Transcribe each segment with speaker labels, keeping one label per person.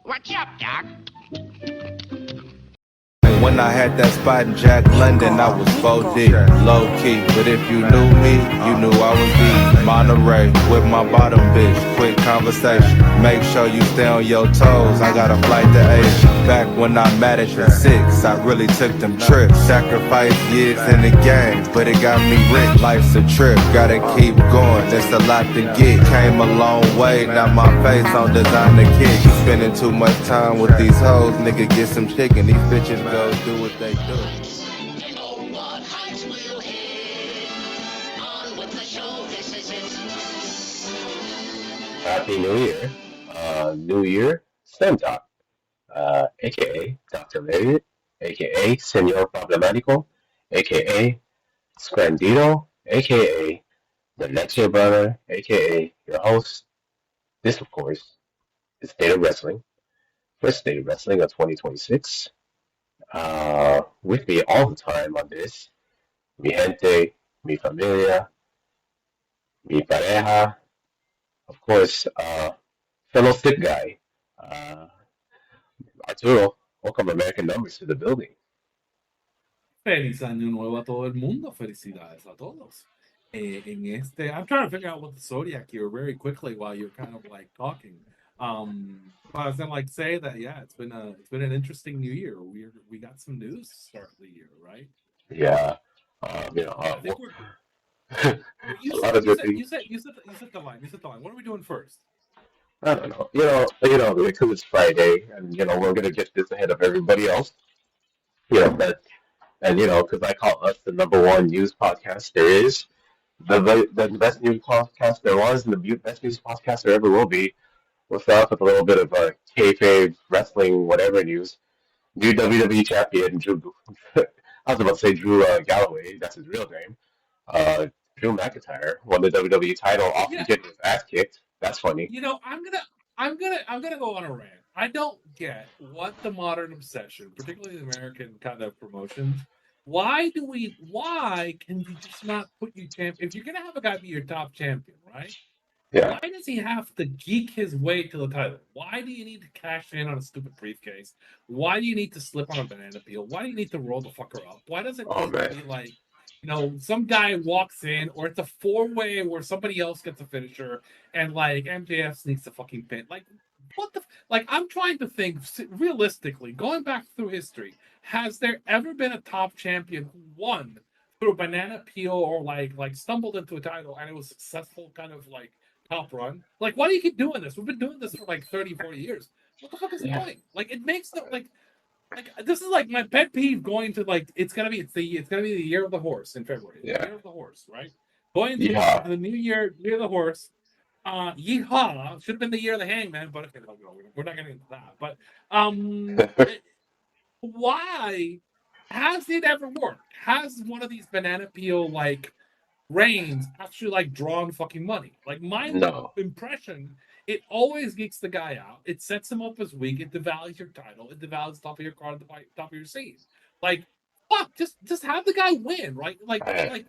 Speaker 1: What's up, Doc?
Speaker 2: When I had that spot in Jack London, I was 4D, low key. But if you knew me, you knew I was deep. Monterey with my bottom bitch, quick conversation. Make sure you stay on your toes. I got a flight to Asia. Back when I managed at 6, I really took them trips. Sacrificed years in the game, but it got me rich. Life's a trip, gotta keep going. There's a lot to get. Came a long way, now my face on designer kick. Spending too much time with these hoes, nigga get some chicken. These bitches go do what they do.
Speaker 3: Happy New Year. New Year, STEM Talk, aka Dr. Marriott, aka Senor Problematico, aka Scrandito, aka the Leche Brother, aka your host. This, of course, is State of Wrestling, first State of Wrestling of 2026. With me all the time on this, mi gente, mi familia, mi pareja, of course, fellow stick guy, Arturo. Welcome American Numbers to the building.
Speaker 4: Feliz año nuevo a todo el mundo. Felicidades a todos. I'm trying to figure out what the zodiac here very quickly while you're kind of like talking. But I was gonna like say that it's been an interesting new year. We got some news to start the year, right?
Speaker 3: Yeah,
Speaker 4: I think
Speaker 3: a lot of good things.
Speaker 4: you said the line. You said the line. What are we doing first?
Speaker 3: I don't know. Because it's Friday, and we're gonna get this ahead of everybody else. Because I call us the number one news podcast there is, the best news podcast there was, and the best news podcast there ever will be. We'll start off with a little bit of kayfabe wrestling, whatever news. New WWE champion Drew. I was about to say Drew Galloway. That's his real name. Drew McIntyre won the WWE title off of getting his ass kicked. That's funny.
Speaker 4: I'm gonna go on a rant. I don't get what the modern obsession, particularly the American kind of promotions. Why can you just not put you champion? If you're gonna have a guy be your top champion, right?
Speaker 3: Yeah.
Speaker 4: Why does he have to geek his way to the title? Why do you need to cash in on a stupid briefcase? Why do you need to slip on a banana peel? Why do you need to roll the fucker up? Why does it need to be like, some guy walks in, or it's a 4-way where somebody else gets a finisher, and like MJF sneaks a fucking pin? Like, what the? Like, I'm trying to think realistically, going back through history, has there ever been a top champion who won through a banana peel or like stumbled into a title and it was successful kind of like top run? Like, why do you keep doing this? We've been doing this for like 30, 40 years. What the fuck is the point? Like, it makes no like this is like my pet peeve going to like it's gonna be the year of the horse in February.
Speaker 3: Yeah.
Speaker 4: The year of the horse, right? Going to the new year of the horse. Yeehaw! Should have been the year of the hangman, but okay, we're not getting into that. But why has it ever worked? Has one of these banana peel like reigns actually like drawn fucking money? Like my impression, it always geeks the guy out. It sets him up as weak. It devalues your title. It devalues the top of your card, the top of your scene. Like, fuck, just have the guy win, right? Like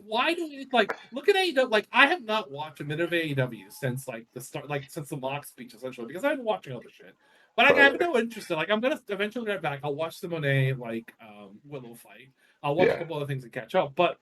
Speaker 4: why do we like look at AEW? Like, I have not watched a minute of AEW since like the start, like since the mock speech essentially, because I've been watching other shit. But I have no interest in. Like, I'm gonna eventually get back. I'll watch the Monet Willow fight. I'll watch a couple other things and catch up. But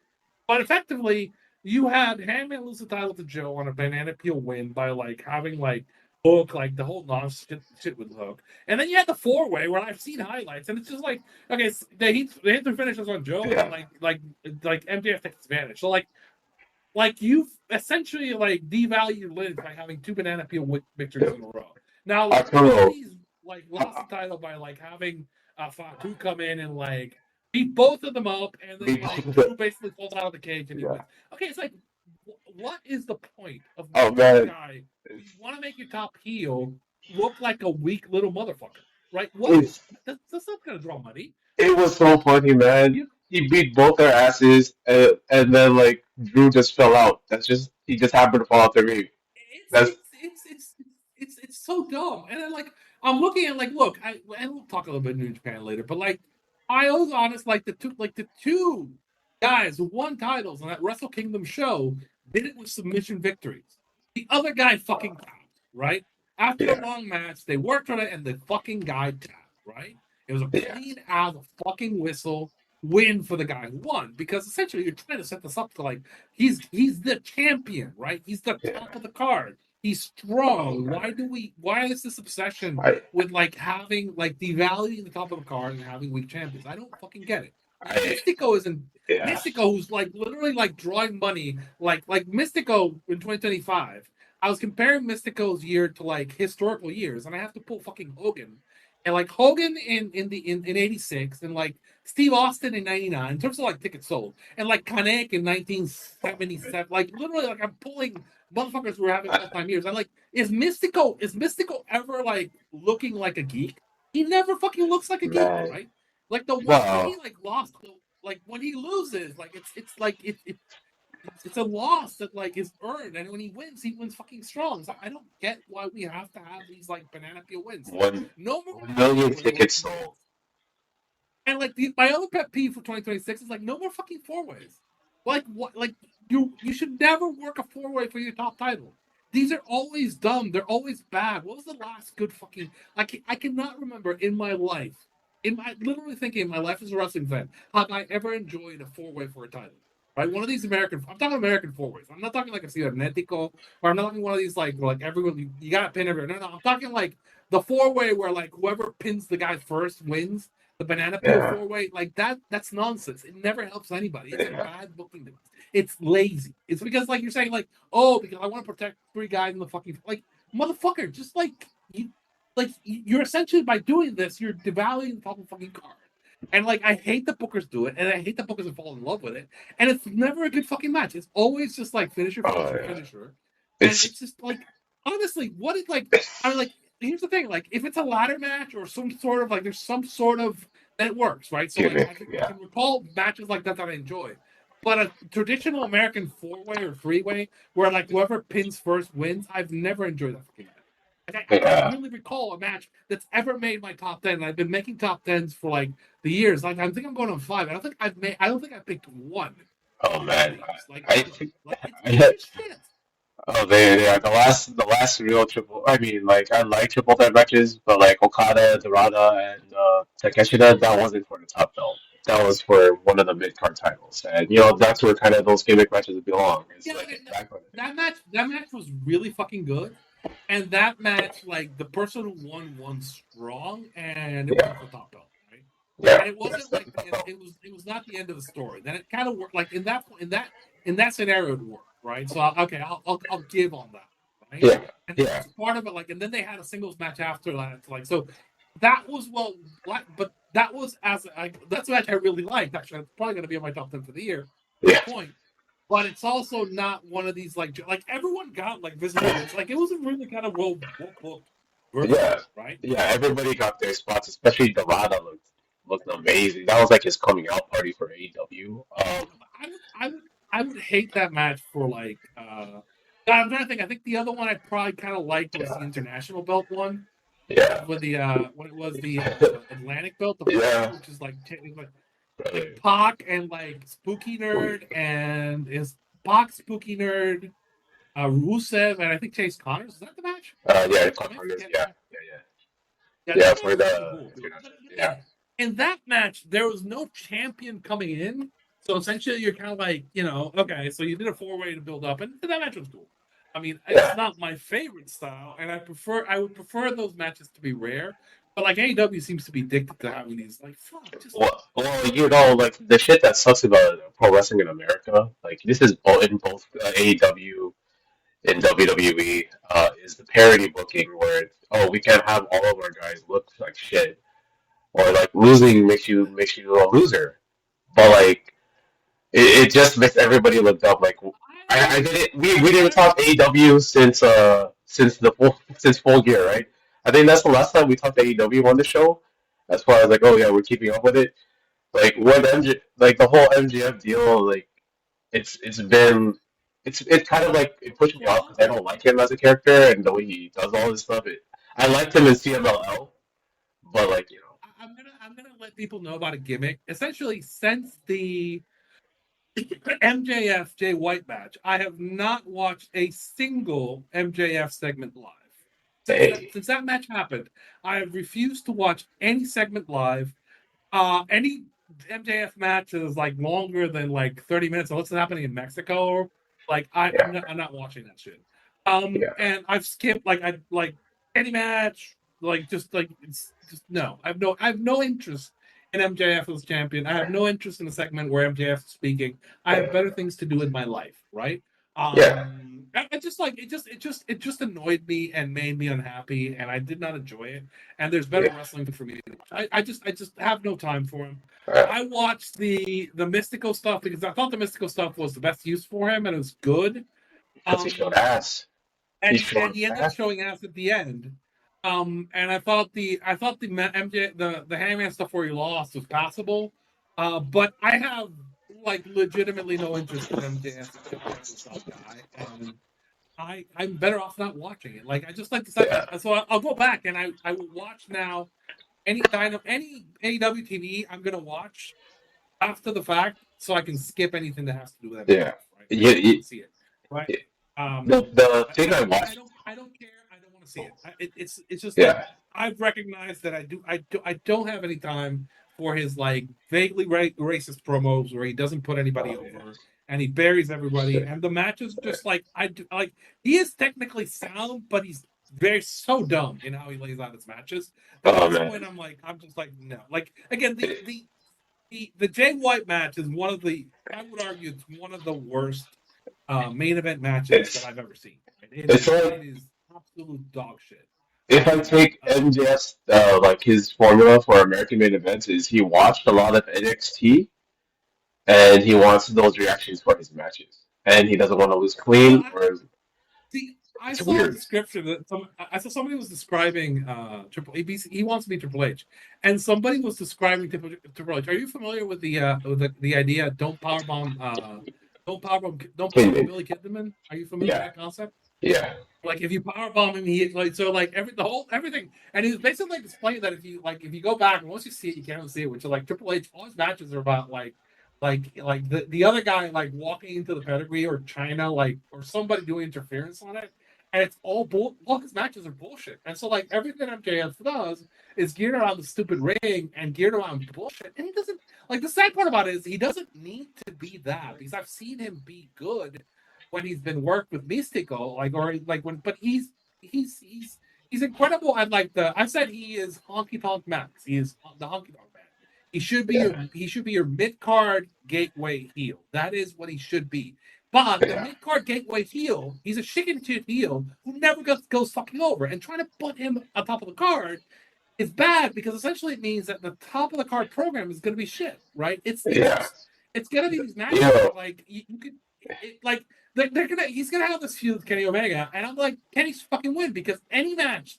Speaker 4: effectively, you had Hangman lose the title to Joe on a banana peel win by like having like Hook, like the whole nonsense shit with Hook, and then you had the 4-way where I've seen highlights, and it's just like, okay, they hit their finishes on Joe, and like MJF takes advantage. So like you've essentially like devalued Liz by having 2 banana peel victories in a row. Now he's like lost the title by like having Fatu come in and like beat both of them up, and then like Drew basically falls out of the cage and he wins. Okay, it's like, what is the point of this guy? You want to make your top heel look like a weak little motherfucker, right? That's not going to draw money.
Speaker 3: It was so funny, man. He beat both their asses, and then like Drew just fell out. He just happened to fall out the ring.
Speaker 4: It's so dumb. And then like I'm looking at like, look, and we'll talk a little bit in New Japan later, but like I was honest, like the two guys who won titles on that Wrestle Kingdom show did it with submission victories. The other guy fucking counts, right? After a long match, they worked on it, and the fucking guy tapped. Right? It was a clean out of fucking whistle win for the guy who won, because essentially you're trying to set this up to like he's the champion, right? He's the top of the card. He's strong. Why is this obsession with like having like devaluing the top of the card and having weak champions? I don't fucking get it. Like, Mystico isn't Mystico, who's like literally like drawing money, like Mystico in 2025. I was comparing Mystico's year to like historical years, and I have to pull fucking Hogan. And like Hogan in '86, and like Steve Austin in '99, in terms of like tickets sold, and like Kanek in 1977, like literally, like I'm pulling motherfuckers who were having all time years. I'm like, is Mystico ever like looking like a geek? He never fucking looks like a geek, right? Like the one when he like lost, like when he loses, like it's like it's a loss that like is earned, and when he wins fucking strong. So I don't get why we have to have these like banana peel wins. No more
Speaker 3: 1 million tickets sold.
Speaker 4: And like my other pet peeve for 2026 is like no more fucking four ways. Like what? Like you should never work a four way for your top title. These are always dumb. They're always bad. What was the last good fucking? I cannot remember in my life. Literally thinking in my life as a wrestling fan, have I ever enjoyed a four way for a title? Right, one of these American. I'm talking American four ways. I'm not talking like a cibernetico, or I'm not talking one of these like everyone you got to pin everyone. No, I'm talking like the four way where like whoever pins the guy first wins. The banana peel four way, like that's nonsense. It never helps anybody. It's a bad booking. It's lazy. It's because like you're saying, like, oh, because I want to protect three guys in the fucking like motherfucker, just like you're essentially by doing this, you're devaluing the fucking card. And like I hate the bookers do it, and I hate the bookers that fall in love with it. And it's never a good fucking match. It's always just like finisher. And it's just like honestly, what is like I mean, like here's the thing, like if it's a ladder match or some sort of like there's some sort of that works, right? So like I can recall matches like that I enjoy. But a traditional American four-way or three-way where like whoever pins first wins, I've never enjoyed that fucking match. Like, I can't really recall a match that's ever made my top 10. And I've been making top 10s for like the years. Like I think I'm going on 5. I don't think I picked one.
Speaker 3: Oh man,
Speaker 4: It's shit.
Speaker 3: Oh, they are the last real triple. I mean, like I like triple threat matches, but like Okada, Dorada, and Takeshita, that wasn't for the top belt. That was for one of the mid card titles, and that's where kind of those gimmick matches belong. It's like
Speaker 4: that match was really fucking good, and that match, like the person who won strong, and it was the top belt, right?
Speaker 3: Yeah,
Speaker 4: and it wasn't like it was not the end of the story. Then it kind of worked. Like in that scenario, it worked, right? So I'll give on that, right? And that's part of it. Like, and then they had a singles match after that. Like, so that was but that was that's a match I really liked. Actually, it's probably going to be on my top 10 for the year. Point. But it's also not one of these like everyone got like visible wins. Like it was a really kind of well booked version, right?
Speaker 3: Yeah, everybody got their spots, especially Dorada looked amazing. That was like his coming out party for AEW.
Speaker 4: I would hate that match for like I'm trying to think. I think the other one I probably kind of liked was the international belt one.
Speaker 3: Yeah.
Speaker 4: With the when it was the Atlantic belt, which is like Pac and like Spooky Nerd and is Pac, Spooky Nerd, Rusev, and I think Chase Connors. Is that the match?
Speaker 3: Yeah, for the
Speaker 4: in that match, there was no champion coming in. So essentially, you're kind of like, okay, so you did a four-way to build up, and that match was cool. I mean, it's not my favorite style, and I would prefer those matches to be rare. But like AEW seems to be addicted to having these like
Speaker 3: like the shit that sucks about pro wrestling in America, like this is in both AEW and WWE, is the parody booking where we can't have all of our guys look like shit, or like losing makes you a loser, but like it just makes everybody look dumb. Like I didn't we didn't talk AEW since full gear, right? I think that's the last time we talked AEW on the show. As far as like, oh yeah, we're keeping up with it. Like when like the whole MJF deal, like it's kind of like it pushed me off because I don't like him as a character and the way he does all this stuff. I liked him in CMLL, but like
Speaker 4: I'm gonna let people know about a gimmick. Essentially, since the MJF Jay White match, I have not watched a single MJF segment live.
Speaker 3: Hey,
Speaker 4: since that match happened, I have refused to watch any segment live. Any MJF match is like longer than like 30 minutes, unless it's happening in Mexico. Like
Speaker 3: yeah,
Speaker 4: I'm not watching that shit.
Speaker 3: yeah,
Speaker 4: And I've skipped I like any match, like just like it's just no. I have no interest in MJF as champion. I have no interest in a segment where MJF is speaking. I have better things to do in my life, right?
Speaker 3: yeah,
Speaker 4: I just like it just annoyed me and made me unhappy, and I did not enjoy it. And there's better
Speaker 3: yeah.
Speaker 4: wrestling for me to watch. I just have no time for him.
Speaker 3: Uh,
Speaker 4: I watched the mystical stuff because I thought the mystical stuff was the best use for him and it was good.
Speaker 3: because he showed
Speaker 4: Um,
Speaker 3: ass. He
Speaker 4: and
Speaker 3: showed
Speaker 4: he ended up
Speaker 3: ass.
Speaker 4: showing ass at the end. And I thought the MJ the Hangman stuff where he lost was passable. But I have like legitimately no interest in MJF as a Microsoft guy, and I'm better off not watching it. Like I just like the
Speaker 3: Yeah,
Speaker 4: segment, so I'll go back and I will watch now any AEW TV I'm gonna watch after the fact, so I can skip anything that has to do with
Speaker 3: yeah.
Speaker 4: MJF. Right? I
Speaker 3: You,
Speaker 4: don't want
Speaker 3: you,
Speaker 4: to see it. Right?
Speaker 3: you- the thing I
Speaker 4: I
Speaker 3: watched.
Speaker 4: I don't care. I don't want to see it. It's just like
Speaker 3: Yeah.
Speaker 4: I've recognized that I don't have any time for his like vaguely racist promos where he doesn't put anybody
Speaker 3: Oh yeah.
Speaker 4: over and he buries everybody
Speaker 3: Shit.
Speaker 4: and the matches just like I do like he is technically sound but he's very so dumb in how he lays out his matches that at
Speaker 3: Oh
Speaker 4: this point
Speaker 3: man.
Speaker 4: I'm just like no like again the Jay White match is one of the I would argue it's one of the worst main event matches that
Speaker 3: It's
Speaker 4: I've ever seen.
Speaker 3: it's like
Speaker 4: It is absolute dog shit.
Speaker 3: if I take MJF's like his formula for American main events is he watched a lot of NXT and he wants those reactions for his matches. And he doesn't want to lose
Speaker 4: Well,
Speaker 3: clean or
Speaker 4: see, I
Speaker 3: it's
Speaker 4: saw a
Speaker 3: weird.
Speaker 4: description that I saw somebody was describing Triple H. He wants to be Triple H, and somebody was describing Triple H. Are you familiar with the idea? Don't powerbomb
Speaker 3: Opinion.
Speaker 4: Billy Kidman. Are you familiar with
Speaker 3: Yeah.
Speaker 4: that concept?
Speaker 3: Yeah.
Speaker 4: Like if you powerbomb him, he like so like everything, and he's basically like explaining that if you go back and once you see it, you can't unsee it. Which is like Triple H, all his matches are about like the other guy like walking into the pedigree or China like or somebody doing interference on it, and it's all his matches are bullshit. And so like everything MJF does is geared around the stupid ring and geared around bullshit, and he doesn't like the sad part about it is he doesn't need to be that because I've seen him be good when he's been worked with Mystical, like or like when, but he's incredible at like the. I said he is honky tonk Max. He is the honky tonk man.
Speaker 3: Yeah.
Speaker 4: He should be your mid card gateway heel. That is what he should be. But the
Speaker 3: Yeah.
Speaker 4: mid card gateway heel, he's a chicken shit heel who never goes fucking over. And trying to put him on top of the card is bad because essentially it means that the top of the card program is going to be shit, right?
Speaker 3: Yeah.
Speaker 4: It's going to be these
Speaker 3: You
Speaker 4: matches where
Speaker 3: know,
Speaker 4: like you could like they're gonna he's gonna have this feud with Kenny Omega, and I'm like Kenny's fucking win because any match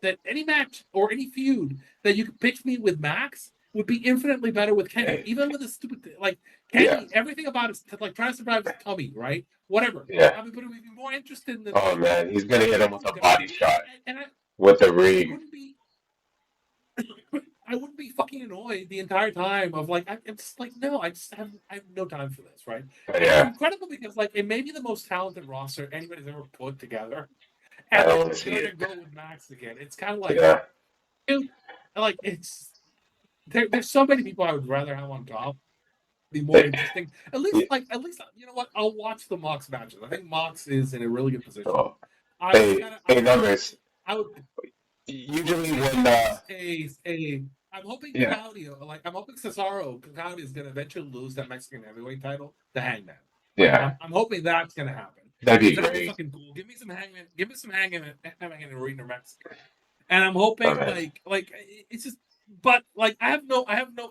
Speaker 4: or any feud that you could pitch me with Max would be infinitely better with Kenny,
Speaker 3: hey,
Speaker 4: even with the stupid like
Speaker 3: yeah.
Speaker 4: Kenny, everything about it, like trying to survive his tummy, right? Whatever.
Speaker 3: Yeah.
Speaker 4: I mean, but it would be more interesting than
Speaker 3: Oh
Speaker 4: like
Speaker 3: man, he's gonna
Speaker 4: what
Speaker 3: hit him
Speaker 4: Max
Speaker 3: with
Speaker 4: is
Speaker 3: a
Speaker 4: gonna
Speaker 3: body
Speaker 4: do,
Speaker 3: shot
Speaker 4: and
Speaker 3: with the
Speaker 4: I
Speaker 3: ring.
Speaker 4: wouldn't be I wouldn't be fucking annoyed the entire time of like I'm just like no, I have no time for this, right?
Speaker 3: But
Speaker 4: And it's
Speaker 3: yeah,
Speaker 4: incredible because like it may be the most talented roster anybody's ever put together,
Speaker 3: I
Speaker 4: and
Speaker 3: don't
Speaker 4: then
Speaker 3: want to
Speaker 4: you're
Speaker 3: see
Speaker 4: gonna
Speaker 3: it.
Speaker 4: go with Max again. It's kind of like
Speaker 3: Yeah.
Speaker 4: dude, like it's there's so many people I would rather have on top. Be more
Speaker 3: Hey,
Speaker 4: interesting.
Speaker 3: yeah.
Speaker 4: At least you know what? I'll watch the Mox matches. I think Mox is in a really good position.
Speaker 3: Oh, hey,
Speaker 4: I
Speaker 3: hey,
Speaker 4: would
Speaker 3: numbers.
Speaker 4: I would
Speaker 3: Usually
Speaker 4: say
Speaker 3: when
Speaker 4: Mox a I'm hoping
Speaker 3: yeah,
Speaker 4: Claudio, like I'm hoping Claudio is gonna eventually lose that Mexican heavyweight title to Hangman. Like
Speaker 3: yeah,
Speaker 4: I'm hoping that's gonna happen.
Speaker 3: that'd be
Speaker 4: Because that'd be
Speaker 3: great.
Speaker 4: fucking cool. Give me some Hangman in Arena Mexico. And I'm hoping
Speaker 3: Oh man,
Speaker 4: it's just but like I have no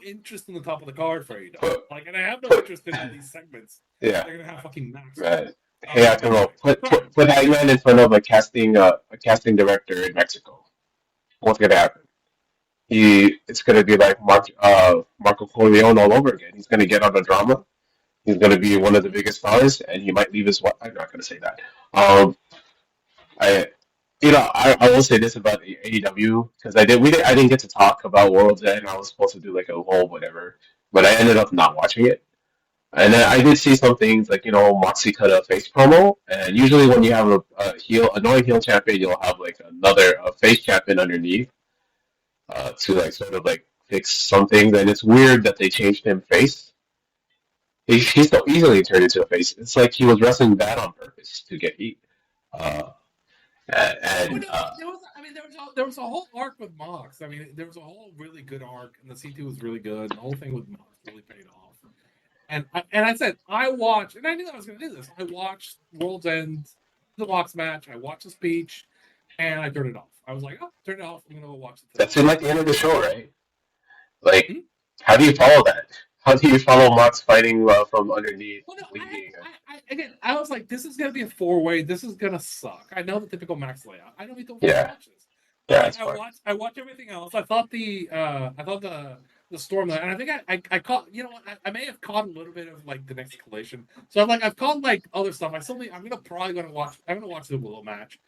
Speaker 4: interest in the top of the card for AEW.
Speaker 3: put
Speaker 4: Like and I have no
Speaker 3: put
Speaker 4: interest in these segments that
Speaker 3: yeah,
Speaker 4: they're gonna have fucking Max on.
Speaker 3: man. Hey, I don't know.
Speaker 4: Anyway, sorry.
Speaker 3: Put Hangman in front of a casting director in Mexico. What's gonna happen? It's gonna be like Marco Corleone all over again. He's gonna get on the drama. He's gonna be one of the biggest stars, and he might leave his wife. I'm not gonna say that. I I will say this about AEW because I didn't get to talk about World's End. I was supposed to do like a whole whatever, but I ended up not watching it. And then I did see some things like, Moxie cut a face promo, and usually when you have a annoying heel champion, you'll have like a face champion underneath to like sort of like fix some things. And it's weird that they changed him face. He's so easily turned into a face. It's like he was wrestling bad on purpose to get heat. Uh, and
Speaker 4: Well,
Speaker 3: and
Speaker 4: no, there was, I mean, there was a whole arc with Mox. I mean, there was a whole really good arc, and the C2 was really good. And the whole thing with Mox really paid off. And I said I watched, and I knew I was going to do this. I watched World's End, the Mox match. I watched the speech, and I turned it off. I was like, oh, turn it off. I'm going to go watch it.
Speaker 3: That's in like the end of the show, right? Like,
Speaker 4: Hmm?
Speaker 3: how do you follow that? How do you follow Mox fighting from underneath,
Speaker 4: Well, no,
Speaker 3: bleeding?
Speaker 4: again, I was like, this is going to be a 4-way. This is going to suck. I know the typical Max layout. I don't need to watch this.
Speaker 3: Yeah, it's fine.
Speaker 4: I watched everything else. I thought the storyline, and I think I caught, you know what, I may have caught a little bit of like the next collision. So I've caught like other stuff. I'm gonna watch the Willow match,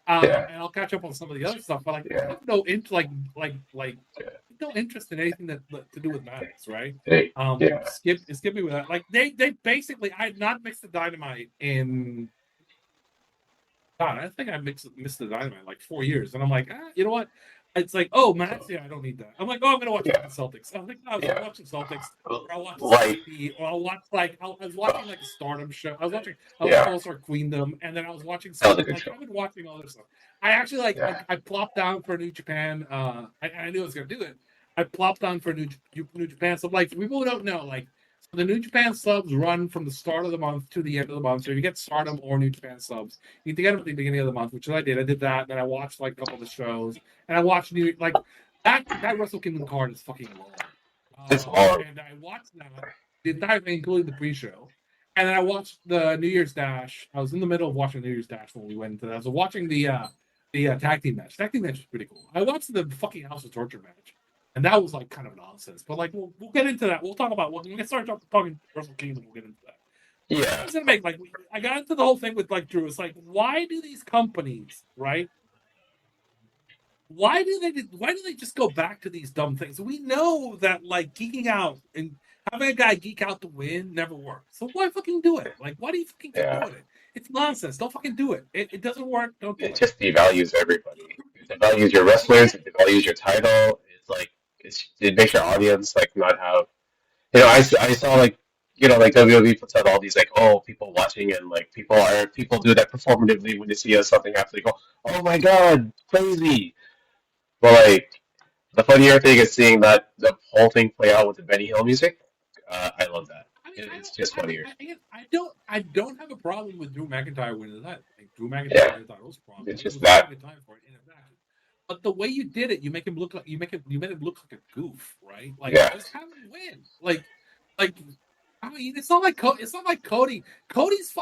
Speaker 3: Yeah.
Speaker 4: and I'll catch up on some of the other stuff. But like,
Speaker 3: Yeah.
Speaker 4: I have no interest,
Speaker 3: Yeah.
Speaker 4: no interest in anything that to do with Max, right?
Speaker 3: Yeah.
Speaker 4: Skip me with that. Like they basically, I had not mixed the Dynamite in. God, I think I missed the Dynamite like 4 years, and I'm like, you know what? It's like, oh, Max, yeah, I don't need that. I'm like, oh, I'm gonna watch the Celtics. I'm like, no, I'll watch the Celtics, or I'll watch CP, or I'll watch I was watching like a Stardom show. I was watching All-Star Queendom, and then I was watching something. Like, I've been watching all this stuff. I actually I plopped down for New Japan. I knew I was gonna do it. I plopped down for New Japan. So like, people who don't know, like, so the New Japan subs run from the start of the month to the end of the month. So you get Stardom or New Japan subs. You need to get them at the beginning of the month, which I did. I did that, and then I watched like a couple of the shows, and I watched that Wrestle Kingdom card is fucking long.
Speaker 3: It's long.
Speaker 4: And I watched that the entire thing, including the pre-show, and then I watched the New Year's Dash. I was in the middle of watching the New Year's Dash when we went into that. I was watching the tag team match. Tag team match was pretty cool. I watched the fucking House of Torture match. And that was like kind of nonsense, but like we'll get into that. We'll talk about when we start talking Wrestle Kingdom. We'll get into that.
Speaker 3: Yeah.
Speaker 4: I was gonna make I got into the whole thing with like Drew. It's like, why do these companies, right? Why do they just go back to these dumb things? We know that like geeking out and having a guy geek out to win never works. So why fucking do it? Like, why do you fucking keep doing it? It's nonsense. Don't fucking do it. It doesn't work. Don't do it.
Speaker 3: It just devalues everybody. It devalues your wrestlers. It devalues your title. It's like it makes your audience like not have. I saw like like WWE puts out all these like, oh, people watching, and like people do that performatively when they see something happen. They go, oh my god, crazy. But like the funnier thing is seeing that the whole thing play out with the Benny Hill music. I love that. It's just funnier.
Speaker 4: I don't have a problem with Drew McIntyre winning the title. Like, Drew McIntyre winning the title was a problem.
Speaker 3: It's just that.
Speaker 4: But the way you did it, you made him look like a goof, right? Like, just have him win. Like I mean, it's not like Cody.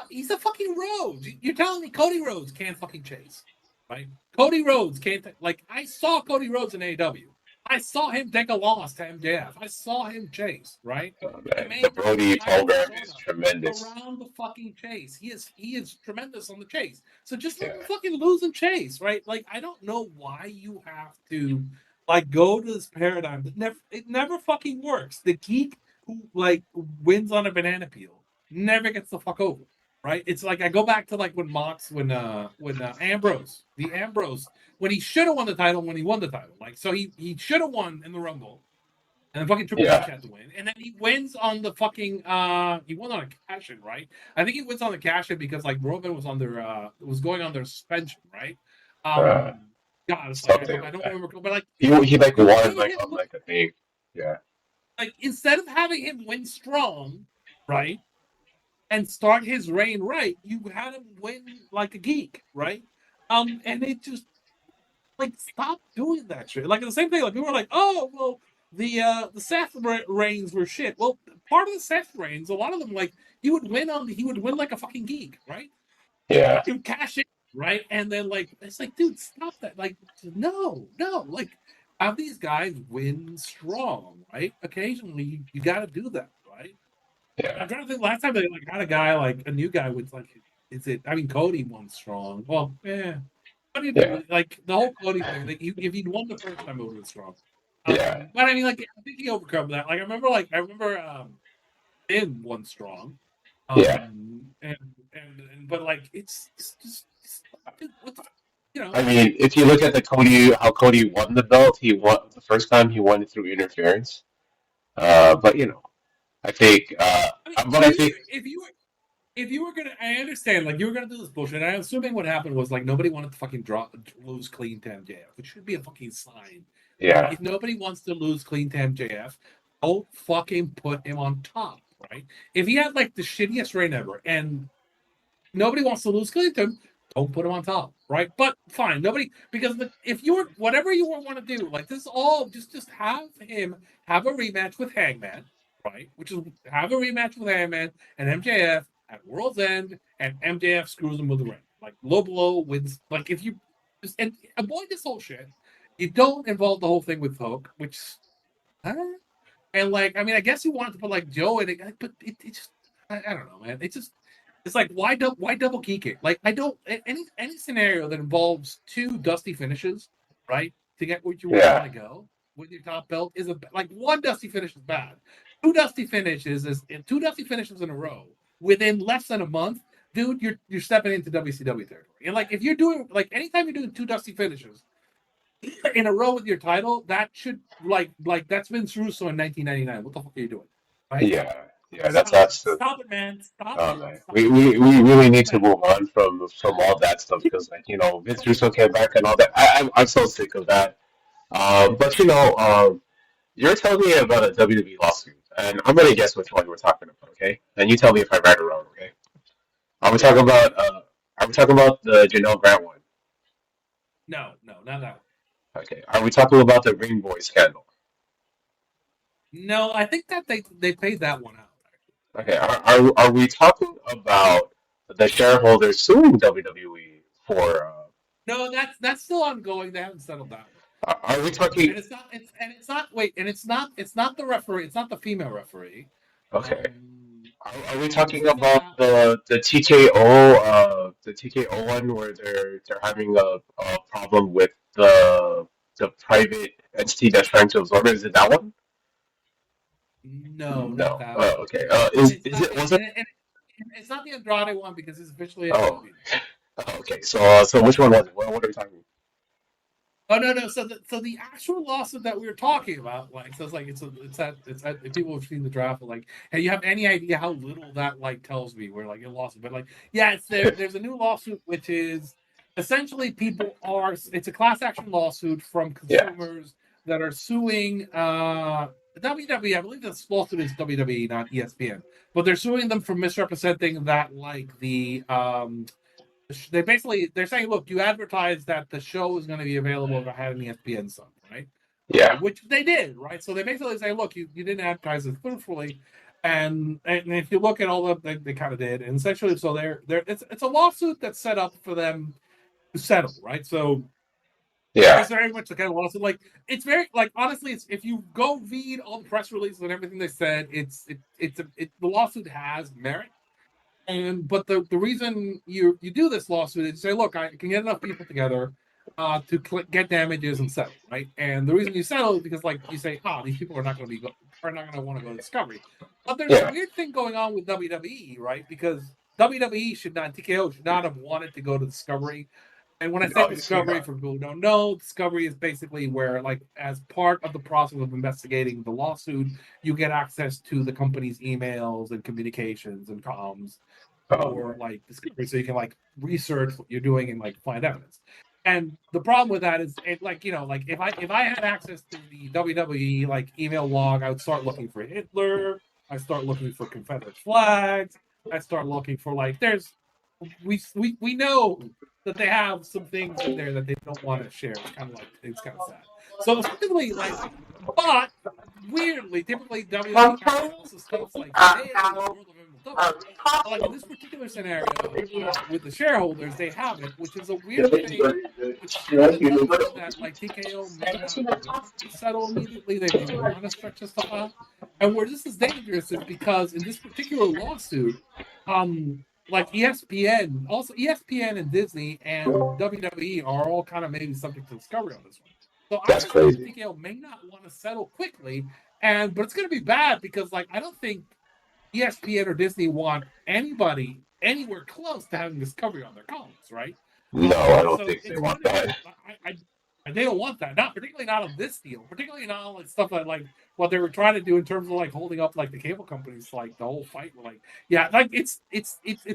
Speaker 4: He's a fucking Rhodes. You're telling me Cody Rhodes can't fucking chase, right? Cody Rhodes can't. Like, I saw Cody Rhodes in AEW. I saw him take a loss to MJF. I saw him chase, right?
Speaker 3: The Brody program is tremendous.
Speaker 4: Around the fucking chase. He is tremendous on the chase. So just let him fucking lose and chase, right? Like, I don't know why you have to like go to this paradigm. It never fucking works. The geek who like wins on a banana peel never gets the fuck over. Right? It's like I go back to like when Ambrose, when he should have won the title when he won the title. Like, so he should have won in the Rumble. And then fucking Triple H had to win. And then he wins on the fucking he won on a cash in, right? I think he wins on the cash in because like Roman was going on their suspension, right? God, it's like, I don't remember, but like
Speaker 3: he like won like on like a thing. Yeah.
Speaker 4: Like, instead of having him win strong, right? And start his reign right, you had him win like a geek, right? And it just like stop doing that shit. Like the same thing, like people were like, oh well, the Seth reigns were shit. Well, part of the Seth reigns, a lot of them like he would win like a fucking geek, right?
Speaker 3: Yeah.
Speaker 4: You cash in, right? And then like it's like, dude, stop that. Like, no, like have these guys win strong, right? Occasionally you gotta do that, right?
Speaker 3: Yeah.
Speaker 4: I'm trying to think. Last time they like had a guy like a new guy with like, Cody won strong. Well, what do you do? Like the whole Cody thing. Like, if he'd won the first time, it would have been strong. But I mean, like I think he overcome that. Like I remember been one strong.
Speaker 3: Yeah.
Speaker 4: But like it's just what the,
Speaker 3: I mean, if you look at how Cody won the belt, he won the first time he won it through interference. But I think,
Speaker 4: I mean,
Speaker 3: but I think,
Speaker 4: if you were gonna, I understand, like you were gonna do this bullshit. And I'm assuming what happened was like nobody wanted to fucking lose clean to MJF, which should be a fucking sign. Like
Speaker 3: yeah,
Speaker 4: if nobody wants to lose clean to MJF, don't fucking put him on top, right? If he had like the shittiest reign ever, and nobody wants to lose Clinton. Don't put him on top, right? But fine, nobody because if you were whatever you want to do, like this is all just have him have a rematch with Hangman, right? Which is have a rematch with Hangman and MJF at World's End, and MJF screws him with the ring. Like low blow wins. Like if you just and avoid this whole shit, you don't involve the whole thing with Hook, which and like I mean I guess you wanted to put like Joe in it, but it just I don't know, man. It's like why double geek it? Like I don't any scenario that involves two dusty finishes, right, to get where you want
Speaker 3: yeah,
Speaker 4: to go with your top belt is like one dusty finish is bad. Two dusty finishes in a row within less than a month, dude. You're stepping into WCW territory. And like if you're doing like anytime you're doing two dusty finishes in a row with your title, that should like that's Vince Russo in 1999. What the fuck are you doing, right?
Speaker 3: yeah, yeah.
Speaker 4: Stop it.
Speaker 3: That's the.
Speaker 4: Stop it, man. Stop
Speaker 3: Oh
Speaker 4: it.
Speaker 3: man,
Speaker 4: Stop
Speaker 3: we really need to
Speaker 4: it.
Speaker 3: move on from all that stuff because like Vince Russo came back and all that. I'm so sick of that. But you're telling me about a WWE lawsuit, and I'm gonna guess which one we're talking about, okay? And you tell me if I'm right or wrong, okay? Are we talking about the Janelle Grant one?
Speaker 4: No, not that one.
Speaker 3: Okay. Are we talking about the Ring Boy scandal?
Speaker 4: No, I think that they paid that one out.
Speaker 3: Okay. Are we talking about the shareholders suing WWE for?
Speaker 4: No, that's still ongoing. They haven't settled that one.
Speaker 3: Are we talking?
Speaker 4: And it's not wait, and it's not the referee, it's not the female referee.
Speaker 3: Okay.
Speaker 4: Um
Speaker 3: Are we
Speaker 4: this
Speaker 3: talking
Speaker 4: is
Speaker 3: about
Speaker 4: not
Speaker 3: the TKO one where they're having a problem with the private entity that's trying to absorb it? Is it that one?
Speaker 4: no, not
Speaker 3: No.
Speaker 4: that one.
Speaker 3: Okay.
Speaker 4: And
Speaker 3: Is
Speaker 4: it's
Speaker 3: is
Speaker 4: not
Speaker 3: it was it?
Speaker 4: and it's not the Andrade one because it's officially a
Speaker 3: Oh.
Speaker 4: champion.
Speaker 3: Okay. So which one was it? What are we talking?
Speaker 4: Oh no. So the actual lawsuit that we were talking about, like, so it's like it's that if people have seen the draft, like, hey, you have any idea how little that like tells me? Where like a lawsuit, but like, yeah, it's there. There's a new lawsuit which is essentially it's a class action lawsuit from
Speaker 3: Yeah.
Speaker 4: consumers that are suing WWE. I believe this lawsuit is WWE, not ESPN, but they're suing them for misrepresenting that like they're saying, look, you advertised that the show is going to be available if I had an ESPN sub, right?
Speaker 3: Yeah.
Speaker 4: Which they did, right? So they basically say, look, you didn't advertise it truthfully, and if you look at all of they kind of did, and essentially, so it's a lawsuit that's set up for them to settle, right? So
Speaker 3: Yeah.
Speaker 4: it's very much the kind of lawsuit, like it's very like honestly, it's if you go read all the press releases and everything they said, the lawsuit has merit. And but the reason you do this lawsuit is say, look, I can get enough people together to get damages and settle, right? And the reason you settle is because like you say, these people are not going to want to go to Discovery. But there's a
Speaker 3: Yeah.
Speaker 4: weird thing going on with WWE, right? Because WWE should not TKO should not have wanted to go to Discovery. And when I say
Speaker 3: Obviously
Speaker 4: Discovery,
Speaker 3: not.
Speaker 4: for people who don't know, Discovery is basically where, like, as part of the process of investigating the lawsuit, you get access to the company's emails and communications and comms or
Speaker 3: Man.
Speaker 4: like Discovery, so you can like research what you're doing and like find evidence. And the problem with that is, like like if I had access to the WWE like email log, I would start looking for Hitler. I start looking for Confederate flags. I start looking for like we know that they have some things in there that they don't want to share. It's kind of sad. So typically like, but weirdly, typically WWE also stuff like today in the world of MLW. But like in this particular scenario, with the shareholders, they have it, which is a weird thing. Which kind of tells me that like TKO may not want to settle immediately. They may want to stretch this stuff out. And where this is dangerous is because in this particular lawsuit, like ESPN and Disney and WWE are all kind of maybe subject to discovery on this one. So I
Speaker 3: That's
Speaker 4: just think
Speaker 3: crazy.
Speaker 4: TKO may not want to settle quickly, but it's going to be bad because like I don't think ESPN or Disney want anybody anywhere close to having Discovery on their columns, right?
Speaker 3: No, I don't
Speaker 4: So
Speaker 3: think they
Speaker 4: it's going
Speaker 3: want
Speaker 4: to be.
Speaker 3: that.
Speaker 4: They don't want that. Not particularly not on this deal. Particularly not on like stuff like what they were trying to do in terms of like holding up like the cable companies, like the whole fight. Like, yeah, like it's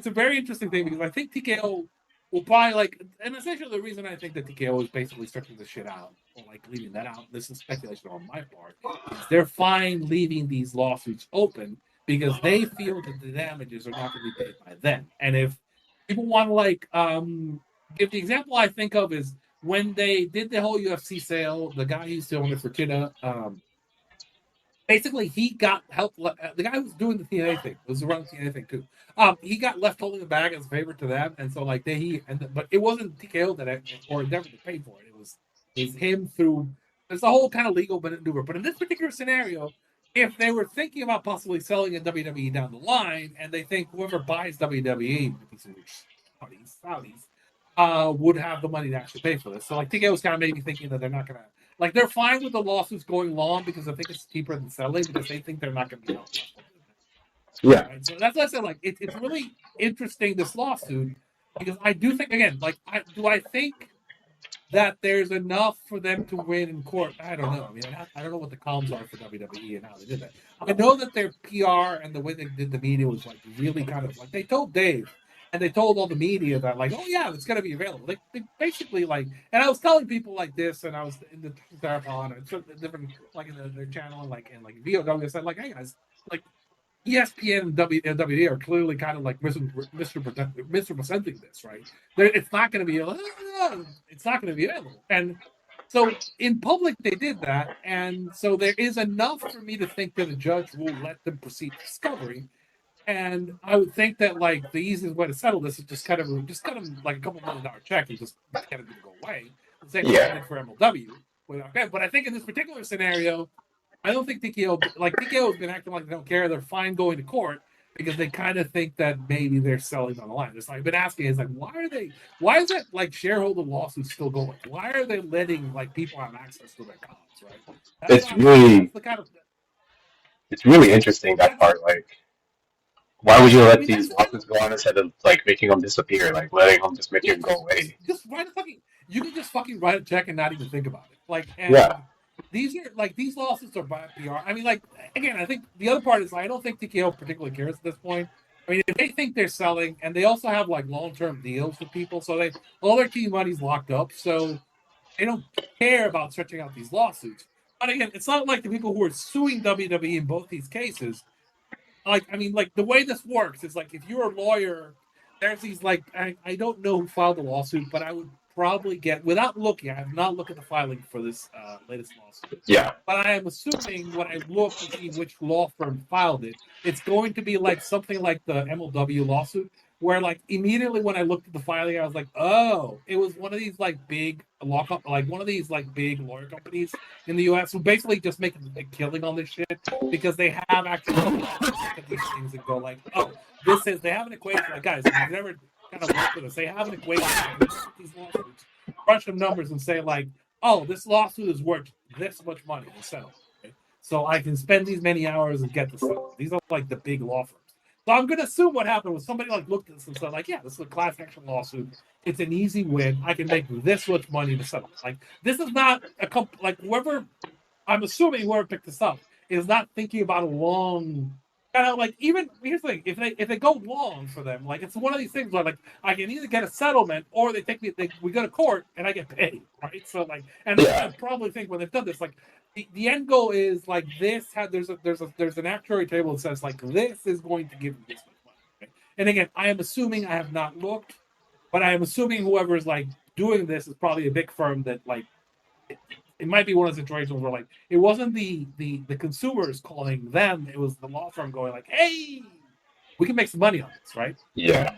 Speaker 4: a very interesting thing because I think TKO will probably like, and essentially the reason I think that TKO is basically stretching the shit out or like leaving that out. This is speculation on my part. Is they're fine leaving these lawsuits open because they feel that the damages are not going to be paid by them. And if people want to like if the example I think of is when they did the whole UFC sale, the guy who's doing it for Tina, basically he got help. The guy who was doing the TNA thing was around the TNA thing too. He got left holding the bag as a favor to them, and so like but it wasn't TKO that or Endeavor that paid for it. It was him through. There's a whole kind of legal maneuver, but in this particular scenario, if they were thinking about possibly selling a WWE down the line, and they think whoever buys WWE, some rich Saudis, would have the money to actually pay for this. So like TKO was kind of maybe thinking that they're not gonna like they're fine with the lawsuits going long because I think it's cheaper than settling because they think they're not going to be held.
Speaker 3: Yeah.
Speaker 4: Right? So that's what I said. Like it's really interesting this lawsuit because I do think again, like I think that there's enough for them to win in court. I don't know. I mean, I don't know what the comms are for WWE and how they did that. I know that their PR and the way they did the media was like really kind of like they told Dave and they told all the media that like, oh yeah, it's gonna be available. They basically like, and I was telling people like this, and I was in the marathon and different like in their channel and like VOW. I said like, hey guys, like ESPN and WWE are clearly kind of like misrepresenting this, right? It's not going to be it's not going to be available, and so in public they did that, and so there is enough for me to think that a judge will let them proceed to discovery. And I would think that like the easiest way to settle this is just kind of like a $2 million check and just get it to go away. The same way I did for MLW. But I think in this particular scenario, I don't think TKO has been acting like they don't care. They're fine going to court because they kind of think that maybe they're selling on the line. It's like I've been asking, is like why is that like shareholder lawsuit still going? Why are they letting like people have access to their comms, right?
Speaker 3: It's really
Speaker 4: that's the kind of
Speaker 3: it's really interesting that part. Like, why would you
Speaker 4: I
Speaker 3: let
Speaker 4: mean
Speaker 3: these
Speaker 4: that's kind of
Speaker 3: lawsuits go on instead of like making them disappear, like letting them just make
Speaker 4: yeah,
Speaker 3: it go away?
Speaker 4: just write a fucking you can just fucking write a check and not even think about it. Like
Speaker 3: Yeah.
Speaker 4: and these are like these lawsuits are bad PR. I mean, like again, I think the other part is I don't think TKO particularly cares at this point. I mean, if they think they're selling, and they also have like long-term deals with people, so they all their key money's locked up, so they don't care about stretching out these lawsuits. But again, it's not like the people who are suing WWE in both these cases like I mean, like the way this works is like if you're a lawyer, there's these like I don't know who filed the lawsuit, but I would probably get without looking. I have not looked at the filing for this latest lawsuit,
Speaker 3: Yeah.
Speaker 4: but I am assuming when I look to see which law firm filed it, it's going to be like something like the MLW lawsuit, where like immediately when I looked at the filing, I was like, oh, it was one of these like big lockup, like one of these like big lawyer companies in the U.S. who basically just make a killing on this shit because they have actually look at these things and go like, oh, this is they have an equation. Like guys, if you've never kind of worked with us, they have an equation. These lawsuits, crunch some numbers and say like, oh, this lawsuit is worth this much money to settle. Right? So I can spend these many hours and get the settlement. These are like the big law firms. So I'm going to assume what happened was somebody like looked at this and said like, yeah, this is a class action lawsuit. It's an easy win. I can make this much money to settle. Like this is not like whoever. I'm assuming whoever picked this up is not thinking about a long kind of like even here's the thing if they go long for them like it's one of these things where like I can either get a settlement or they take me we go to court and I get paid right so like and I probably think when they've done this like the end goal is like this there's an actuary table that says like this is going to give you this much money right? And again I am assuming I have not looked but I am assuming whoever is like doing this is probably a big firm that like it might be one of the situations where like it wasn't the consumers calling them, it was the law firm going like, "Hey, we can make some money on this, right?"
Speaker 3: Yeah.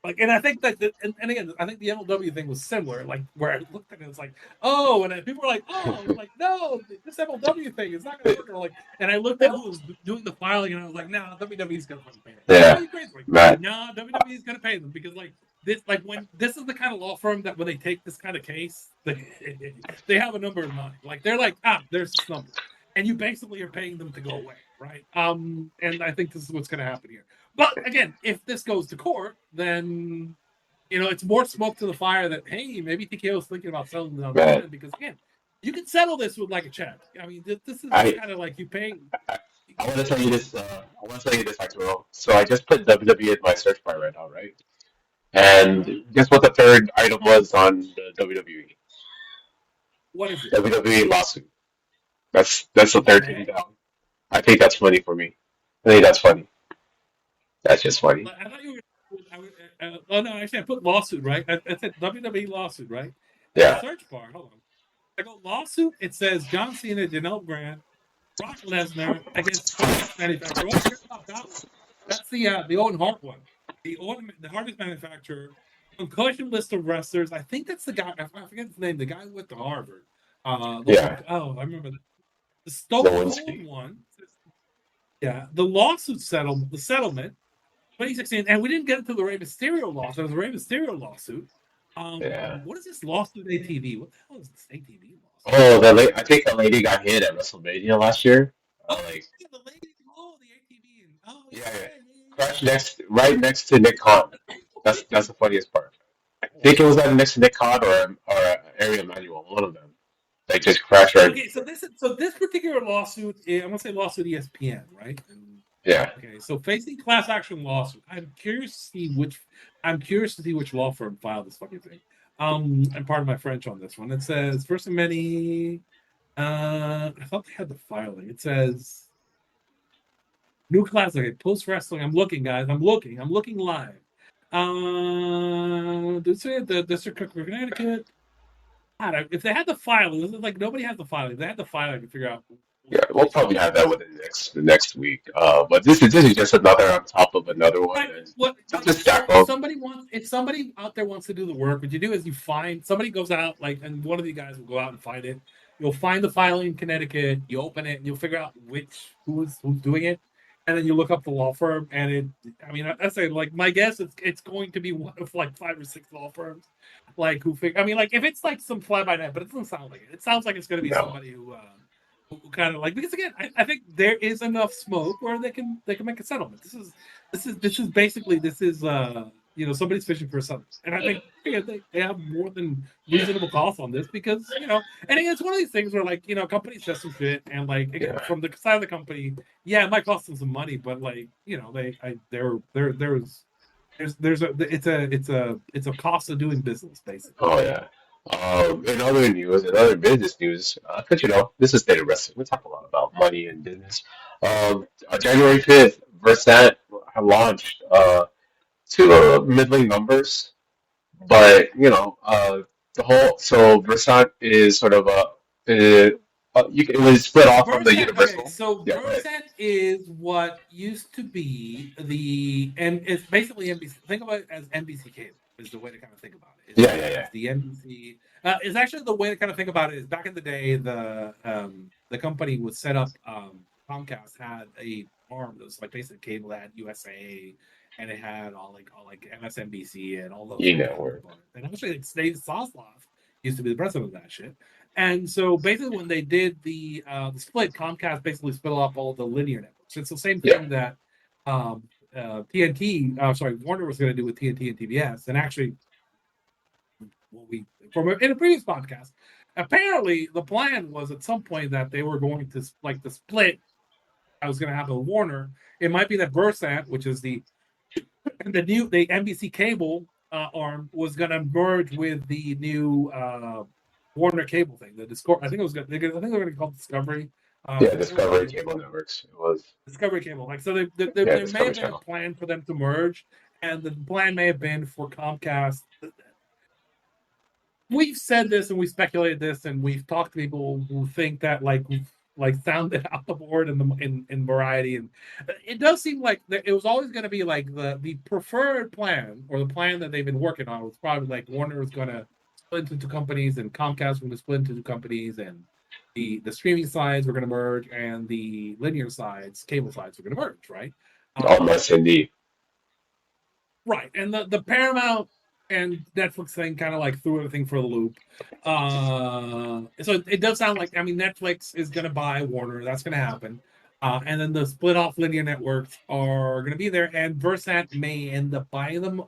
Speaker 4: Like, and I think that, and again, I think the MLW thing was similar. Like, where I looked at it, it's like, "Oh," and people were like, "Oh," I'm like, "No, this MLW thing is not going to work." Or like, and I looked at who was doing the filing, and I was like, "No, WWE's going to fucking pay them."
Speaker 3: Yeah.
Speaker 4: Like, no, WWE's going to pay them because like this, like when this is the kind of law firm that when they take this kind of case, they have a number in mind. Like they're like, there's this number, and you basically are paying them to go away. right? And I think this is what's going to happen here. But again, if this goes to court, then it's more smoke to the fire that hey, maybe TKO is thinking about selling down the line because again, you can settle this with like a check. I mean, this is just kind of like you pay.
Speaker 3: I want to tell you this. I want to tell you this, Arturo. So I just put WWE in my search bar right now, right? And guess what the third item was on the WWE?
Speaker 4: What is it?
Speaker 3: WWE lawsuit. That's the third thing down. I think that's funny for me. I think that's funny. That's just funny.
Speaker 4: I thought you were. Oh no, actually, I put lawsuit right. I said WWE lawsuit right.
Speaker 3: Yeah.
Speaker 4: Search bar. Hold on. I go lawsuit. It says John Cena, Janelle Grant, Brock Lesnar against Hardest Manufacturer. That's the Owen Hart one. The Hardest Manufacturer. Concussion list of wrestlers. I think that's the guy. I forget his name. The guy who went to Harvard.
Speaker 3: Yeah.
Speaker 4: I remember that. The Stone Cold one. Yeah. The lawsuit settlement. The settlement. 2016, and we didn't get into the Rey Mysterio lawsuit. It was a Rey Mysterio lawsuit. What is this lawsuit ATV? What the hell is this ATV lawsuit?
Speaker 3: Oh, I think the lady got hit at WrestleMania last year.
Speaker 4: The lady. Oh, the ATV. Oh,
Speaker 3: yeah. Crashed right next to Nick Khan. That's the funniest part. I think it was next to Nick Khan or Ariel Manuel, one of them. They just crashed right.
Speaker 4: Okay, so this particular lawsuit, I'm gonna say lawsuit ESPN, right?
Speaker 3: Yeah.
Speaker 4: Okay, so facing class action lawsuit. I'm curious to see which law firm filed this fucking thing. And pardon my French on this one. It says first of many. I thought they had the filing. It says new class. Okay, post wrestling. I'm looking, guys. I'm looking live. The District of Connecticut. God, if they had the filing, this is like nobody has the filing. If they had the filing, I can figure out.
Speaker 3: Yeah, we'll probably have that within the next week. But this is just another on top of another one.
Speaker 4: Right. If somebody out there wants to do the work, what you do is you find somebody goes out and one of you guys will go out and find it. You'll find the filing in Connecticut. You open it and you'll figure out who's doing it, and then you look up the law firm. And I say like my guess is it's going to be one of like 5 or 6 law firms, like who figure. If it's like some fly by night, but it doesn't sound like it. It sounds like it's going to be somebody who kind of because again, I think there is enough smoke where they can make a settlement. This is basically somebody's fishing for something, and I think they have more than reasonable costs on this because and again, it's one of these things where companies just some shit and from the side of the company, it might cost them some money, but it's a cost of doing business basically.
Speaker 3: Oh yeah. In other business news, because this is State of Wrestling, we talk a lot about money and business. January 5th, Versant launched 2 middling numbers, but Versant is sort of it was split off from the Universal.
Speaker 4: Okay, so Versant is what used to be and it's basically NBC. Think about it as NBC cable. Is the way to kind of think about it.
Speaker 3: It's
Speaker 4: the NBC is actually the way to kind of think about it. Is back in the day, the company was set up. Comcast had a arm that was like basic cable that had USA, and it had all MSNBC and all those.
Speaker 3: Network.
Speaker 4: And actually, Dave Sosloff used to be the president of that shit. And so basically, when they did the split, Comcast basically split off all the linear networks. It's the same thing that. Warner was going to do with TNT and TBS, and actually, in a previous podcast, apparently the plan was at some point that they were going to the split that was going to happen with Warner. It might be that Versant, which is the NBC cable arm, was going to merge with the new Warner cable thing. The Discord, I think they're going to call it Discovery.
Speaker 3: Discovery Cable Networks. It was
Speaker 4: Discovery Cable. So there may have been a plan for them to merge, and the plan may have been for Comcast. We've said this and we speculated this, and we've talked to people who think that sounded out the board in Variety, and it does seem like it was always going to be the preferred plan, or the plan that they've been working on was probably Warner was going to split into 2 companies, and Comcast was going to split into 2 companies, and the streaming sides were going to merge, and the linear sides, cable sides, were going to merge, right?
Speaker 3: Almost indeed.
Speaker 4: Right, and the Paramount and Netflix thing kind of threw everything for the loop. So it does sound like Netflix is going to buy Warner. That's going to happen. And then the split off linear networks are going to be there, and Versant may end up buying them.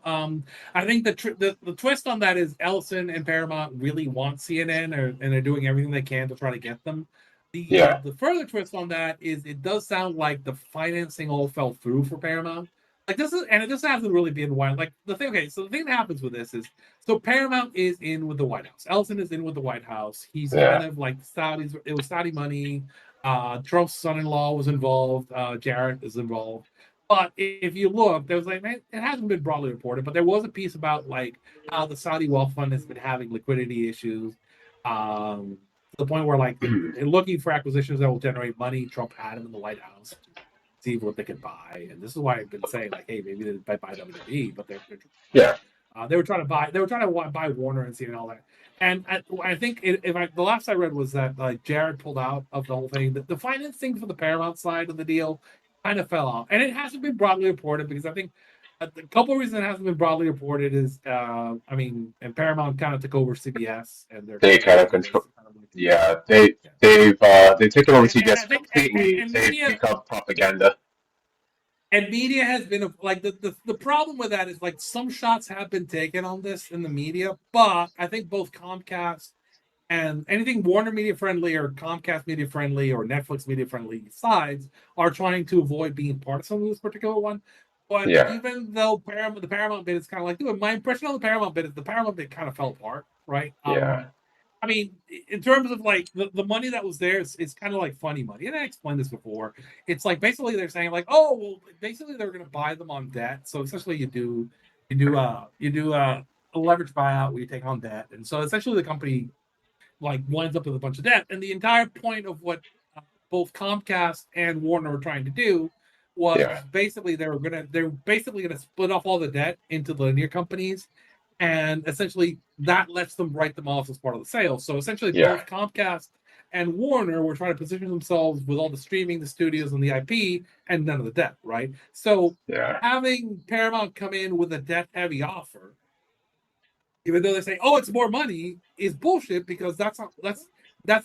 Speaker 4: I think the twist on that is Ellison and Paramount really want CNN, and they're doing everything they can to try to get them.
Speaker 3: Yeah.
Speaker 4: The further twist on that is it does sound like the financing all fell through for Paramount. Like this is, and it just hasn't really been wild. Like the thing, okay, so the thing that happens with this is, so Paramount is in with the White House. Ellison is in with the White House. He's kind
Speaker 3: Yeah.
Speaker 4: of like Saudis. It was Saudi money. Trump's son-in-law was involved. Jared is involved. But if you look, there was like it hasn't been broadly reported, but there was a piece about like how the Saudi wealth fund has been having liquidity issues, to the point where like they're looking for acquisitions that will generate money. Trump had them in the White House, see what they could buy, and this is why I've been saying like, hey, maybe they might buy WWE, but
Speaker 3: Yeah.
Speaker 4: they were trying to buy Warner and see and all that. And I think the last I read was that like Jared pulled out of the whole thing. The financing for the Paramount side of the deal kind of fell off, and it hasn't been broadly reported because I think a couple of reasons it hasn't been broadly reported is and Paramount kind of took over CBS and they're
Speaker 3: They kind of
Speaker 4: running this
Speaker 3: control.
Speaker 4: kind of like
Speaker 3: Yeah,
Speaker 4: yeah.
Speaker 3: they've taken over
Speaker 4: And
Speaker 3: CBS
Speaker 4: I think
Speaker 3: completely. They've
Speaker 4: media
Speaker 3: become propaganda.
Speaker 4: and media has been like the problem with that is like some shots have been taken on this in the media, but I think both Comcast and anything Warner media friendly or Comcast media friendly or Netflix media friendly sides are trying to avoid being partisan with this particular one. But
Speaker 3: Yeah.
Speaker 4: even though the Paramount bid is kind of like, dude, my impression on the Paramount bid is the Paramount bid kind of fell apart, right?
Speaker 3: Yeah.
Speaker 4: I mean, in terms of like the money that was there, it's kind of like funny money. And I explained this before. It's like basically they're saying like, oh, well, basically they're going to buy them on debt. So essentially you do a leverage buyout where you take on debt, and so essentially the company like winds up with a bunch of debt. And the entire point of what both Comcast and Warner were trying to do was
Speaker 3: Yeah.
Speaker 4: basically they're basically gonna split off all the debt into the linear companies, and essentially that lets them write them off as part of the sale. So essentially,
Speaker 3: Yeah.
Speaker 4: both Comcast and Warner were trying to position themselves with all the streaming, the studios, and the IP, and none of the debt, right? So
Speaker 3: Yeah.
Speaker 4: having Paramount come in with a debt-heavy offer, even though they say, "Oh, it's more money," is bullshit because that's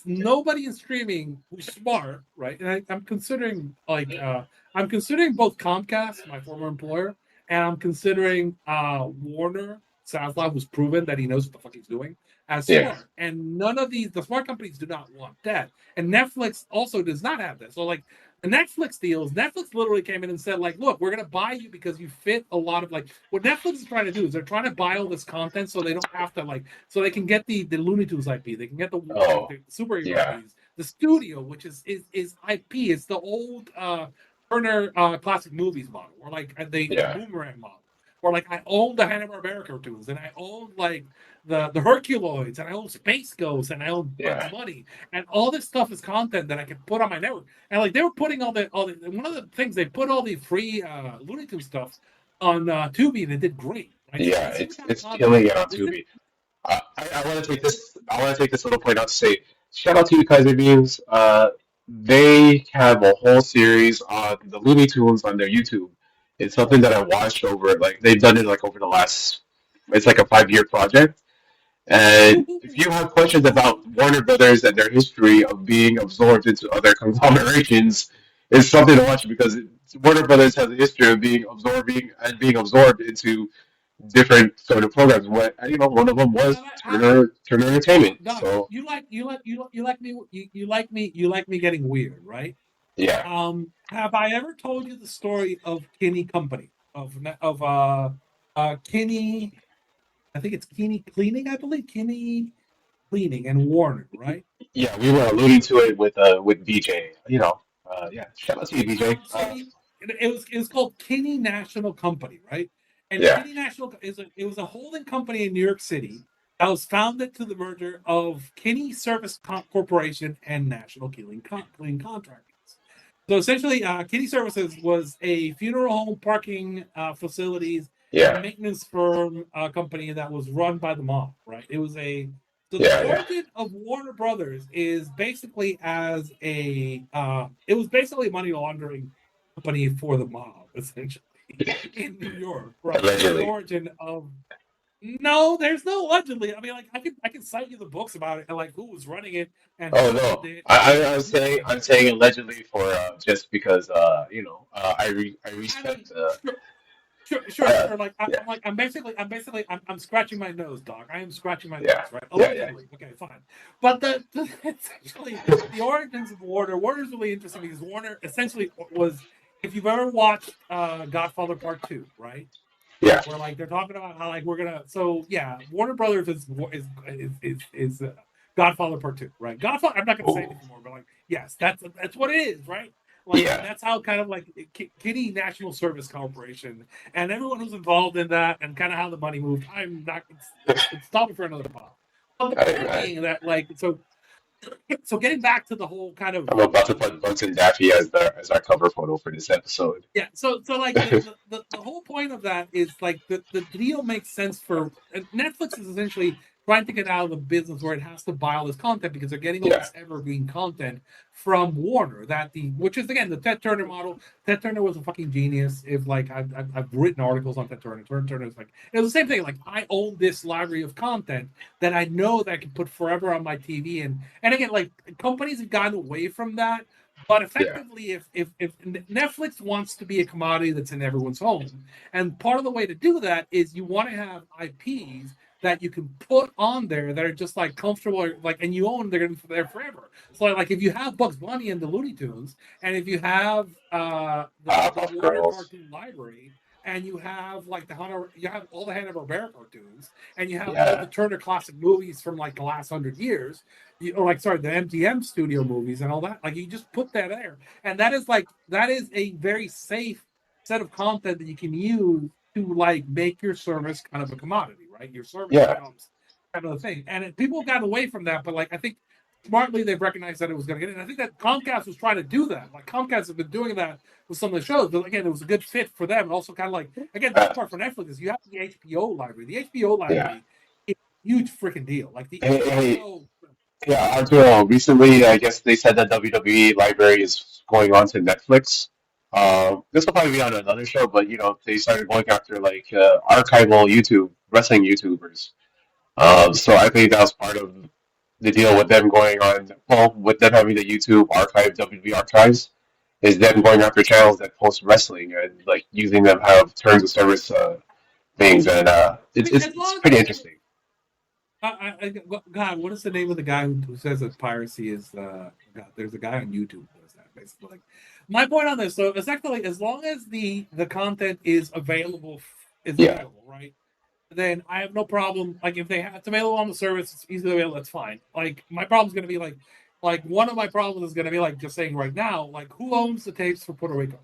Speaker 4: nobody in streaming who's smart, right? And I'm considering I'm considering both Comcast, my former employer, and I'm considering Warner Saslow, who's proven that he knows what the fuck he's doing, as
Speaker 3: Yeah.
Speaker 4: smart. And none of the smart companies do not want that, and Netflix also does not have that. So like the Netflix deals, Netflix literally came in and said, like, look, we're going to buy you because you fit a lot of like what Netflix is trying to do is they're trying to buy all this content so they don't have to like, so they can get the Looney Tunes IP, they can get the
Speaker 3: Oh.
Speaker 4: superhero
Speaker 3: Yeah.
Speaker 4: IPs, the studio, which is IP, it's the old Turner classic movies model, or like the
Speaker 3: Yeah.
Speaker 4: Boomerang model. Or like I own the Hanna-Barbera cartoons, and I own like the Herculoids, and I own Space Ghost, and I own Bugs
Speaker 3: Yeah.
Speaker 4: Bunny, and all this stuff is content that I can put on my network. And like they were putting all the one of the things they put all the free Looney Tunes stuff on Tubi, and it did great. Right? So
Speaker 3: Yeah.
Speaker 4: this is the kind of
Speaker 3: It's
Speaker 4: content.
Speaker 3: killing it on
Speaker 4: This is
Speaker 3: Tubi. I want to take this. I want to take this little point out to say shout out to you, Kaiser Beans. They have a whole series on the Looney Tunes on their YouTube. It's something that I watched over. Like they've done it like over the last. It's like a 5 year project. And if you have questions about Warner Brothers and their history of being absorbed into other conglomerations, it's something to watch because Warner Brothers has a history of being absorbed into different sort of programs. What one of them was Turner Entertainment.
Speaker 4: Doc,
Speaker 3: So
Speaker 4: you like me getting weird, right?
Speaker 3: yeah,
Speaker 4: Have I ever told you the story of Kinney Company of Kinney? I think it's Kinney Cleaning, I believe Kinney Cleaning and Warner, right?
Speaker 3: yeah, we were alluding to it with BJ. Yeah. Shout out to you, BJ.
Speaker 4: It was called Kinney National Company, right? And
Speaker 3: Yeah,
Speaker 4: Kinney National it was a holding company in New York City that was founded to the merger of Kinney Service Corporation and National Cleaning Contractors. So essentially, Kinney Services was a funeral home, parking facilities, and
Speaker 3: yeah,
Speaker 4: maintenance firm company that was run by the mob. Right? It was a so the
Speaker 3: yeah,
Speaker 4: origin of Warner Brothers is basically it was basically a money laundering company for the mob, essentially
Speaker 3: yeah.
Speaker 4: in New York. Right? That's the
Speaker 3: Allegedly.
Speaker 4: origin of No, there's no allegedly. I mean, like I can cite you the books about it and like who was running it and
Speaker 3: Oh
Speaker 4: who owned
Speaker 3: no,
Speaker 4: it and
Speaker 3: I'm
Speaker 4: who
Speaker 3: saying
Speaker 4: owned it.
Speaker 3: allegedly for just because I
Speaker 4: I mean,
Speaker 3: respect
Speaker 4: sure. Like
Speaker 3: yeah,
Speaker 4: I'm scratching my nose, Doc. I am scratching my
Speaker 3: yeah,
Speaker 4: nose, right?
Speaker 3: yeah,
Speaker 4: Allegedly, okay, fine. But essentially the origins of Warner. Warner's really interesting because Warner essentially was, if you've ever watched Godfather Part Two, right?
Speaker 3: yeah,
Speaker 4: Where like they're talking about how like we're gonna. So yeah, Warner Brothers is Godfather Part Two, right? Godfather. I'm not gonna say
Speaker 3: oh,
Speaker 4: anything more, but like yes, that's what it is, right? Like, and
Speaker 3: yeah,
Speaker 4: that's how kind of like Kitty National Service Corporation and everyone who's involved in that and kind of how the money moved. I'm not. It's topic for another pod. But the point
Speaker 3: I,
Speaker 4: being that like so getting back to the whole kind of
Speaker 3: I'm about to put Bugs and Daffy as our cover photo for this episode.
Speaker 4: yeah, so like the whole point of that is like the deal makes sense for and Netflix is essentially trying to get out of the business where it has to buy all this content because they're getting all
Speaker 3: Yeah,
Speaker 4: this evergreen content from Warner that the which is again the Ted Turner model. Ted Turner was a fucking genius. If like I've written articles on Ted Turner. Ted Turner is like it was the same thing. Like I own this library of content that I know that I can put forever on my TV and again like companies have gotten away from that but
Speaker 3: yeah,
Speaker 4: effectively, if Netflix wants to be a commodity that's in everyone's home, and part of the way to do that is you want to have IPs that you can put on there that are just like comfortable, like, and you own, they're going to be there forever. So, like, if you have Bugs Bunny and the Looney Tunes, and if you have the
Speaker 3: Puff
Speaker 4: Warner
Speaker 3: Girls.
Speaker 4: cartoon library, and you have like you have all the Hanna Barbera cartoons, and you have all
Speaker 3: Yeah,
Speaker 4: the Turner classic movies from like the last 100 years, or like sorry, the MGM studio movies and all that. Like you just put that there, and that is a very safe set of content that you can use to like make your service kind of a commodity, right? Your service
Speaker 3: yeah,
Speaker 4: becomes kind of a thing, and people got away from that, but like I think smartly they've recognized that it was going to get in. I think that Comcast was trying to do that. Like Comcast has been doing that with some of the shows, but again, it was a good fit for them. And also, kind of like again, the
Speaker 3: uh,
Speaker 4: other part for Netflix is you have the HBO library. The HBO
Speaker 3: yeah.
Speaker 4: library is a huge freaking deal. Like the
Speaker 3: Hey,
Speaker 4: HBO
Speaker 3: yeah, Arturo, recently I guess they said that WWE Library is going on to Netflix. This will probably be on another show, but they started going after like archival YouTube wrestling YouTubers. So I think that was part of the deal with them going on. Well, with them having the YouTube archive, WWE archives, is them going after channels that post wrestling and like using them have terms of service things, and
Speaker 4: I
Speaker 3: it's
Speaker 4: mean,
Speaker 3: it's
Speaker 4: as
Speaker 3: it's
Speaker 4: long
Speaker 3: pretty
Speaker 4: as
Speaker 3: interesting.
Speaker 4: God, what is the name of the guy who says that piracy is God? There's a guy on YouTube who does that basically. Like, my point on this, so essentially, as long as the content is
Speaker 3: Yeah,
Speaker 4: available, right? Then I have no problem. Like if it's available on the service, it's easily available. That's fine. Like my problem's gonna be like one of my problems is gonna be like just saying right now, like who owns the tapes for Puerto Rico?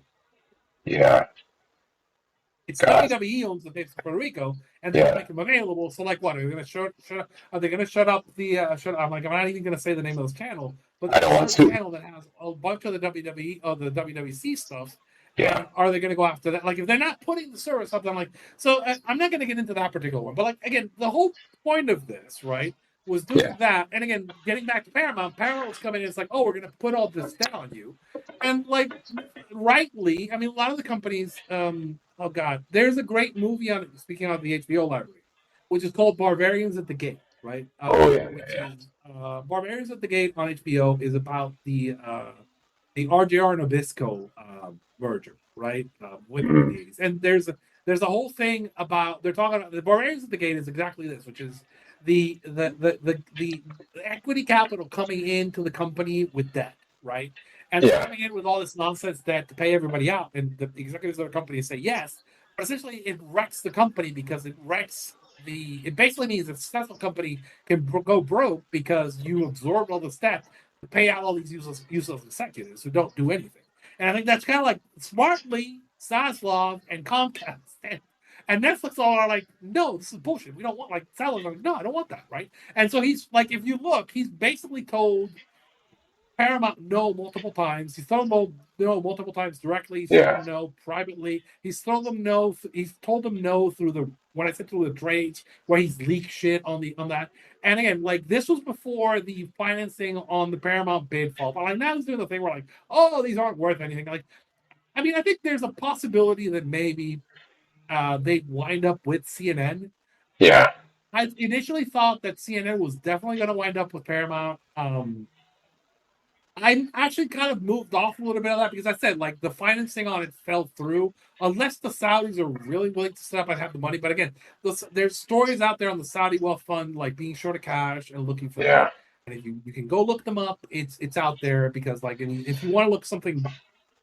Speaker 3: yeah,
Speaker 4: It's
Speaker 3: God,
Speaker 4: WWE owns the tapes of Puerto Rico, and they don't
Speaker 3: yeah.
Speaker 4: make them available. So, like, what are they going to Are they going to shut up the? I'm like, I'm not even going to say the name of this channel, but
Speaker 3: I
Speaker 4: there's
Speaker 3: don't
Speaker 4: a
Speaker 3: want
Speaker 4: certain
Speaker 3: to.
Speaker 4: channel that has a bunch of the WWE or the WWC stuff.
Speaker 3: Yeah,
Speaker 4: And are they going to go after that? Like, if they're not putting the service up, I'm like, so I'm not going to get into that particular one. But like, again, the whole point of this, right, was
Speaker 3: yeah,
Speaker 4: doing that. And again, getting back to Paramount, Paramount's coming in. It's like, oh, we're going to put all this down on you, and like rightly, I mean, a lot of the companies. Oh God, there's a great movie on speaking of the HBO library, which is called Barbarians at the Gate, right?
Speaker 3: oh yeah, yeah,
Speaker 4: Which
Speaker 3: yeah.
Speaker 4: is Barbarians at the Gate on HBO is about the RJR Nabisco merger, right? Way back in
Speaker 3: Mhm.
Speaker 4: the '80s, and there's a whole thing about they're talking about the Barbarians at the Gate is exactly this, which is the equity capital coming into the company with debt, right? And they're
Speaker 3: Yeah,
Speaker 4: coming in with all this nonsense debt to pay everybody out, and the executives of the company say yes, but essentially it wrecks the company because it wrecks the. It basically means a successful company can go broke because you absorbed all the debt to pay out all these useless executives who don't do anything. And I think that's kind of like smartly Zaslav and Comcast and Netflix all are like, no, this is bullshit. We don't want like Salah's like, no, I don't want that, right? And so he's like, if you look, he's basically told Paramount no multiple times. He's told them no multiple times directly. He's told
Speaker 3: yeah,
Speaker 4: them no privately. He's told them no. He's told them no through the when I said through the trades where he's leaked shit on that. And again, like this was before the financing on the Paramount bid fall. But like now he's doing the thing where like, oh, these aren't worth anything. Like, I mean, I think there's a possibility that maybe they wind up with CNN
Speaker 3: Yeah.
Speaker 4: I initially thought that CNN was definitely going to wind up with Paramount. I actually kind of moved off a little bit of that because I said like the financing on it fell through. Unless the Saudis are really willing to set up, I'd have the money. But again, there's stories out there on the Saudi wealth fund like being short of cash and looking for
Speaker 3: Yeah.
Speaker 4: that. And if you can go look them up, it's out there because like if you want to look something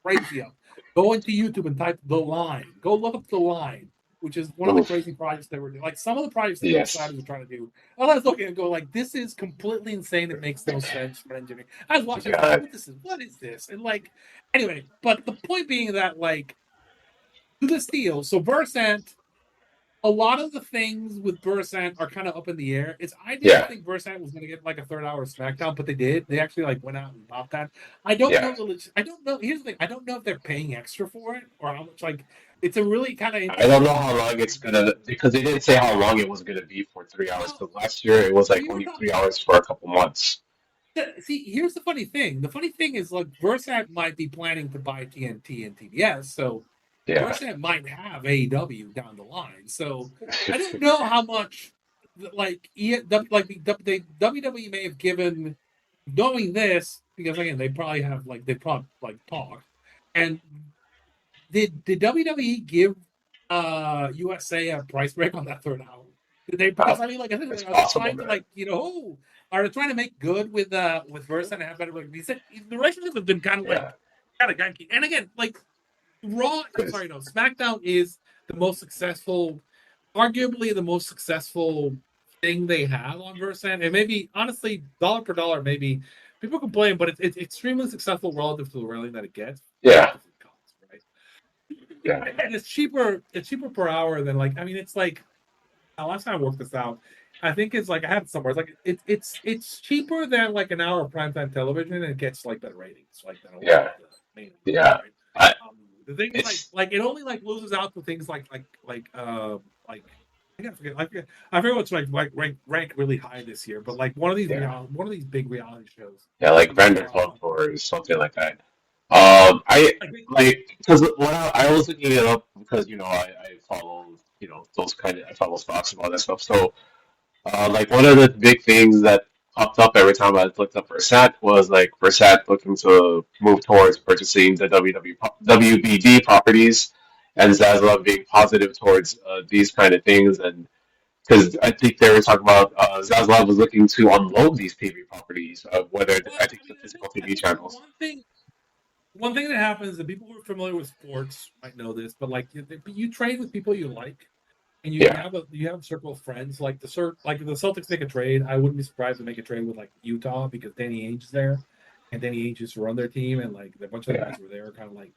Speaker 4: crazy up, go into YouTube and type the line. Go look up the line, which is one of the
Speaker 3: Oof.
Speaker 4: crazy projects they were doing. Like some of the projects that those
Speaker 3: Yes.
Speaker 4: Saudis are trying to do, I was looking and go like, this is completely insane. It makes no sense for engineering. I was watching, I was like,
Speaker 3: God.
Speaker 4: what is this? And like, anyway, but the point being that like to this deal, so Versant, a lot of the things with Versant are kind of up in the air. I didn't
Speaker 3: Yeah.
Speaker 4: think Versant was going to get like a third hour of SmackDown, but they did. They actually like went out and bought that. I don't
Speaker 3: Yeah.
Speaker 4: know I don't know. Here's the thing. I don't know if they're paying extra for it or how much. Like, it's a really kind of
Speaker 3: I don't
Speaker 4: interesting.
Speaker 3: know how long it's gonna because they didn't say how long it was gonna be for 3 hours. Because last year it was like
Speaker 4: We were
Speaker 3: only
Speaker 4: talking.
Speaker 3: 3 hours for a couple months.
Speaker 4: See, here's the funny thing. The funny thing is, like, Versant might be planning to buy TNT and TBS, so
Speaker 3: Yeah.
Speaker 4: Versant might have AEW down the line. So I don't know how much, like, the WWE may have given, knowing this, because again, they probably like talked, and did WWE give USA a price break on that third hour? Did they?
Speaker 3: Uh,
Speaker 4: Because I mean, like, I think
Speaker 3: it's
Speaker 4: are they
Speaker 3: possible,
Speaker 4: trying to
Speaker 3: man.
Speaker 4: like are they trying to make good with Versa and have better? Like, he said the relationship has been
Speaker 3: Yeah.
Speaker 4: kind of gunky. And again, like Raw, I'm
Speaker 3: Because
Speaker 4: sorry, no, SmackDown is the most successful, arguably the most successful thing they have on Versant, and maybe honestly, dollar per dollar, maybe people complain, but it's extremely successful relative to the railing that it gets,
Speaker 3: yeah.
Speaker 4: relative to the cost, right?
Speaker 3: Yeah.
Speaker 4: And it's cheaper. It's cheaper per hour than like I mean, it's like last time I worked this out, I think it's like I have it somewhere. It's like it's cheaper than like an hour of primetime television, and it gets like better ratings, like than a lot
Speaker 3: Yeah.
Speaker 4: of the main,
Speaker 3: Yeah.
Speaker 4: right?
Speaker 3: I,
Speaker 4: The thing is
Speaker 3: it's
Speaker 4: like it only like loses out to things like I forget what's like rank really high this year, but like
Speaker 3: yeah.
Speaker 4: one of these big reality shows.
Speaker 3: Yeah, like
Speaker 4: Uh,
Speaker 3: Vanderpump or something like that. I
Speaker 4: I think
Speaker 3: like because when I was looking it up because I follow those I follow stocks and all that stuff. So like one of the big things that popped up every time I looked up Versat was like Versat looking to move towards purchasing the WBD properties, and Zaslav being positive towards these kind of things, and because I think they were talking about Zaslav was looking to unload these TV properties, whether
Speaker 4: well,
Speaker 3: I think
Speaker 4: I
Speaker 3: the
Speaker 4: mean,
Speaker 3: physical
Speaker 4: I
Speaker 3: TV
Speaker 4: think
Speaker 3: channels.
Speaker 4: one thing that happens that people who are familiar with sports might know this, but like you trade with people you like, and
Speaker 3: Yeah,
Speaker 4: you have a circle of friends. Like the Celtics make a trade, I wouldn't be surprised to make a trade with like Utah because Danny Ainge is there, and Danny Ainge used to run their team, and like a bunch of the
Speaker 3: yeah,
Speaker 4: guys were there, kind of like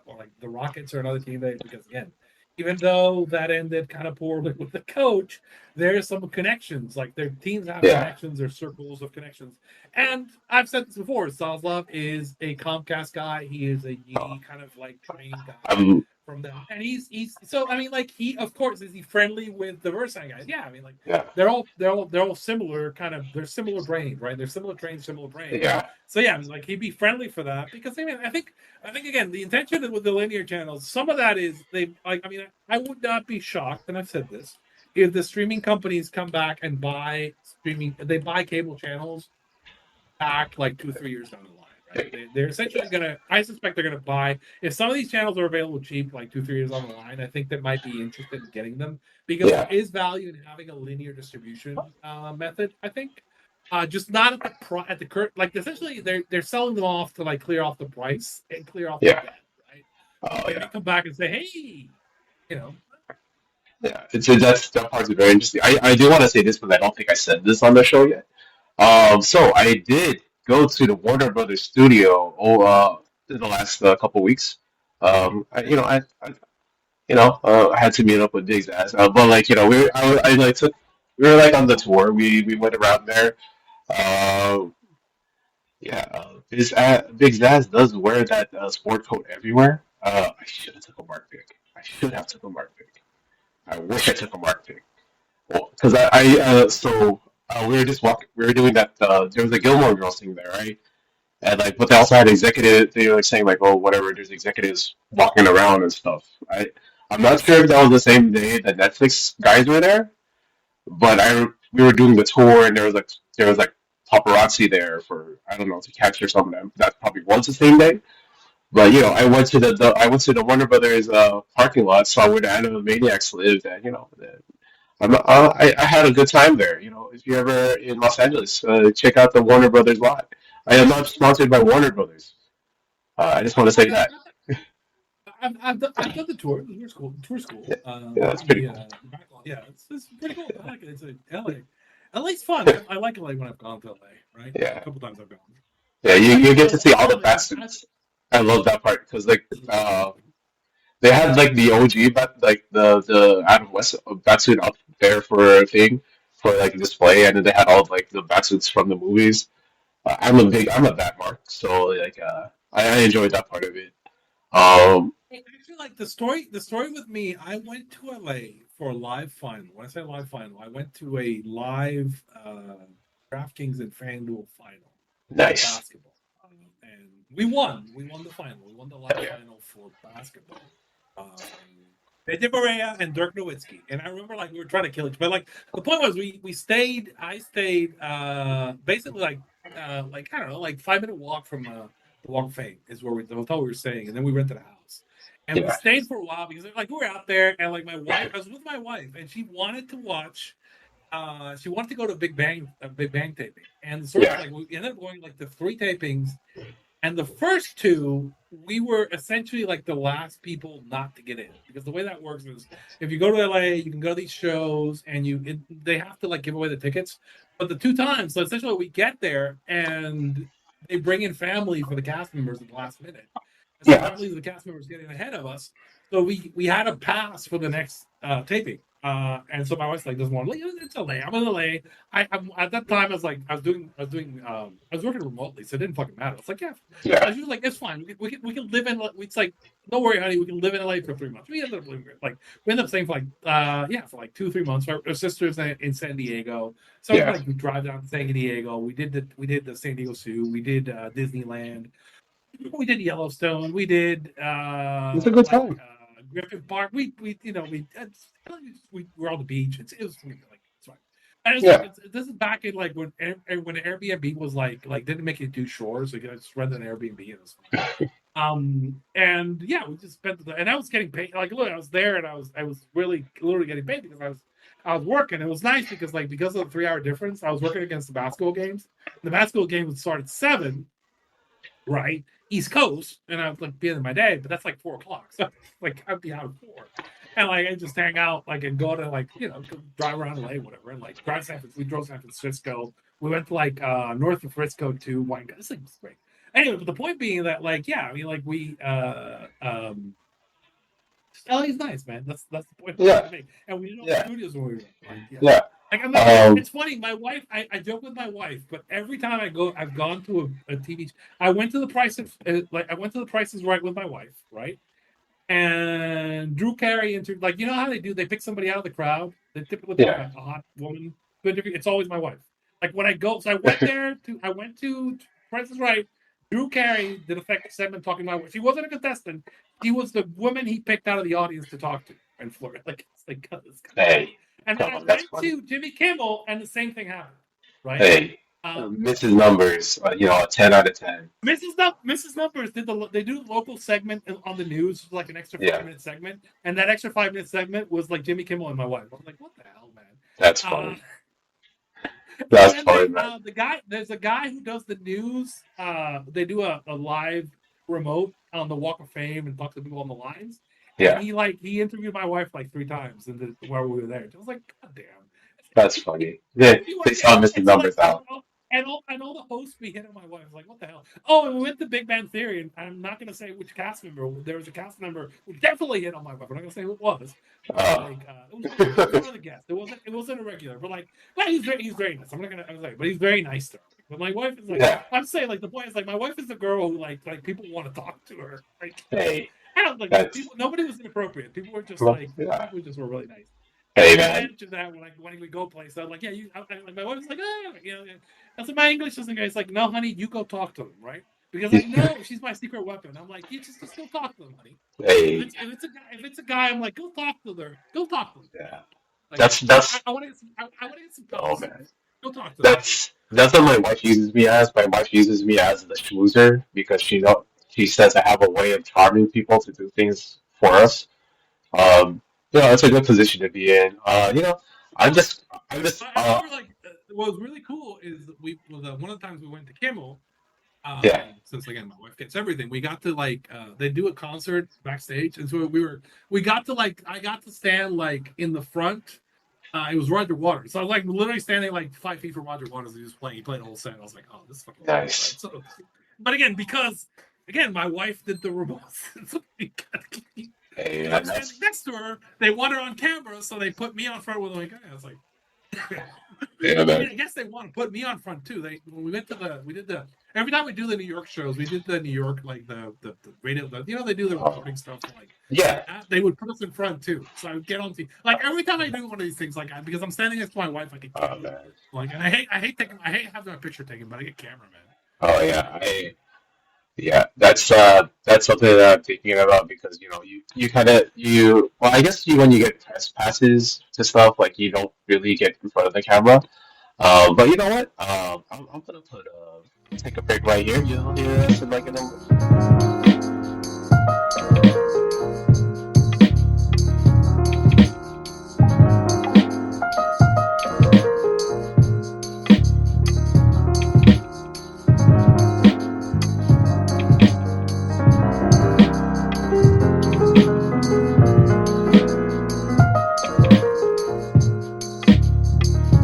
Speaker 4: or like the Rockets are another team that because again, even though that ended kind of poorly with the coach, there's some connections. Like their teams have
Speaker 3: yeah.
Speaker 4: connections or circles of connections. And I've said this before, Zaslav is a Comcast guy. He is a
Speaker 3: Oh,
Speaker 4: Yee kind of like trained guy
Speaker 3: I'm
Speaker 4: from them. And he's so I mean like he of course is he friendly with the Versant guys? Yeah, I mean like
Speaker 3: yeah,
Speaker 4: they're all similar kind of they're similar brain, right? They're similar trained, similar brain.
Speaker 3: yeah,
Speaker 4: So yeah, I mean, like he'd be friendly for that because I mean I think again the intention with the linear channels, some of that is they like I mean I would not be shocked, and I've said this, if the streaming companies come back and they buy cable channels back like 2 or 3 years down the line, right? They're essentially gonna. I suspect they're gonna buy if some of these channels are available cheap, like 2 3 years down the line. I think they might be interested in getting them because there
Speaker 3: yeah,
Speaker 4: is value in having a linear distribution method. I think. Just not at the current like essentially they're selling them off to like clear off the price and clear off the
Speaker 3: yeah.
Speaker 4: debt, right?
Speaker 3: Oh
Speaker 4: They may
Speaker 3: yeah,
Speaker 4: come back and say, hey, you know,
Speaker 3: yeah. That part's very interesting. I do want to say this, but I don't think I said this on the show yet. So I did go to the Warner Brothers studio in the last couple weeks. I had to meet up with Big Zaz, but like I like took we were like on the tour. We went around there. Uh, yeah, Big Zaz does wear that sport coat everywhere. I should have took a Mark pick. I should have took a Mark pick. I wish I took a Mark pick. Well, because we were just walking. We were doing that. There was a Gilmore Girls thing there, right? And like, but they also had executive. They were saying like, oh, whatever. There's executives walking around and stuff. I'm not sure if that was the same day that Netflix guys were there, but we were doing the tour, and there was like paparazzi there for, I don't know, to capture some of them. That probably was the same day. But I went to I went to the Warner Brothers parking lot, saw where the Animaniacs lived, and I had a good time there. If you're ever in Los Angeles, check out the Warner Brothers lot. I am not sponsored by Warner Brothers. I just want to say that.
Speaker 4: I've done the tour. The tour's cool. The tour's cool.
Speaker 3: Yeah, that's pretty cool.
Speaker 4: Yeah, it's pretty cool. I like it. It's LA. LA's fun. I like LA when I've gone to LA. Right, a
Speaker 3: Yeah,
Speaker 4: couple times I've gone.
Speaker 3: yeah. You get to see all the batsuits. I love that part because they had like the OG like the Adam West batsuit up there for a thing for like display, and then they had all like the batsuits from the movies. I'm a bat mark, so like I enjoyed that part of it. Um,
Speaker 4: Actually, like the story. The story with me. I went to LA for a live final. When I say live final, I went to a live DraftKings and FanDuel final for
Speaker 3: nice.
Speaker 4: basketball, and we won. We won the final. We won the live final for basketball. Eddie Maria and Dirk Nowitzki. And I remember like we were trying to kill each other. But like the point was we stayed, I stayed basically like I don't know, like 5-minute walk from the Walk of Fame is where the hotel we were staying, and then we rented a house. And we
Speaker 3: Yeah,
Speaker 4: stayed for a while because like we were out there and like my wife, I was with my wife and she wanted to watch she wanted to go to Big Bang taping. And the story
Speaker 3: yeah,
Speaker 4: like we ended up going like the 3 tapings, and the first 2, we were essentially like the last people not to get in, because the way that works is if you go to LA, you can go to these shows and they have to like give away the tickets. But the 2 times, so essentially we get there and they bring in family for the cast members at the last minute. And so
Speaker 3: yeah,
Speaker 4: apparently the cast members getting ahead of us. So we had a pass for the next taping. And so my wife's like, doesn't want to leave. It's LA. I'm in LA. At that time I was working remotely, so it didn't fucking matter. It's like, yeah.
Speaker 3: yeah,
Speaker 4: She was like, it's fine. We can live in. It's like, don't worry, honey. We can live in LA for 3 months. We ended up living we ended up staying for for like 2-3 months. Our sister's in San Diego, so
Speaker 3: yeah.
Speaker 4: like we drive down to San Diego. We did the San Diego Zoo. We did Disneyland. We did Yellowstone. We did
Speaker 3: It's a good time.
Speaker 4: Griffith Park. We were on the beach. It was like it's fine. And it's
Speaker 3: Yeah,
Speaker 4: like this is back in like when Airbnb was like didn't make it do shores, so you could just rent an Airbnb and it was fine. And yeah, we just spent and I was getting paid. Like, look, I was there and I was really literally getting paid because I was working. It was nice because because of the 3-hour difference, I was working against the basketball games. The basketball game would start at 7, right, East Coast, and I was like being in my day, but that's like 4 o'clock. So like I'd be out at 4. And like I just hang out like and go to like drive around LA, whatever, and like we drove San Francisco. We went to like north of Frisco to Wine. This thing was great. Anyway, but the point being that like I mean like we LA's nice, man. That's the point.
Speaker 3: yeah,
Speaker 4: And we did all the
Speaker 3: yeah,
Speaker 4: studios when we were like, yeah.
Speaker 3: yeah.
Speaker 4: Like it's funny. My wife, I joke with my wife, but every time I've gone to a TV. I went to the Prices Right with my wife, right? And Drew Carey into like how they do. They pick somebody out of the crowd. They typically pick
Speaker 3: Yeah.
Speaker 4: a hot woman. It's always my wife. Like when I go, so I went to Prices Right. Drew Carey did a segment talking about. She wasn't a contestant. She was the woman he picked out of the audience to talk to in Florida. Like it's like God, this guy.
Speaker 3: Hey,
Speaker 4: And then
Speaker 3: come
Speaker 4: I
Speaker 3: on, that's
Speaker 4: went
Speaker 3: funny.
Speaker 4: to Jimmy Kimmel, and the same thing happened, right?
Speaker 3: Hey, Mrs. Numbers, a 10 out of 10.
Speaker 4: Mrs. Numbers they do a local segment on the news, like an extra 5-minute segment, and that extra 5-minute segment was like Jimmy Kimmel and my wife. I was like, what the hell, man?
Speaker 3: That's funny. That's
Speaker 4: And
Speaker 3: funny,
Speaker 4: then
Speaker 3: man.
Speaker 4: there's a guy who does the news. They do a live remote on the Walk of Fame and talk to people on the lines.
Speaker 3: Yeah,
Speaker 4: And he interviewed my wife like 3 times while we were there. I was like, God damn.
Speaker 3: that's funny. They saw Mrs. Numbers out.
Speaker 4: And all the hosts we hit on my wife. Like, what the hell? Oh, and we went to Big Bang Theory, and I'm not going to say which cast member. There was a cast member who definitely hit on my wife. I'm not going to say who it was. It was one of the guests. It wasn't a regular, but like, well, he's very nice. I'm not going to say, but he's very nice to her. But my wife is like,
Speaker 3: Yeah.
Speaker 4: I'm saying like the point is like my wife is the girl who like people want to talk to her. Like,
Speaker 3: Hey,
Speaker 4: I don't like
Speaker 3: that's
Speaker 4: nobody was inappropriate. People were just
Speaker 3: well,
Speaker 4: like
Speaker 3: yeah.
Speaker 4: people just were really nice.
Speaker 3: Hey,
Speaker 4: I
Speaker 3: man.
Speaker 4: mentioned that when we go place, I'm like, yeah, my wife was like, I said my English isn't good. It's like, no, honey, you go talk to them, right? Because I know she's my secret weapon. I'm like, you just go talk to them, honey.
Speaker 3: Hey,
Speaker 4: If it's a guy, I'm like, go talk to her. Go talk to them.
Speaker 3: yeah.
Speaker 4: Like,
Speaker 3: that's.
Speaker 4: I want to get some. I want to get some
Speaker 3: Oh
Speaker 4: calls.
Speaker 3: man,
Speaker 4: Go talk to them.
Speaker 3: that's what my wife uses me as. My wife uses me as the schmoozer because she says I have a way of charming people to do things for us. It's a good position to be in. I'm
Speaker 4: Well,
Speaker 3: just, I'm just,
Speaker 4: I remember like what was really cool is one of the times we went to Kimmel.
Speaker 3: yeah,
Speaker 4: Since again my wife gets everything, we got to like they do a concert backstage, and so we got to like I got to stand like in the front. It was Roger Waters, so I was like literally standing like 5 feet from Roger Waters. He was playing. He played the whole set. I was like, oh, this is fucking cool,
Speaker 3: nice.
Speaker 4: right? So, but again, because again my wife did the remotes, so
Speaker 3: Hey,
Speaker 4: I'm standing next to her. They want her on camera, so they put me on front with like, I was like.
Speaker 3: yeah,
Speaker 4: I mean,
Speaker 3: man.
Speaker 4: I guess they want to put me on front too. When we went to we did the every time we do the New York shows, we did the New York like the radio. They do the recording stuff like
Speaker 3: Yeah.
Speaker 4: they would put us in front too. So I would get on TV. Like every time I do one of these things, like because I'm standing next to my wife, I get
Speaker 3: Oh man.
Speaker 4: like, and I hate having my picture taken, but I get camera, man.
Speaker 3: Oh yeah. That's something that I'm thinking about because you kind of I guess when you get press passes to stuff like you don't really get in front of the camera. But you know what? I'm gonna take a break right here. Here in like in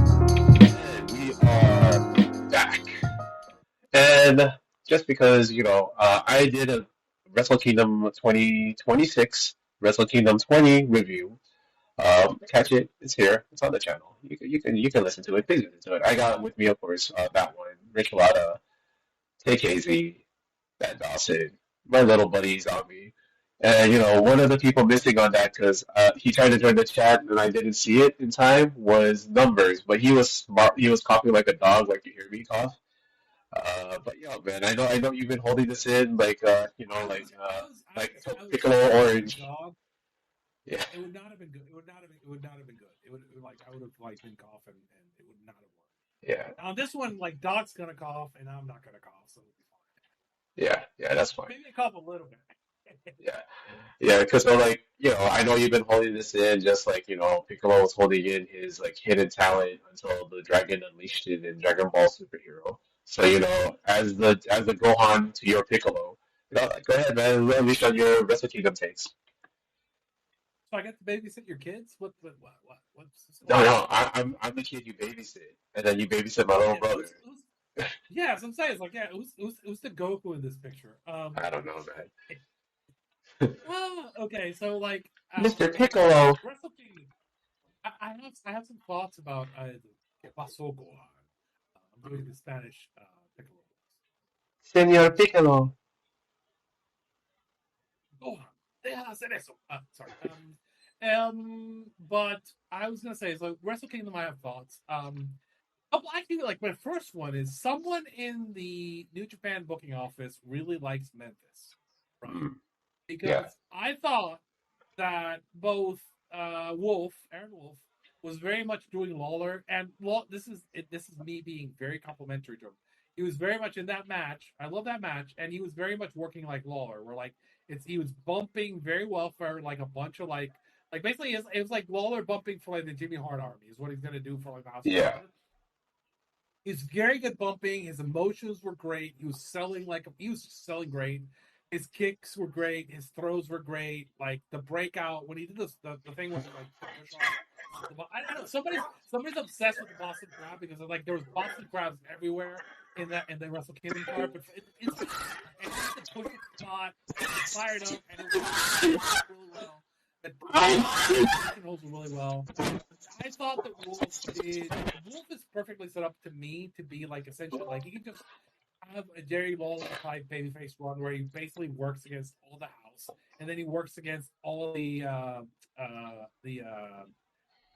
Speaker 3: and we are back. And just because I did a Wrestle Kingdom 2026 Wrestle Kingdom 20 review. Catch it. It's here. It's on the channel. You can listen to it. Please listen to it. I got with me, of course, that one, Rich Latta, TKZ, Matt Dawson, my little buddies on me. And one of the people missing on that because he tried to join the chat and I didn't see it in time was Numbers, but he was smart. He was coughing like a dog, like you hear me cough. But yeah, man, I know you've been holding this in, like Piccolo Orange.
Speaker 4: Dog.
Speaker 3: Yeah,
Speaker 4: It would not have been good. It would not have been good. It would like I would have like been coughing and it would not have worked.
Speaker 3: yeah,
Speaker 4: On this one, like Doc's gonna cough and I'm not gonna cough, so it'll be fine.
Speaker 3: yeah. That's fine.
Speaker 4: Maybe cough a little bit.
Speaker 3: Yeah, yeah, because I know you've been holding this in, just like Piccolo was holding in his like hidden talent until the dragon unleashed it in Dragon Ball Superhero. So as the Gohan to your Piccolo, go ahead, man, unleash on your Wrestle Kingdom takes.
Speaker 4: So I get to babysit your kids? What's this
Speaker 3: No, no, I'm the kid you babysit, and then you babysit my little brother.
Speaker 4: Yeah, so I'm saying it's like who's the Goku in this picture?
Speaker 3: I don't know, man.
Speaker 4: Okay, so like
Speaker 3: Mr. Piccolo.
Speaker 4: Wrestle Kingdom. I have some thoughts about ¿Qué pasó, Gohan? I'm doing the Spanish Piccolo.
Speaker 3: Senor Piccolo.
Speaker 4: Gohan, deja de hacer eso. Sorry. But I was gonna say, so Wrestle Kingdom, I have thoughts. Actually, like my first one is someone in the New Japan booking office really likes Memphis, right? Because I thought that both Aaron Wolf, was very much doing Lawler, and this is me being very complimentary to him. He was very much in that match. I love that match, and he was very much working like Lawler, where like he was bumping very well for like a bunch of like basically it was like Lawler bumping for like the Jimmy Hart Army is what he's gonna do for like the House.
Speaker 3: Yeah.
Speaker 4: He's very good bumping. His emotions were great. He was selling great. His kicks were great. His throws were great. Like the breakout when he did the thing with like I don't know. Somebody's obsessed with the Boston Crab because like there was Boston Crabs everywhere in the Wrestle Kingdom part. But it's the push spot, fired up, and it was really well. It holds really well. I thought that Wolf is perfectly set up to me to be like essentially like he can just have a Jerry Lawler type babyface run where he basically works against all the house, and then he works against all the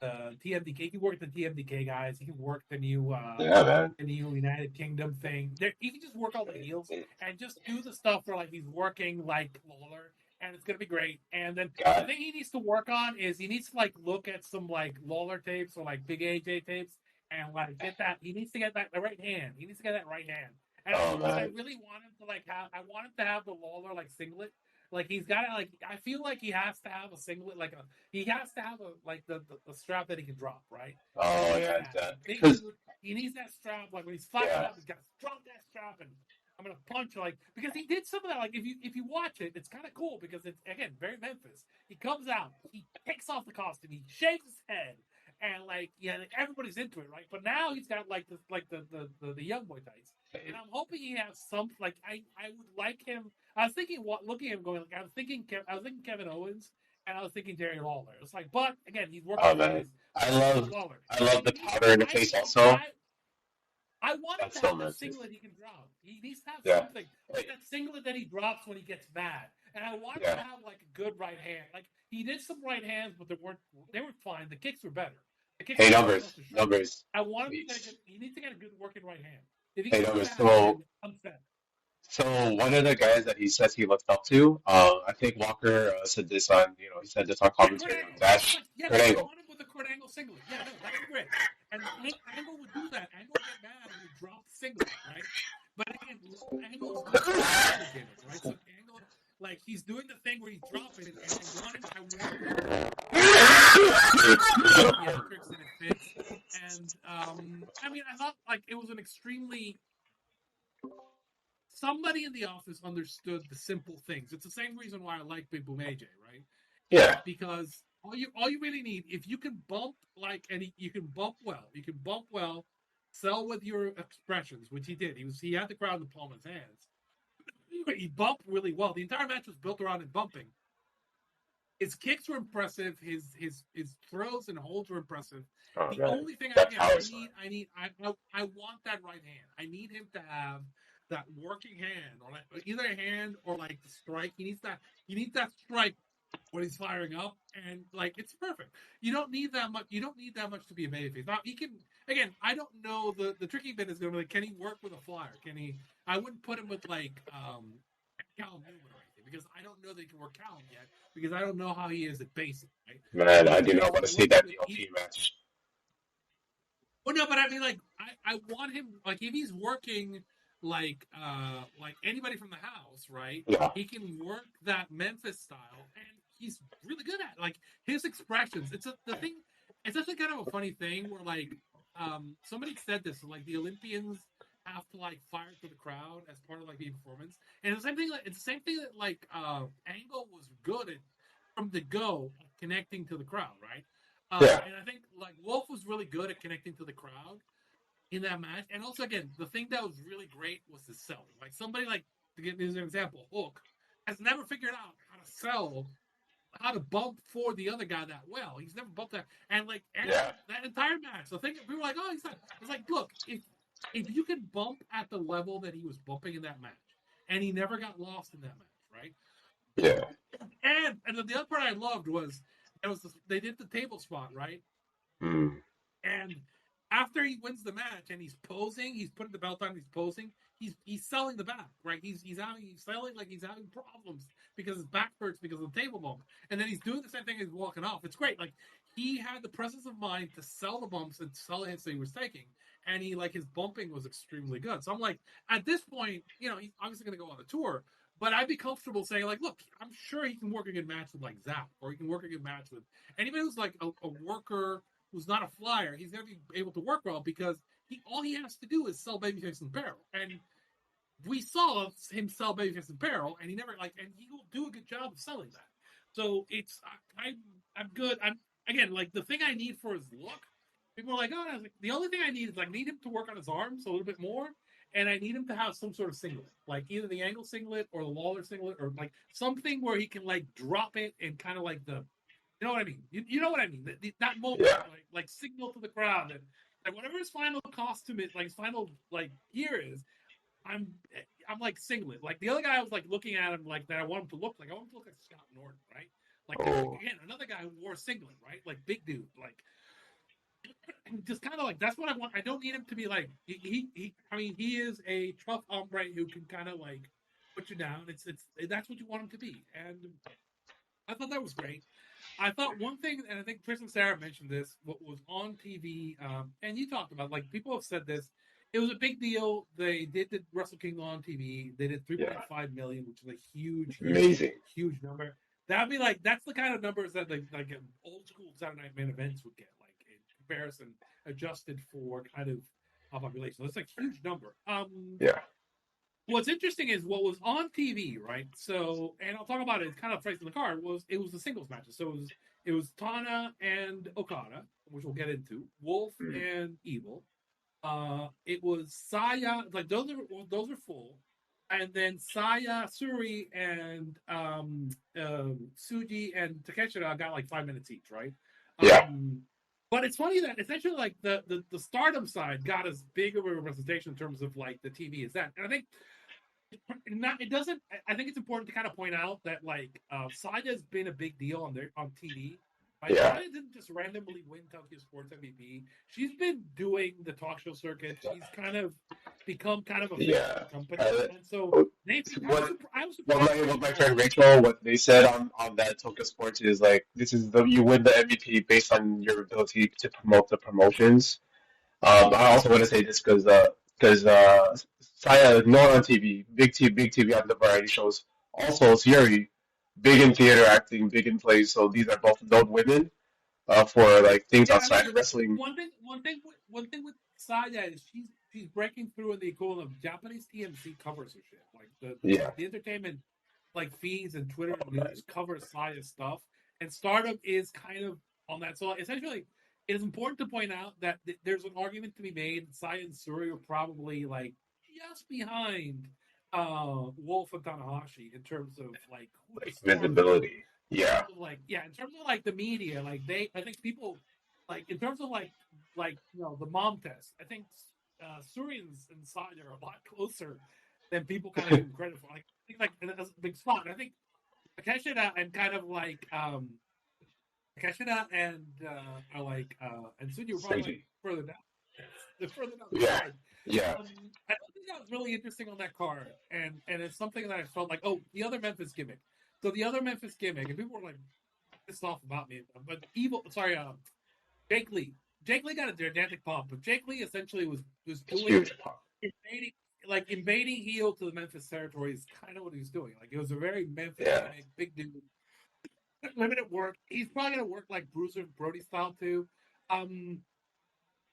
Speaker 4: TMDK. He can work the TMDK guys. He can work the new the new United Kingdom thing. He can just work all the heels and just do the stuff where like he's working like Lawler. and it's gonna be great. And then
Speaker 3: Got
Speaker 4: the
Speaker 3: it.
Speaker 4: thing he needs to work on is he needs to like look at some like Lawler tapes or like Big AJ tapes and like get that. He needs to get that the right hand. He needs to get that right hand. And
Speaker 3: Oh
Speaker 4: because I
Speaker 3: man.
Speaker 4: really want him to like have, I want him to have the Lawler like singlet. Like he's got to like. I feel like he has to have a singlet, like a. He has to have a like the strap that he can drop, right? He
Speaker 3: Oh
Speaker 4: needs
Speaker 3: yeah,
Speaker 4: that.
Speaker 3: that
Speaker 4: Big
Speaker 3: because
Speaker 4: dude. He needs that strap. Like when he's fired
Speaker 3: yeah.
Speaker 4: up, he's got to drop that strap and I'm gonna punch like because he did some of that. Like if you watch it, it's kind of cool because it's again very Memphis. He comes out, he takes off the costume, he shaves his head, and like yeah, like, everybody's into it, right? But now he's got like the young boy tights, and I'm hoping he has some like I would like him. I was thinking looking at him going like I was thinking Kevin Owens. And I was thinking Jerry Lawler. It's like, but again, he's working
Speaker 3: Oh
Speaker 4: for
Speaker 3: man.
Speaker 4: his
Speaker 3: I
Speaker 4: for
Speaker 3: love
Speaker 4: Lawler.
Speaker 3: I love
Speaker 4: He
Speaker 3: the
Speaker 4: needs.
Speaker 3: powder in the face also.
Speaker 4: I want him
Speaker 3: That's
Speaker 4: to
Speaker 3: so
Speaker 4: have that
Speaker 3: Memphis.
Speaker 4: singlet he can drop. He needs to have
Speaker 3: Yeah.
Speaker 4: something like
Speaker 3: Hey,
Speaker 4: that singlet that he drops when he gets mad. And I want him to
Speaker 3: yeah.
Speaker 4: have like a good right hand. Like he did some right hands, but they were fine. The kicks were better. The kicks
Speaker 3: Hey
Speaker 4: were better off
Speaker 3: numbers.
Speaker 4: the shoulder.
Speaker 3: Numbers.
Speaker 4: I want him to get a
Speaker 3: Please.
Speaker 4: good. He needs to get a good working right hand. If he
Speaker 3: Hey
Speaker 4: gets a
Speaker 3: numbers.
Speaker 4: bad hand, I'm set.
Speaker 3: So one of the guys that he says he looks up to, I think Walker said this on, he said this on
Speaker 4: Yeah, Kurt
Speaker 3: commentary on
Speaker 4: Angle. That's
Speaker 3: Dash.
Speaker 4: like yeah,
Speaker 3: Kurt
Speaker 4: I
Speaker 3: Angle.
Speaker 4: want him with a Kurt Angle singlet. Yeah, no, that'd be great. And Angle would do that. Angle would get mad and would drop the singlet, right? But again, Angle's doing the Angle gimmick, right? So Angle, like he's doing the thing where he's dropping it, and I want yeah, Kirk's in it fits. And I mean, I thought like it was an extremely somebody in the office understood the simple things. It's the same reason why I like Big Boom AJ, right?
Speaker 3: Yeah.
Speaker 4: Because all you really need, if you can bump like and you can bump well, sell with your expressions, which he did. He had the crowd in the palm of his hands. He bumped really well. The entire match was built around him bumping. His kicks were impressive. His throws and holds were impressive.
Speaker 3: Oh
Speaker 4: The
Speaker 3: man.
Speaker 4: only thing
Speaker 3: That
Speaker 4: I
Speaker 3: power slam.
Speaker 4: want that right hand. I need him to have that working hand, or like either a hand or like the strike. He needs that strike when he's firing up, and like it's perfect. You don't need that much. You don't need that much to be a babyface. Now he can. Again, I don't know the tricky bit is going to be like, can he work with a flyer? Can he? I wouldn't put him with like Callum Newman or anything because I don't know that he can work Callum yet because I don't know how he is at basic. Right?
Speaker 3: Man,
Speaker 4: But
Speaker 3: I
Speaker 4: if
Speaker 3: do
Speaker 4: he's
Speaker 3: not want to see
Speaker 4: working
Speaker 3: that
Speaker 4: with,
Speaker 3: DLP match.
Speaker 4: well, no, but I mean, like, I want him, like, if he's working, like anybody from the house, right?
Speaker 3: Yeah.
Speaker 4: He can work that Memphis style, and he's really good at it. Like, his expressions. The thing, it's actually kind of a funny thing where, like, somebody said this, like, the Olympians have to, like, fire to the crowd as part of, like, the performance. And it's the same thing that, like, Angle was good at from the go, connecting to the crowd, right?
Speaker 3: Yeah.
Speaker 4: And I think like Wolf was really good at connecting to the crowd in that match. And also, again, the thing that was really great was the selling. Like somebody like to give you an example, Hook has never figured out how to bump for the other guy that well. He's never bumped that, and like
Speaker 3: Yeah.
Speaker 4: that entire match. The thing we were like, oh, he's not. It's like, look, if you can bump at the level that he was bumping in that match, and he never got lost in that match, right?
Speaker 3: Yeah.
Speaker 4: And the other part I loved was they did the table spot, right?
Speaker 3: Mm.
Speaker 4: And after he wins the match and he's posing, he's putting the belt on, he's posing, he's selling the back, right? He's selling like he's having problems because his back hurts because of the table bump. And then he's doing the same thing as walking off. It's great. Like he had the presence of mind to sell the bumps and sell the hits that he was taking. And he like his bumping was extremely good. So I'm like, at this point, he's obviously gonna go on a tour. But I'd be comfortable saying, like, look, I'm sure he can work a good match with, like, Zap, or he can work a good match with anybody who's, like, a worker who's not a flyer. He's going to be able to work well because all he has to do is sell Babyface and Peril. And we saw him sell Babyface and Peril, and he will do a good job of selling that. So I'm good. Again, like, the thing I need for his look, people are like, oh, the only thing I need is, like, need him to work on his arms a little bit more. And I need him to have some sort of singlet, like either the Angle singlet or the Lawler singlet, or like something where he can like drop it and kind of like you know what I mean? You know what I mean? That moment,
Speaker 3: Yeah.
Speaker 4: like signal to the crowd that like whatever his final costume is, like his final like gear is, I'm like singlet. Like the other guy, I was like looking at him like that. I want him to look like Scott Norton, right? Like again, another guy who wore a singlet, right? Like big dude, like. Just kind of like that's what I want. I don't need him to be like he. I mean, he is a tough hombre who can kind of like put you down. It's that's what you want them to be, and I thought that was great. I thought one thing, and I think Chris and Sarah mentioned this, what was on TV, and you talked about, like, people have said this. It was a big deal. They did the Wrestle Kingdom on TV. They did
Speaker 3: Yeah,
Speaker 4: 3.5 million, which is a huge, huge,
Speaker 3: amazing.
Speaker 4: huge number. That'd be like that's the kind of numbers that like an old school Saturday Night main events would get, like in comparison, adjusted for kind of population. That's a huge number.
Speaker 3: Yeah,
Speaker 4: What's interesting is what was on TV, right? So, and I'll talk about it. It's kind of phrased in the card. Was the singles matches? So it was Tana and Okada, which we'll get into. Wolf
Speaker 3: mm.
Speaker 4: and Evil. It was Saya. Like those are full, and then Saya, Suri, and Suji and Takeshita got like 5 minutes each, right?
Speaker 3: Yeah,
Speaker 4: But it's funny that essentially like the Stardom side got as big of a representation in terms of like the TV as that, and I think it doesn't. I think it's important to kind of point out that like Saya's been a big deal on TV. Like,
Speaker 3: yeah,
Speaker 4: Saya didn't just randomly win Tokyo Sports MVP. She's been doing the talk show circuit. She's kind of become kind of a face
Speaker 3: yeah.
Speaker 4: of the company, and so I was surprised.
Speaker 3: What my friend Rachel, what they said on that Tokyo Sports is like, this is you win the MVP based on your ability to promote the promotions. I also want to say this because Saya is known on TV, big TV on the variety shows. Also, Siri, big in theater acting, big in plays. So these are both known women for like things
Speaker 4: Yeah, I
Speaker 3: outside
Speaker 4: mean,
Speaker 3: of wrestling.
Speaker 4: one thing with Saya is she's breaking through in the equivalent of Japanese TMC covers her shit. Like
Speaker 3: Yeah,
Speaker 4: the entertainment like feeds and Twitter news cover Saya's stuff, and Stardom is kind of on that. So essentially, it is important to point out that there's an argument to be made. Saya and Suri are probably like just behind Wolf and Tanahashi in terms of like who the
Speaker 3: like
Speaker 4: stars are.
Speaker 3: visibility.
Speaker 4: In
Speaker 3: Yeah,
Speaker 4: terms of like in terms of like the media, like I think people like in terms of like the mom test. I think Suri and Saya are a lot closer than people kind of give credit for. Like I think like that's a big spot. I think Takeshita and kind of like Takeshita and are like and Suji were probably like
Speaker 3: Seiji.
Speaker 4: further down. They're further down the
Speaker 3: Yeah,
Speaker 4: card.
Speaker 3: yeah,
Speaker 4: I think that was really interesting on that card, and it's something that I felt like, oh, the other Memphis gimmick. So the other Memphis gimmick, and people were like pissed off about me, but Jake Lee. Jake Lee got a gigantic pop, but Jake Lee essentially was
Speaker 3: it's
Speaker 4: doing
Speaker 3: huge.
Speaker 4: invading heel to the Memphis territory is kind of what he was doing. Like it was a very Memphis
Speaker 3: Yeah,
Speaker 4: gimmick, big dude, limited work. He's probably gonna work like Bruiser Brody style too.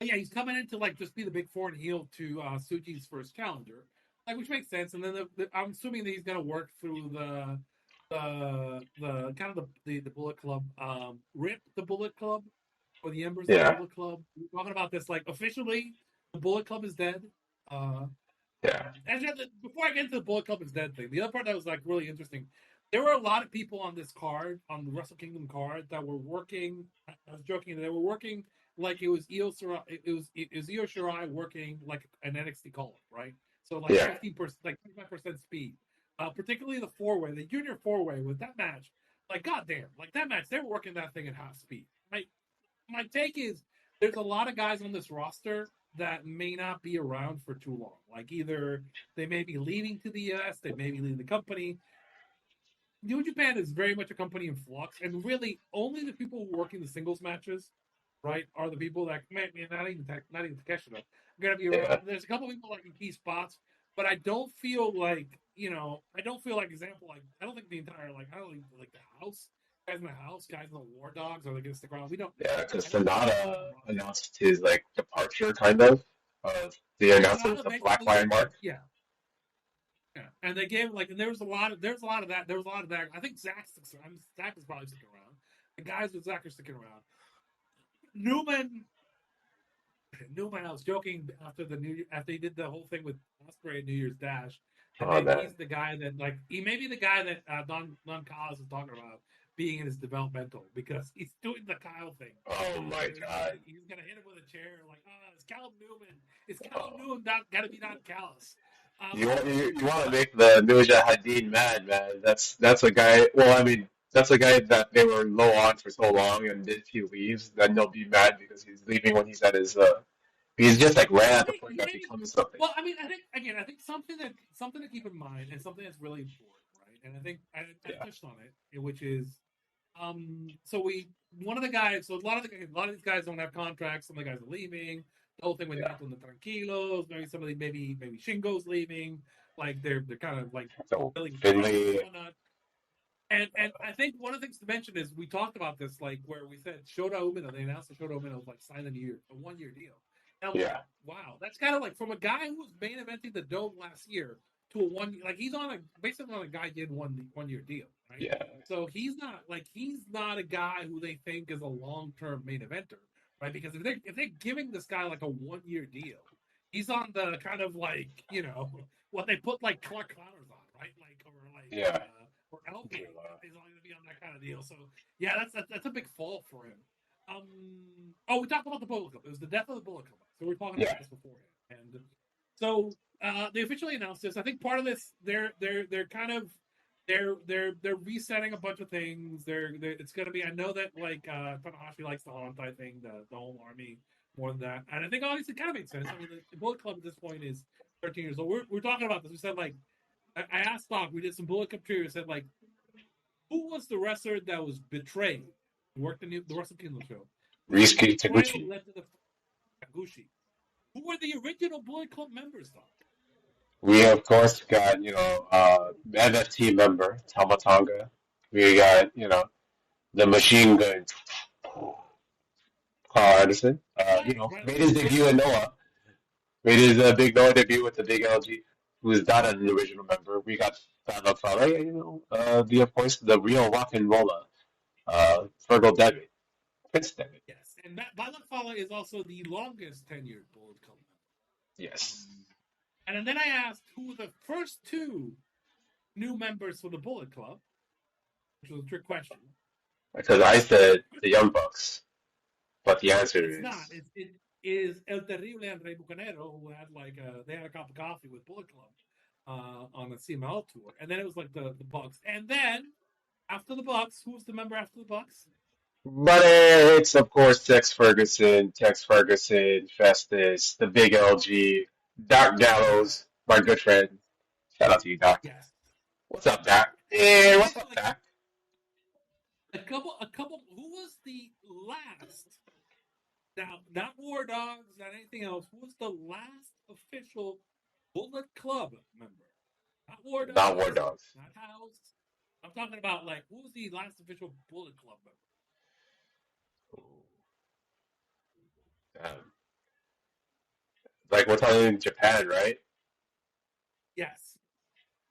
Speaker 4: Yeah, he's coming in to like just be the big foreign heel to Suji's first challenger, like which makes sense. And then I'm assuming that he's gonna work through the kind of the Bullet Club, Rip the Bullet Club or the Embers of the
Speaker 3: yeah,
Speaker 4: Bullet Club. We're talking about this like officially, the Bullet Club is dead.
Speaker 3: yeah,
Speaker 4: And before I get into the Bullet Club is dead thing, the other part that was like really interesting. There were a lot of people on this card, on the Wrestle Kingdom card, that were working. I was joking. They were working like it was Io Shirai. It was Io Shirai working like an NXT call up, right? So like
Speaker 3: yeah,
Speaker 4: 15%, like 25% speed. Particularly the four-way, the junior four-way with that match. Like goddamn, like that match, they were working that thing at half speed. My take is there's a lot of guys on this roster that may not be around for too long. Like either they may be leaving to the US, they may be leaving the company. New Japan is very much a company in flux, and really only the people working the singles matches, right, are the people that not even Takeshita are gonna be around.
Speaker 3: yeah,
Speaker 4: There's a couple of people like in key spots, but I don't feel like example, like I don't think the entire like I don't think like the house guys in the house, guys in the War Dogs are they gonna stick around? We don't.
Speaker 3: yeah. Because
Speaker 4: I don't think
Speaker 3: Sonata announced his like departure, kind of. The announcement, the Black Lion Mark.
Speaker 4: Yeah. Yeah, and they gave like, and there was a lot of that. I think Zach is probably sticking around. The guys with Zach are sticking around. Newman, I was joking after he did the whole thing with Osprey at New Year's Dash. And he's the guy that like he may be the guy that Don Callis was talking about being in his developmental because he's doing the Kyle thing.
Speaker 3: Oh my God!
Speaker 4: He's gonna hit him with a chair like, it's Callum Newman. It's Callum Newman. Not gotta be Don Callis.
Speaker 3: You want to make the Nuja Hadid mad, man. That's a guy. Well, I mean, that's a guy that they were low on for so long, and if he leaves, then they'll be mad because he's leaving when he's at his He's just like right at the point that
Speaker 4: maybe.
Speaker 3: becomes something.
Speaker 4: Well, I mean, I think something to keep in mind and something that's really important, right? And I think I touched on it, which is, so one of the guys. So a lot of these guys don't have contracts. Some of the guys are leaving. The whole thing with Nato and the Tranquilos. Maybe some of the maybe Shingo's leaving. Like they're kind of like
Speaker 3: So
Speaker 4: filling
Speaker 3: Finley,
Speaker 4: and whatnot. And I think one of the things to mention is we talked about this, like where we said Shota Umino, they announced that Shota Umino was like signed a 1 year deal. And I'm like, wow, that's kind of like from a guy who was main eventing the Dome last year to a 1 year, like he's basically on a guy getting 1 year deal, right?
Speaker 3: yeah,
Speaker 4: So he's not a guy who they think is a long term main eventer, right? Because if they're giving this guy like a 1 year deal, he's on the kind of like what they put like Clark Connors on, right? Or Elgin is only going to be on that kind of deal. So yeah, that's a big fall for him. We talked about the Bullet Club. It was the death of the Bullet Club. So we're talking about this beforehand, and so they officially announced this. I think part of this, they're kind of they're resetting a bunch of things. It's going to be. I know that like Tanahashi likes the Hontai thing, the whole army more than that, and I think obviously it kind of makes sense. I mean, the Bullet Club at this point is 13 years old. We're talking about this. We said like. I asked Doc, we did some Bullet Club trivia, said, like, who was the wrestler that was betrayed? He worked in the Wrestle Kingdom show.
Speaker 3: Risky Taguchi.
Speaker 4: Led to the Taguchi. Who were the original Bullet Club members, Doc?
Speaker 3: We, of course, got, NFT member, Tamatanga. We got, the machine gun, Carl Anderson. Made his debut in Noah. Made his big Noah debut with the big LG. Who is not an original member. We got Fala Fala, of course, the real rock and roller, Fergal David, Prince David.
Speaker 4: Yes, and Fala Fala is also the longest tenured Bullet Club member.
Speaker 3: Yes.
Speaker 4: And then I asked who were the first two new members for the Bullet Club, which was a trick question.
Speaker 3: Because I said the Young Bucks, but the answer
Speaker 4: is not. It is El Terrible and Rey Bucanero, who had they had a cup of coffee with Bullet Club on the CML tour, and then it was like the Bucks, and then after the Bucks, who was the member after the Bucks?
Speaker 3: But it's of course Tex Ferguson, Festus, the Big LG, Doc Gallows, my good friend. Shout out to you, Doc.
Speaker 4: Yes.
Speaker 3: What's up, Doc? Hey, what's up, Doc?
Speaker 4: A couple. Who was the last? Now, not War Dogs, not anything else. Who was the last official Bullet Club member? Not War Dogs.
Speaker 3: Not War Dogs.
Speaker 4: Not House. I'm talking about who was the last official Bullet Club member?
Speaker 3: We're talking in Japan, right?
Speaker 4: Yes.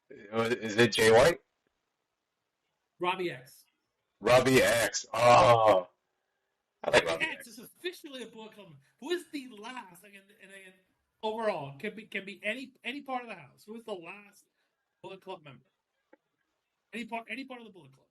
Speaker 3: Is it Jay White?
Speaker 4: Robbie X.
Speaker 3: Robbie X. Oh. I like Robbie
Speaker 4: X is officially a Bullet Club. Who is the last? And overall, can be any part of the house. Who is the last Bullet Club member? Any part of the Bullet
Speaker 3: Club.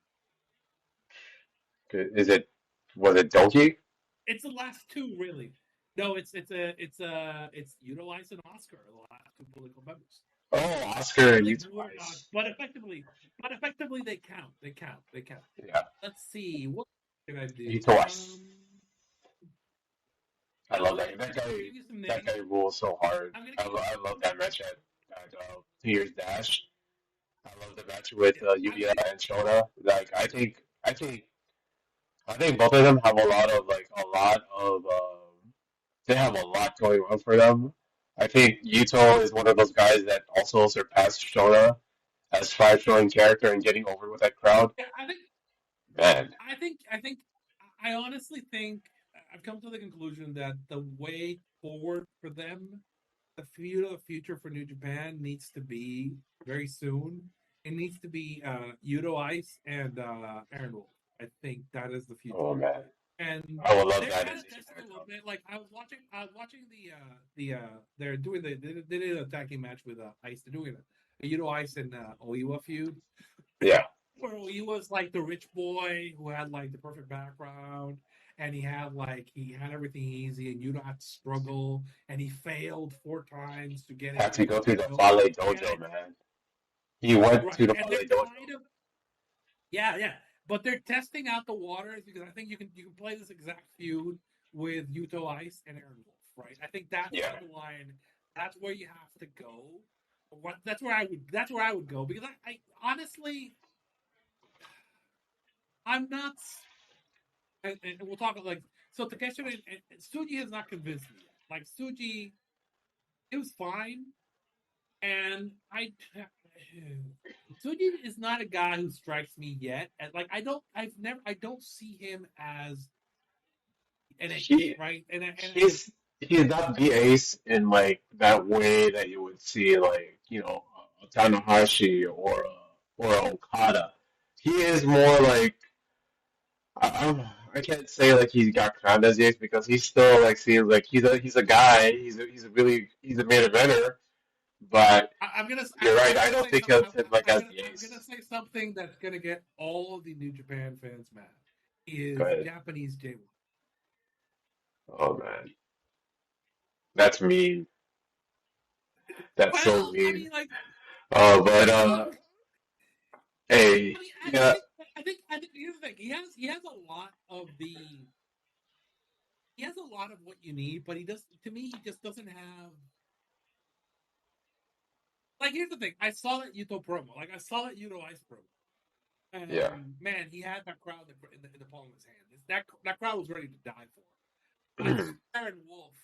Speaker 3: Was it Donkey?
Speaker 4: It's the last two, really. No, it's Yuto Ice and Oscar, the last two Bullet Club members.
Speaker 3: Oh, Oscar and Yuto Ice.
Speaker 4: But effectively, they count. They count.
Speaker 3: Yeah.
Speaker 4: Let's see. What can I do?
Speaker 3: Yuto Ice. I love that. That guy rules so hard. I love that match at 2 Years Dash. I love the match with Yuya and Shota. I think both of them have they have a lot going on for them. I think Yuto is one of those guys that also surpassed Shota as far as showing character and getting over with that crowd.
Speaker 4: Yeah, I honestly think I've come to the conclusion that the way forward for them, the future for New Japan needs to be very soon. It needs to be Yuto Ice and Aaron Wolf. I think that is the future.
Speaker 3: Oh man.
Speaker 4: And
Speaker 3: I would love that.
Speaker 4: Kind of a little bit. I was watching they're doing they did a tag team match with Ice. They're doing a Yuto Ice and Oiwa feud.
Speaker 3: Yeah.
Speaker 4: Where Oiwa's like the rich boy who had the perfect background, and he had everything easy, and Yuto had to struggle, and he failed 4 times to get it.
Speaker 3: Had to go through the Fale Dojo, man. He went to the Fale Dojo.
Speaker 4: Yeah. But they're testing out the waters because I think you can play this exact feud with Yuto Ice and Aaron Wolf. right? I think that's
Speaker 3: Yeah.
Speaker 4: the line. That's where you have to go. That's where I would go because I honestly, I'm not. And we'll talk like so. Takeshi and Suji has not convinced me yet. Like Suji, it was fine, and Suji is not a guy who strikes me yet. And like I don't see him as an ace,
Speaker 3: He
Speaker 4: right?
Speaker 3: he's not the ace in like that way that you would see like a Tanahashi or a Okada. He is more like I can't say like he's got crowned as the ace because he still like seems like he's a guy. He's a main eventer. But you're right. I don't think of him like as the
Speaker 4: I'm gonna
Speaker 3: ace.
Speaker 4: say something that's gonna get all of the New Japan fans mad.
Speaker 3: Go
Speaker 4: Is
Speaker 3: ahead.
Speaker 4: Japanese J1.
Speaker 3: Oh man, that's mean. That's so
Speaker 4: Well, I
Speaker 3: mean.
Speaker 4: mean, like,
Speaker 3: Oh, but
Speaker 4: look,
Speaker 3: hey,
Speaker 4: I mean,
Speaker 3: yeah,
Speaker 4: I think here's the thing. He has a lot of he has a lot of what you need, but he does. To me, he just doesn't have. Like, here's the thing. I saw that Yuto promo. Like, I saw that Yuto Ice promo.
Speaker 3: yeah.
Speaker 4: And man, he had that crowd in the palm of his hand. That crowd was ready to die for him. I saw Aaron Wolf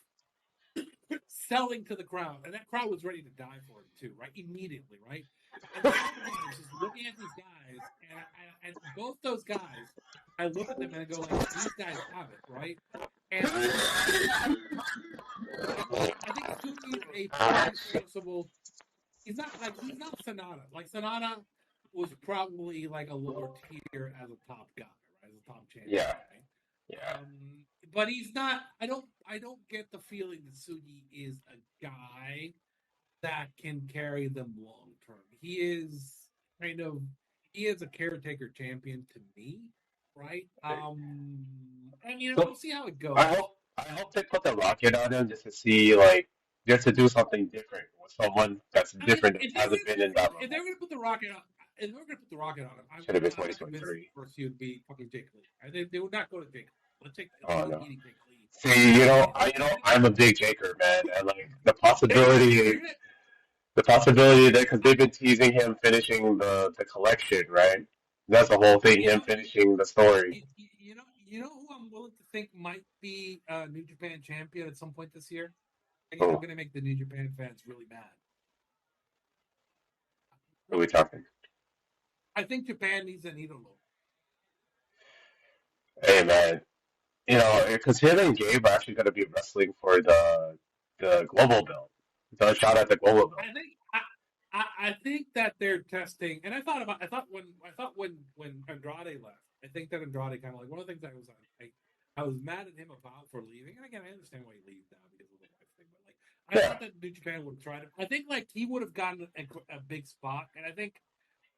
Speaker 4: selling to the crowd, and that crowd was ready to die for him too, right? Immediately, right? And the thing was just looking at these guys, and both those guys, I look at them and I go like, these guys have it, right? And I think Suki is a pretty serviceable. He's not Sonata. Like Sonata was probably like a lower tier as a top guy, right? As a top champion,
Speaker 3: Yeah,
Speaker 4: right?
Speaker 3: yeah.
Speaker 4: But he's not. I don't get the feeling that Sugi is a guy that can carry them long term. He is kind of he is a caretaker champion to me, right? And we'll
Speaker 3: So
Speaker 4: see how it
Speaker 3: I
Speaker 4: goes.
Speaker 3: hope I hope they put the rocket on him just to see like just to do something different with someone that's
Speaker 4: I mean,
Speaker 3: different that hasn't been in that
Speaker 4: if they're
Speaker 3: level.
Speaker 4: gonna put the rocket on, if they're gonna put the rocket on him,
Speaker 3: Should have been
Speaker 4: I'm not convinced
Speaker 3: 2023.
Speaker 4: first he would be fucking Jake Lee. They would not go to Jake. Let's
Speaker 3: Oh
Speaker 4: not
Speaker 3: no.
Speaker 4: eating Jake Lee.
Speaker 3: See, I'm a big Jaker man, and like the possibility that because they've been teasing him finishing the collection, right? That's the whole thing,
Speaker 4: You
Speaker 3: him
Speaker 4: know,
Speaker 3: finishing the story.
Speaker 4: you know who I'm willing to think might be New Japan champion at some point this year. I'm
Speaker 3: Oh,
Speaker 4: gonna make the New Japan fans really mad.
Speaker 3: who are we talking?
Speaker 4: I think Japan needs an idolo.
Speaker 3: Hey man, because him and Gabe are actually going to be wrestling for the global belt. The shot at the global belt.
Speaker 4: I think that they're testing, and I thought when Andrade left, I think that Andrade kind of like one of the things I was mad at him about for leaving, and again I understand why he leaves now because of the wife thing, but like I
Speaker 3: Yeah,
Speaker 4: thought that New Japan would have tried him. I think like he would have gotten a big spot, and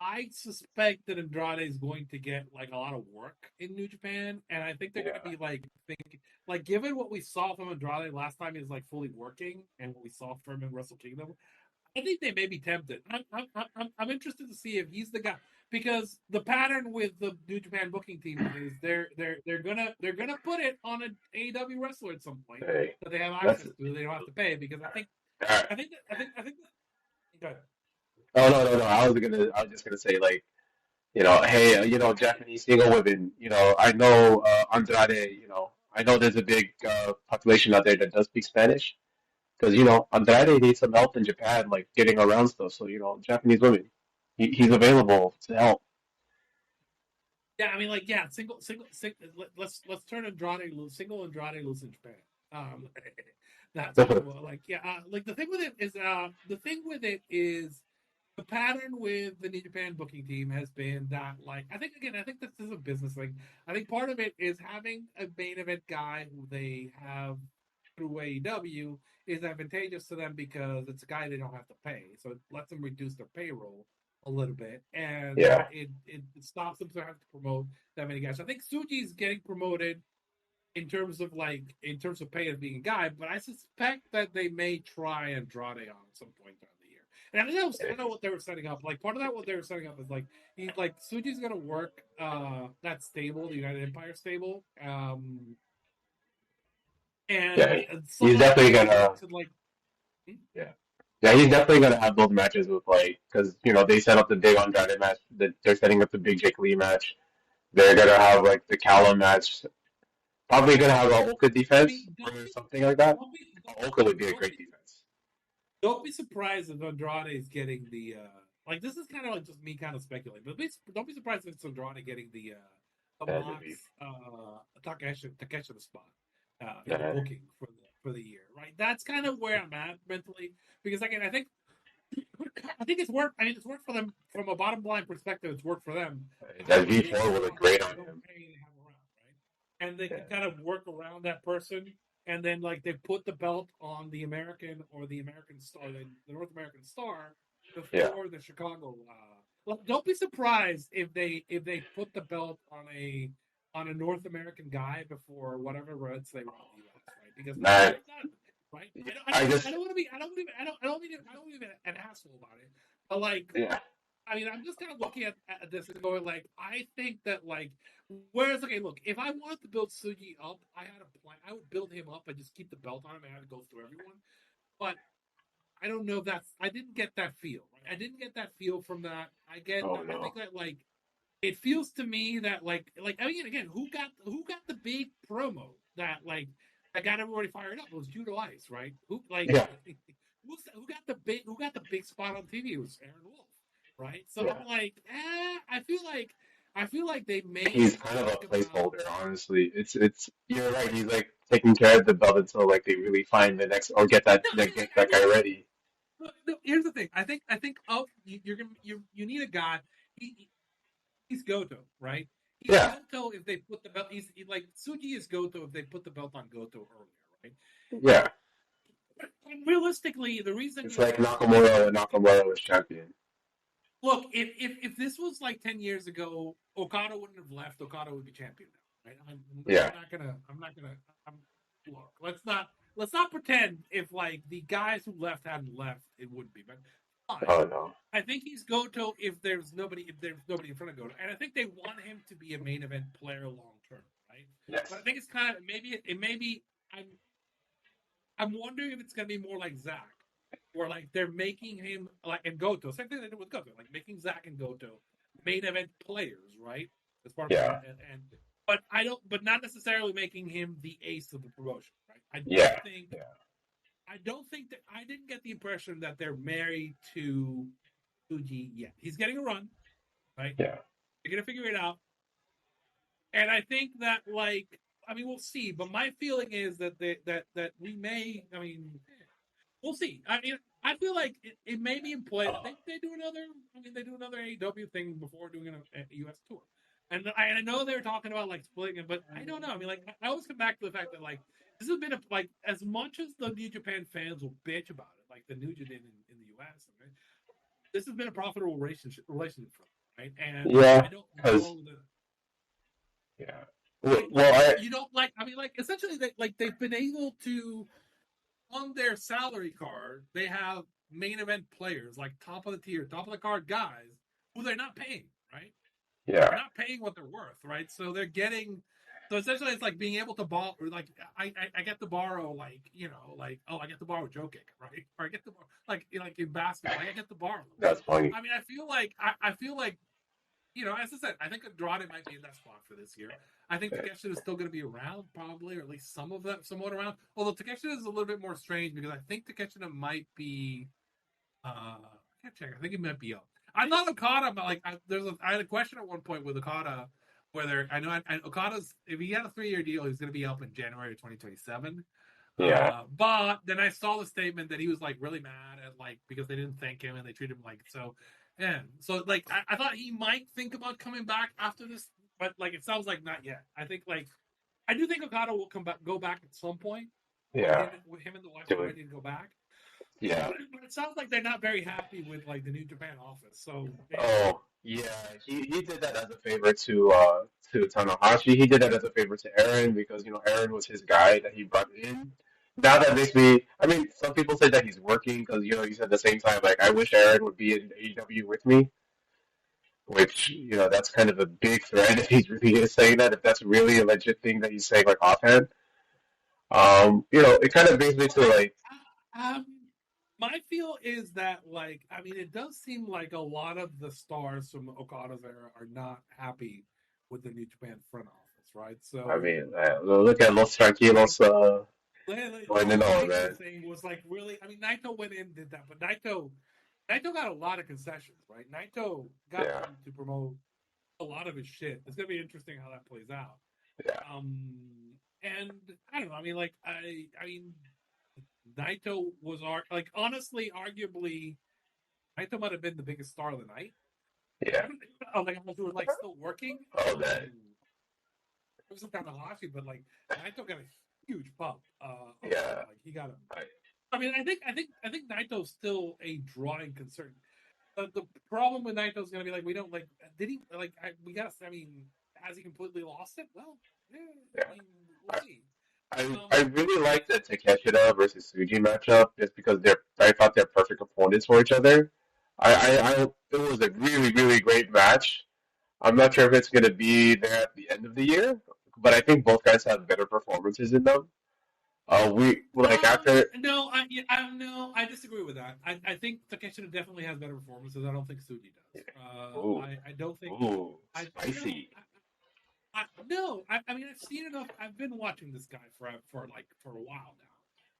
Speaker 4: I suspect that Andrade is going to get like a lot of work in New Japan, and I think they're going to
Speaker 3: yeah.
Speaker 4: be like given what we saw from Andrade last time he was like fully working, and what we saw from him in Wrestle Kingdom, I think they may be tempted. I'm interested to see if he's the guy because the pattern with the New Japan booking team is they're gonna put it on an AEW wrestler at some point
Speaker 3: Hey,
Speaker 4: that they have
Speaker 3: that's
Speaker 4: access to. They don't have to pay because
Speaker 3: all right.
Speaker 4: I think. Go ahead.
Speaker 3: Oh no. I was just gonna say like hey Japanese single women. I know Andrade. I know there's a big population out there that does speak Spanish. Because Andrade needs some help in Japan, like getting around stuff. So Japanese women, he's available to help.
Speaker 4: Yeah, I mean, like, yeah, let's turn Andrade loose, single Andrade loose in Japan. Um, that's like, yeah, like the thing with it is the pattern with the New Japan booking team has been that, like, I think this is a business thing. I think part of it is having a main event guy who they have through AEW is advantageous to them because it's a guy they don't have to pay, so it lets them reduce their payroll a little bit, and
Speaker 3: Yeah,
Speaker 4: it stops them from having to promote that many guys. So I think Suji's getting promoted in terms of pay as being a guy, but I suspect that they may try Andrade on at some point during the year. And I know what they were setting up. Like part of that, what they were setting up is like he's like Suji's gonna work that stable, the United Empire stable.
Speaker 3: Yeah,
Speaker 4: and
Speaker 3: he's
Speaker 4: somehow
Speaker 3: definitely
Speaker 4: managing
Speaker 3: gonna.
Speaker 4: to like.
Speaker 3: Yeah, yeah, he's definitely gonna have those matches with like because they set up the big Andrade match. They're setting up the big Jake Lee match. They're gonna have like the Callum match. Probably gonna have a Oka
Speaker 4: I
Speaker 3: defense
Speaker 4: mean,
Speaker 3: or something like that.
Speaker 4: don't be,
Speaker 3: Oka would be a
Speaker 4: don't
Speaker 3: great
Speaker 4: be,
Speaker 3: defense.
Speaker 4: don't be surprised if Andrade is getting the like. This is kind of like just me kind of speculating, but don't be surprised if it's Andrade getting the
Speaker 3: That'd be
Speaker 4: Mox Takeshi the spot in the
Speaker 3: uh,
Speaker 4: booking for the year, right? That's kind of where I'm at mentally because again, I think it's worked. I mean, it's worked for them from a bottom line perspective. It's worked for them.
Speaker 3: that
Speaker 4: They get
Speaker 3: V4 would look
Speaker 4: someone
Speaker 3: great
Speaker 4: that
Speaker 3: on
Speaker 4: they don't
Speaker 3: him.
Speaker 4: pay to have around, right? And they
Speaker 3: Yeah,
Speaker 4: can kind of work around that person, and then like they put the belt on the American or the American star, the North American star
Speaker 3: yeah.
Speaker 4: before the Chicago. Don't be surprised if they put the belt on a North American guy before whatever roads they run in the U.S. Right? Because
Speaker 3: Man,
Speaker 4: I'm not right.
Speaker 3: I just
Speaker 4: I don't want to be. I don't mean an asshole about it. But like,
Speaker 3: yeah.
Speaker 4: I mean, I'm just kind of looking at this and going like, I think that like, whereas okay, look, if I wanted to build Suji up, I had a plan. I would build him up and just keep the belt on him and have to go through everyone. But I don't know if that's. I didn't get that feel. Right? I didn't get that feel from that.
Speaker 3: Oh
Speaker 4: I
Speaker 3: no.
Speaker 4: think that like it feels to me that like I mean again who got the big promo that like that got everybody fired up? It was Judo Ice, right? Who like
Speaker 3: Yeah,
Speaker 4: who got the big spot on TV? It was Aaron Wolf, right? So
Speaker 3: yeah.
Speaker 4: I'm like, I feel like they
Speaker 3: He's
Speaker 4: may
Speaker 3: kind of a
Speaker 4: think about.
Speaker 3: placeholder, honestly. It's you're right. He's like taking care of the belt until like they really find the next or
Speaker 4: No, I mean
Speaker 3: get
Speaker 4: like I
Speaker 3: that
Speaker 4: mean
Speaker 3: guy ready.
Speaker 4: no, here's the thing. I think you need a guy. He's Goto, right? He's
Speaker 3: Yeah,
Speaker 4: Goto if they put the belt. Like Suji is Goto if they put the belt on Goto earlier, right? But,
Speaker 3: yeah.
Speaker 4: but realistically, the reason
Speaker 3: It's
Speaker 4: you
Speaker 3: like
Speaker 4: have Suji
Speaker 3: Nakamura when Nakamura was champion.
Speaker 4: look if this was like 10 years ago, Okada wouldn't have left. Okada would be champion now, right?
Speaker 3: Yeah.
Speaker 4: I'm not gonna. I'm, look, let's not pretend if like the guys who left hadn't left, it wouldn't be. But fine.
Speaker 3: Oh no.
Speaker 4: I think he's Goto if there's nobody in front of Goto, and I think they want him to be a main event player long term, right?
Speaker 3: Yes.
Speaker 4: But I think it's kind of maybe I'm wondering if it's gonna be more like Zach, where like they're making him like and Goto, same thing they did with Goto, like making Zach and Goto main event players, right? As part of
Speaker 3: Yeah.
Speaker 4: but I don't, but not necessarily making him the ace of the promotion, right?
Speaker 3: Yeah. Yeah.
Speaker 4: I don't think that I didn't get the impression that they're married to Fuji yet. He's getting a run, right?
Speaker 3: Yeah.
Speaker 4: They're gonna figure it out, and I think that like I mean we'll see. But my feeling is that that we may. I mean, we'll see. I mean, I feel like it may be in play. They do another. I mean, they do another AEW thing before doing a US tour. And I know they're talking about like splitting it, but I don't know. I mean, like I always come back to the fact that like this has been like as much as the New Japan fans will bitch about it, like the New Japan in the US. Right? This has been a profitable relationship for them, right? And
Speaker 3: Yeah.
Speaker 4: I don't
Speaker 3: Because
Speaker 4: know that.
Speaker 3: yeah.
Speaker 4: Well, you don't like. I mean, like essentially, they've been able to on their salary card. They have main event players like top of the tier, top of the card guys who they're not paying, right?
Speaker 3: Yeah.
Speaker 4: They're not paying what they're worth, right? So they're getting. So essentially, it's like being able to borrow. Like I get to borrow, like like I get to borrow Joe Kick, right? Or I get to like in basketball, I get to borrow.
Speaker 3: That's funny.
Speaker 4: I mean, I feel like as I said, I think Andrade might be in that spot for this year. I think Takeshita is still going to be around, probably, or at least some of them, somewhat around. Although Takeshita is a little bit more strange because I think Takeshita might be. I can't check. I think he might be up. I thought Okada, but like, I had a question at one point with Okada, whether I know Okada's if he had a 3-year deal, he's going to be up in January of 2027.
Speaker 3: Yeah.
Speaker 4: But then I saw the statement that he was like really mad at like because they didn't thank him and they treated him like so. Yeah, so like I thought he might think about coming back after this, but like it sounds like not yet. I think like I do think Okada will go back at some point.
Speaker 3: Yeah.
Speaker 4: With him and the wife are ready to go back.
Speaker 3: Yeah.
Speaker 4: But it sounds like they're not very happy with like the New Japan office. So
Speaker 3: Oh, yeah. He did that as a favor to Tanahashi. He did that as a favor to Aaron because Aaron was his guy that he brought in. Now that makes me. I mean, some people say that he's working because he said at the same time like I wish Aaron would be in AEW with me, which that's kind of a big threat if he's really is saying that if that's really a legit thing that he's saying like offhand. It kind of brings me to like,
Speaker 4: Um, my feel is that, like, I mean, it does seem like a lot of the stars from Okada's era are not happy with the New Japan front office, right?
Speaker 3: I
Speaker 4: So,
Speaker 3: mean, look at Los
Speaker 4: like,
Speaker 3: Tranquilos going in
Speaker 4: the
Speaker 3: on,
Speaker 4: Naito
Speaker 3: man.
Speaker 4: thing was like really. I mean, Naito went in and did that, but Naito got a lot of concessions, right? Naito got
Speaker 3: Yeah,
Speaker 4: them to promote a lot of his shit. It's gonna be interesting how that plays out.
Speaker 3: yeah,
Speaker 4: And I don't know. I mean, like, I mean, Naito was like, honestly, arguably, Naito might have been the biggest star of the night.
Speaker 3: yeah.
Speaker 4: Like, who were like still working.
Speaker 3: Oh man,
Speaker 4: It was Tanahashi, but like Naito got a huge pump.
Speaker 3: yeah.
Speaker 4: Like he got a.
Speaker 3: I,
Speaker 4: I mean, I think Naito's still a drawing concern. The problem with Naito is going to be like we don't like. Did he like? We got. I mean, has he completely lost it? Well, yeah.
Speaker 3: yeah.
Speaker 4: I mean, we'll see.
Speaker 3: I really like the Takeshita versus Suji matchup just because I thought they're perfect opponents for each other. It was a really really great match. I'm not sure if it's going to be there at the end of the year, but I think both guys have better performances in them. We like after.
Speaker 4: No, no, I disagree with that. I think Takeshita definitely has better performances. I don't think Suji does.
Speaker 3: Ooh,
Speaker 4: I don't think. No,
Speaker 3: spicy.
Speaker 4: no. I mean, I've seen enough. I've been watching this guy for a while now.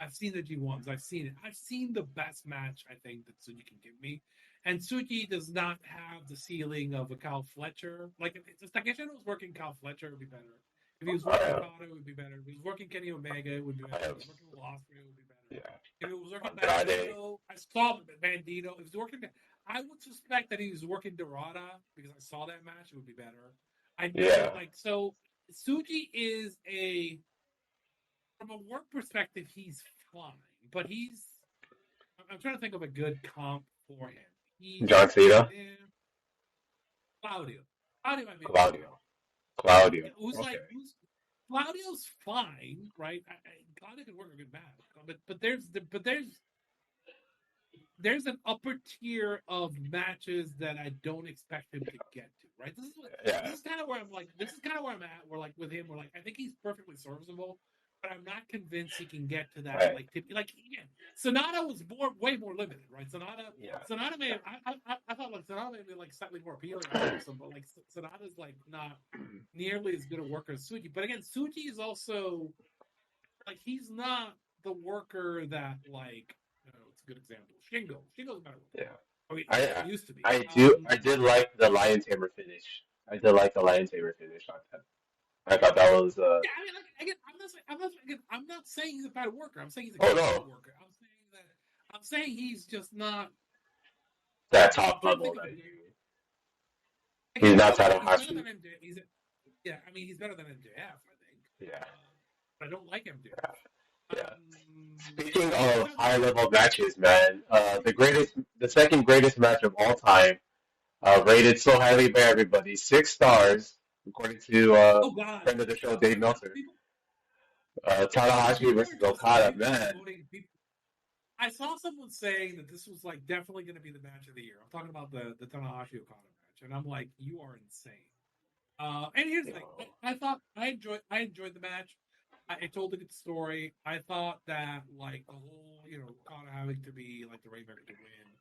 Speaker 4: I've seen the G1s. I've seen it. I've seen the best match I think that Suji can give me, and Suji does not have the ceiling of a Kyle Fletcher. Like if Takeshita was working Kyle Fletcher, it would be better. If he was working Okada, it would be better. If he was working Kenny Omega, it would be better. If he was working with Osprey, it would be better.
Speaker 3: Yeah,
Speaker 4: If it was working
Speaker 3: Andrade.
Speaker 4: Bandito, I saw Bandito. If it was working, I would suspect that he was working Dorada because I saw that match. It would be better. I know,
Speaker 3: Yeah,
Speaker 4: like, so Suji is from a work perspective, he's fine, but I'm trying to think of a good comp for him. He's
Speaker 3: John Cena,
Speaker 4: Claudio. Claudio might be a good comp.
Speaker 3: Claudio, Claudio.
Speaker 4: Who's
Speaker 3: Okay.
Speaker 4: like Claudio's fine, right? Claudio can work a good match, but there's an upper tier of matches that I don't expect him to get to, right?
Speaker 3: Yeah,
Speaker 4: This is kind of where I'm like, this is kind of where I'm at. We're like with him, we're like, I think he's perfectly serviceable, but I'm not convinced he can get to that.
Speaker 3: right.
Speaker 4: Like again, Sonata was way more limited, right?
Speaker 3: Yeah,
Speaker 4: Sonata may have, I thought like Sonata may be like slightly more appealing, but like Sonata's like not nearly as good a worker as Suji. But again, Suji is also like he's not the worker that like it's a good example. Shingo's better worker.
Speaker 3: yeah.
Speaker 4: I mean,
Speaker 3: I
Speaker 4: it used to be.
Speaker 3: I did like the Lion Tamer finish. I did like the Lion Tamer finish on that. I thought that was
Speaker 4: Yeah, I mean, like, again, I'm not saying he's a bad worker. I'm saying he's a
Speaker 3: oh
Speaker 4: good
Speaker 3: no,
Speaker 4: worker. I'm saying he's just not.
Speaker 3: that
Speaker 4: I'm
Speaker 3: top
Speaker 4: trying to
Speaker 3: level
Speaker 4: think of
Speaker 3: that
Speaker 4: it.
Speaker 3: he's
Speaker 4: Again,
Speaker 3: not
Speaker 4: he's better
Speaker 3: Tanahashi.
Speaker 4: than MJ. Yeah, I mean, he's better than MJF, I think.
Speaker 3: Yeah,
Speaker 4: But I don't like MJF.
Speaker 3: yeah.
Speaker 4: Um,
Speaker 3: Speaking of high level matches, man, the second greatest match of all time, rated so highly by everybody, 6 stars, according to
Speaker 4: oh God,
Speaker 3: friend of the show Dave Meltzer.
Speaker 4: people,
Speaker 3: Tanahashi
Speaker 4: people
Speaker 3: versus
Speaker 4: are just
Speaker 3: Okada,
Speaker 4: people are
Speaker 3: man.
Speaker 4: voting. I saw someone saying that this was like definitely going to be the match of the year. I'm talking about the Tanahashi Okada match, and I'm like, you are insane. And here's the thing: I thought I enjoyed the match. I told a good story. I thought that like the whole Okada having to be like the Rainmaker to win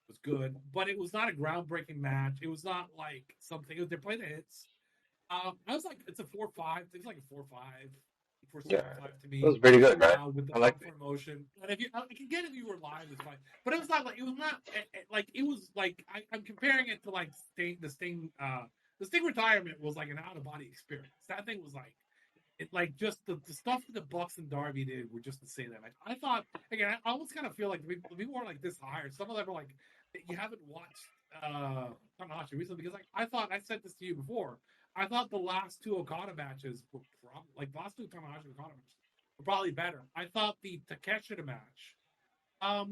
Speaker 4: was good, but it was not a groundbreaking match. It was not like something. They played the hits. I was like, it's a 4-5. It was like a 4-5.
Speaker 3: Yeah,
Speaker 4: 4-5 to
Speaker 3: it was
Speaker 4: me
Speaker 3: pretty good, man.
Speaker 4: with the
Speaker 3: I like
Speaker 4: for emotion. And if I can get if you were live, it's fine. But it was not like it was like I'm comparing it to like the Sting retirement was like an out of body experience. That thing was like it like just the stuff that the Bucks and Darby did were just to say that. Like I thought again, I almost kind of feel like the people weren't like this higher. Some of them are like you haven't watched Tanahashi recently because like I thought I said this to you before. I thought the last two Okada matches were probably like the last two Tanahashi Okada matches were probably better. I thought the Takeshita match, I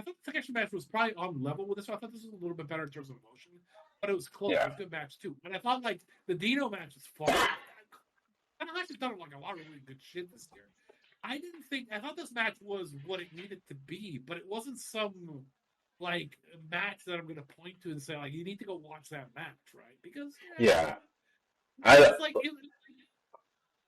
Speaker 4: thought the Takeshita match was probably on level with this. So I thought this was a little bit better in terms of emotion, but it was close.
Speaker 3: Yeah.
Speaker 4: It was a good match too. And I thought like the Dino match was fun. Tanahashi's done like a lot of really good shit this year. I thought this match was what it needed to be, but it wasn't some like match that I'm going to point to and say like you need to go watch that match, right? Because
Speaker 3: Yeah,
Speaker 4: it's like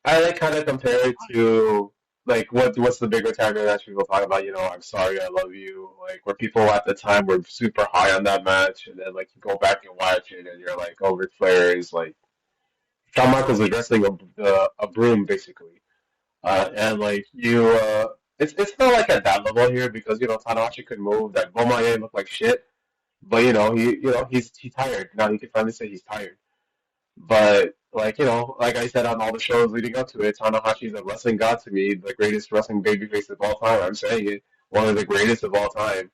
Speaker 3: I like kind of compare it to like what's the big retirement match people talk about? I'm sorry, I love you. Like where people at the time were super high on that match, and then like you go back and watch it, and you're like, oh, Ric Flair is like Shawn Michaels is wrestling a broom basically, and like it's not like at that level here because Tanahashi could move. That Bomaye looked like shit, but he's tired now. You can finally say he's tired. But like I said on all the shows leading up to it, Tanahashi is a wrestling god to me, the greatest wrestling babyface of all time. I'm saying it, one of the greatest of all time.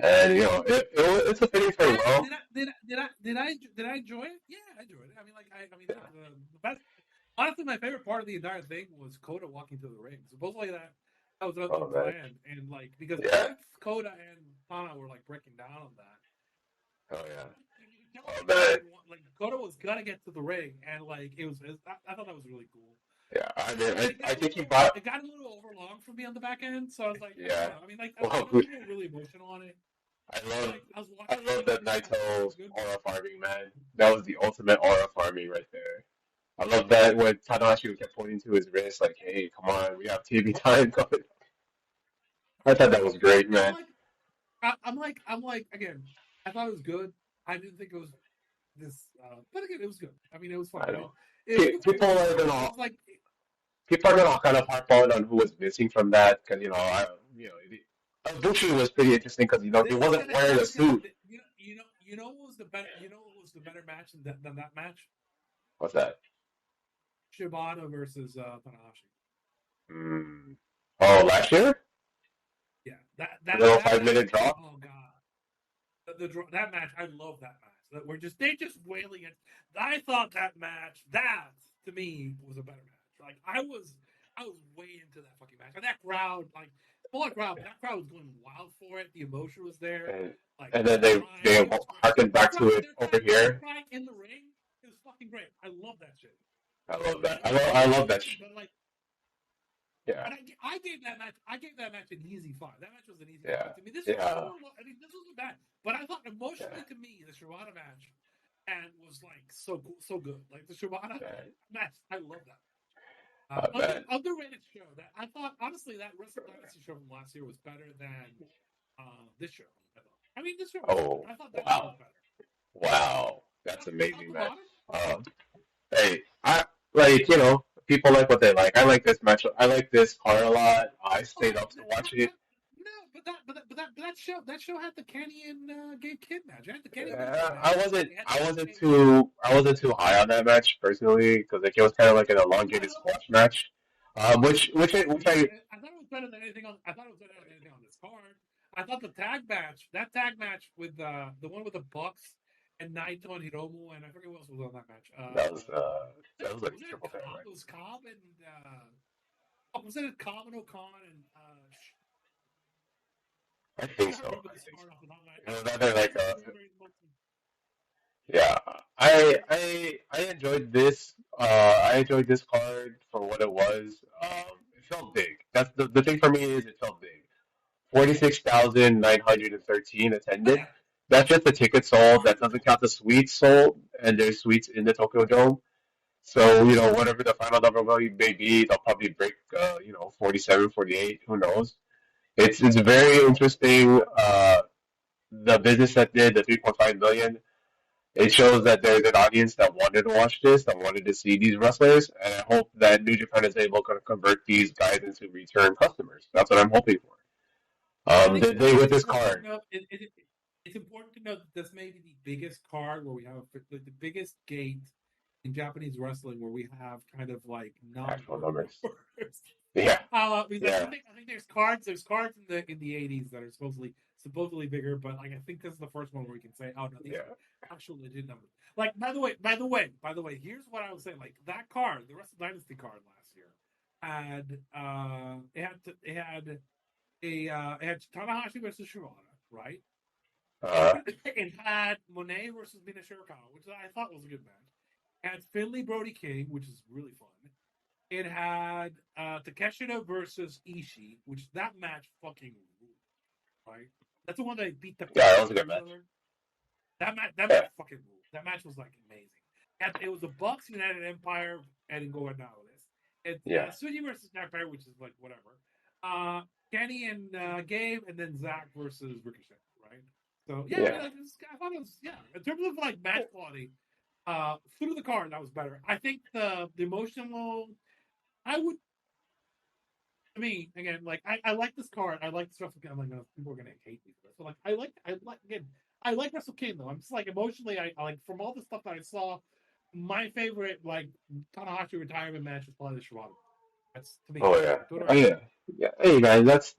Speaker 3: And it's a fitting farewell.
Speaker 4: Did I enjoy it? Yeah, I enjoyed it. I mean, the best. Honestly, my favorite part of the entire thing was Coda walking to the ring. Supposedly that was unplanned, and like because Coda and Tana were like breaking down on that.
Speaker 3: Oh yeah.
Speaker 4: Like Coda was gonna get to the ring, and like it was. I thought that was really cool.
Speaker 3: Yeah, I mean, I think he bought.
Speaker 4: It got a little overlong for me on the back end, so I was like,
Speaker 3: yeah.
Speaker 4: I mean, like I was really emotional on it.
Speaker 3: I love that Naito aura farming, man. That was the ultimate aura farming right there. I love that when Tanahashi kept pointing to his wrist, like, "Hey, come on, we have TV time coming." I thought that was great, man.
Speaker 4: I'm like, again, I thought it was good. I didn't think it was this, but again, it was good. I mean, it was fun.
Speaker 3: I know. People are gonna kind of harp on who was missing from that because Bushi was pretty interesting because he wasn't wearing a suit.
Speaker 4: What was the better match than that match?
Speaker 3: What's that?
Speaker 4: Shibata versus Tanahashi.
Speaker 3: Oh, last year?
Speaker 4: Yeah, that
Speaker 3: 5-minute draw.
Speaker 4: Oh god, that match. I love that match. They're just wailing it. I thought that match, that to me was a better match. Like I was way into that fucking match, and that crowd, like smaller crowd, that crowd was going wild for it. The emotion was there.
Speaker 3: And then they harkened back to it over here.
Speaker 4: Crying in the ring. It was fucking great. I love that shit.
Speaker 3: I love that. I love that shit. Yeah.
Speaker 4: And I gave that match an easy 5. That match was an easy 5 to me. This wasn't bad, but I thought emotionally to me the Shibata match and was like so cool, so good. Like the Shibata match, I love that. Underrated show. That I thought honestly that Wrestling Dynasty show from last year was better than this show. I mean this show. I thought that show was better.
Speaker 3: Wow, that's amazing, man. Hey, I like people like what they like. I like this match. I like this card a lot. I stayed up to watch it.
Speaker 4: No, that show had the Kenny and Gabe Kidd match.
Speaker 3: I wasn't too high on that match personally because like it was kind of like an elongated squash match. Which I thought it
Speaker 4: was better than anything on. I thought it was better than anything on this card. I thought the tag match with the one with the Bucks and Naito and Hiromu, and I forget what else was on that match.
Speaker 3: That was like a triple threat, right?
Speaker 4: It was Cobb and was it Cobb and O'Khan and
Speaker 3: I think so. Yeah, I enjoyed this. I enjoyed this card for what it was. It felt big. That's the thing for me is it felt big. 46,913 attended. That's just the tickets sold. That doesn't count the suites sold, and there's suites in the Tokyo Dome. So, whatever the final number may be, they'll probably break, 47, 48, who knows. It's very interesting, the business that did, the 3.5 million. It shows that there's an audience that wanted to watch this, that wanted to see these wrestlers, and I hope that New Japan is able to convert these guys into return customers. That's what I'm hoping for. With this card.
Speaker 4: It's important to note that this may be the biggest card where we have the biggest gate in Japanese wrestling where we have kind of like
Speaker 3: actual numbers. Yeah.
Speaker 4: I think there's cards in the 80s that are supposedly bigger, but like I think this is the first one where we can say, oh no, these are actual legit numbers. Like by the way, here's what I was saying. Like that card, the Wrestle Dynasty card last year, it had Tanahashi versus Shibata, right? It had Monet versus Mina Shirakawa, which I thought was a good match. It had Finley Brody King, which is really fun. It had Takeshita versus Ishii, which that match fucking ruled, right? That's the one that beat the.
Speaker 3: Yeah, that was a good match.
Speaker 4: That match fucking ruled. That match was like amazing. It was the Bucks United Empire and Go Annapolis. It's
Speaker 3: Yeah.
Speaker 4: Suji versus Jack Perry, which is like whatever. Kenny and Gabe, and then Zach versus Ricochet, right? So yeah, I mean, like, I thought it was in terms of like match quality, through the card that was better. I think the emotional, I would. To me, again, like I like this card. I like the stuff. I'm like, people are gonna hate me for this. So like, I like Wrestle King though. I'm just like emotionally, I like from all the stuff that I saw. My favorite like Tanahashi retirement match is probably the Shibata. That's to me.
Speaker 3: Oh yeah.
Speaker 4: Totally.
Speaker 3: Oh yeah. Yeah. Hey man, that's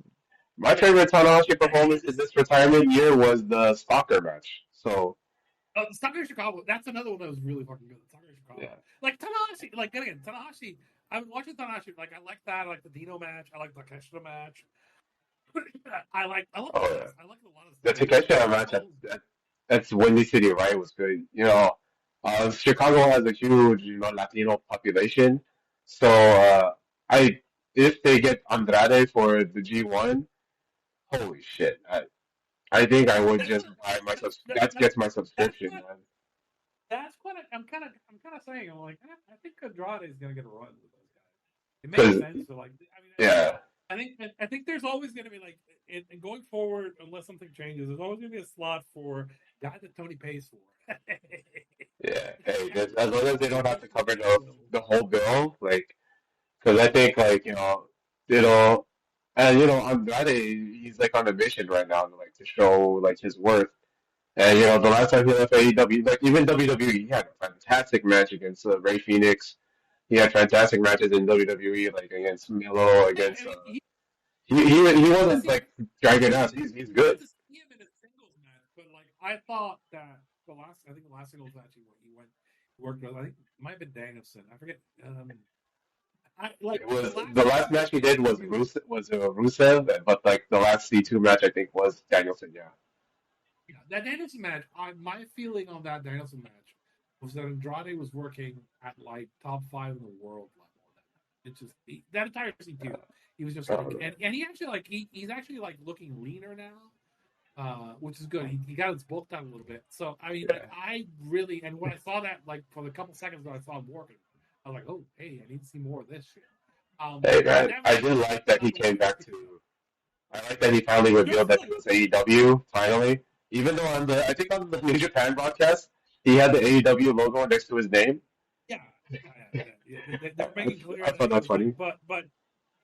Speaker 3: my favorite Tanahashi performance in this retirement year was the Stalker match. So
Speaker 4: The Stalker Chicago. That's another one that was really fucking good. The Stalker Chicago.
Speaker 3: yeah.
Speaker 4: Like Tanahashi. Like again, Tanahashi. I was watching Tanahashi. Like I like that. I like the Dino match. I like the Takeshita match. I like. I love.
Speaker 3: Oh
Speaker 4: I
Speaker 3: yeah.
Speaker 4: like a lot of
Speaker 3: The
Speaker 4: stuff.
Speaker 3: Takeshita match that's Windy City, right? Was good. Chicago has a huge, Latino population. So I if they get Andrade for the G1, holy shit! I think I would just buy my that gets my subscription, man.
Speaker 4: That's what I'm kind of saying. I'm like, I think Andrade is gonna get a run with those guys. It makes
Speaker 3: 'Cause,
Speaker 4: sense. So like, I mean,
Speaker 3: yeah,
Speaker 4: I think there's always gonna be like, and going forward, unless something changes, there's always gonna be a slot for guys that Tony pays for.
Speaker 3: yeah. Hey, as long as they don't have to cover the whole bill, like, because I think like and Andrade, he's like on a mission right now to like to show like his worth. And the last time he left AEW, like even WWE, he had a fantastic match against Ray Phoenix. He had fantastic matches in WWE, like against Milo, against he wasn't like dragging us. He's good.
Speaker 4: To see him in a singles match, but like I thought that I think the last singles match he worked with, I think it might have been Danielson. I forget. I like
Speaker 3: It was the last match he did was Rusev, but like the last C2 match I think was Danielson. Yeah.
Speaker 4: Yeah, that Danielson match. My feeling on that Danielson match was that Andrade was working at like top 5 in the world level. It's just that entire C2. He was just like, and he actually like he's actually like looking leaner now, which is good. He got his bulk down a little bit. So I mean, like I really, and when I saw that, like for the couple seconds that I saw him working, I was like, oh hey, I need to see more of this shit.
Speaker 3: Hey man, I did like that he came back to. I like that he finally revealed that he was AEW finally. Even though I think on the New Japan broadcast, he had the AEW logo next to his name.
Speaker 4: Yeah. They're making clear.
Speaker 3: I thought that's funny.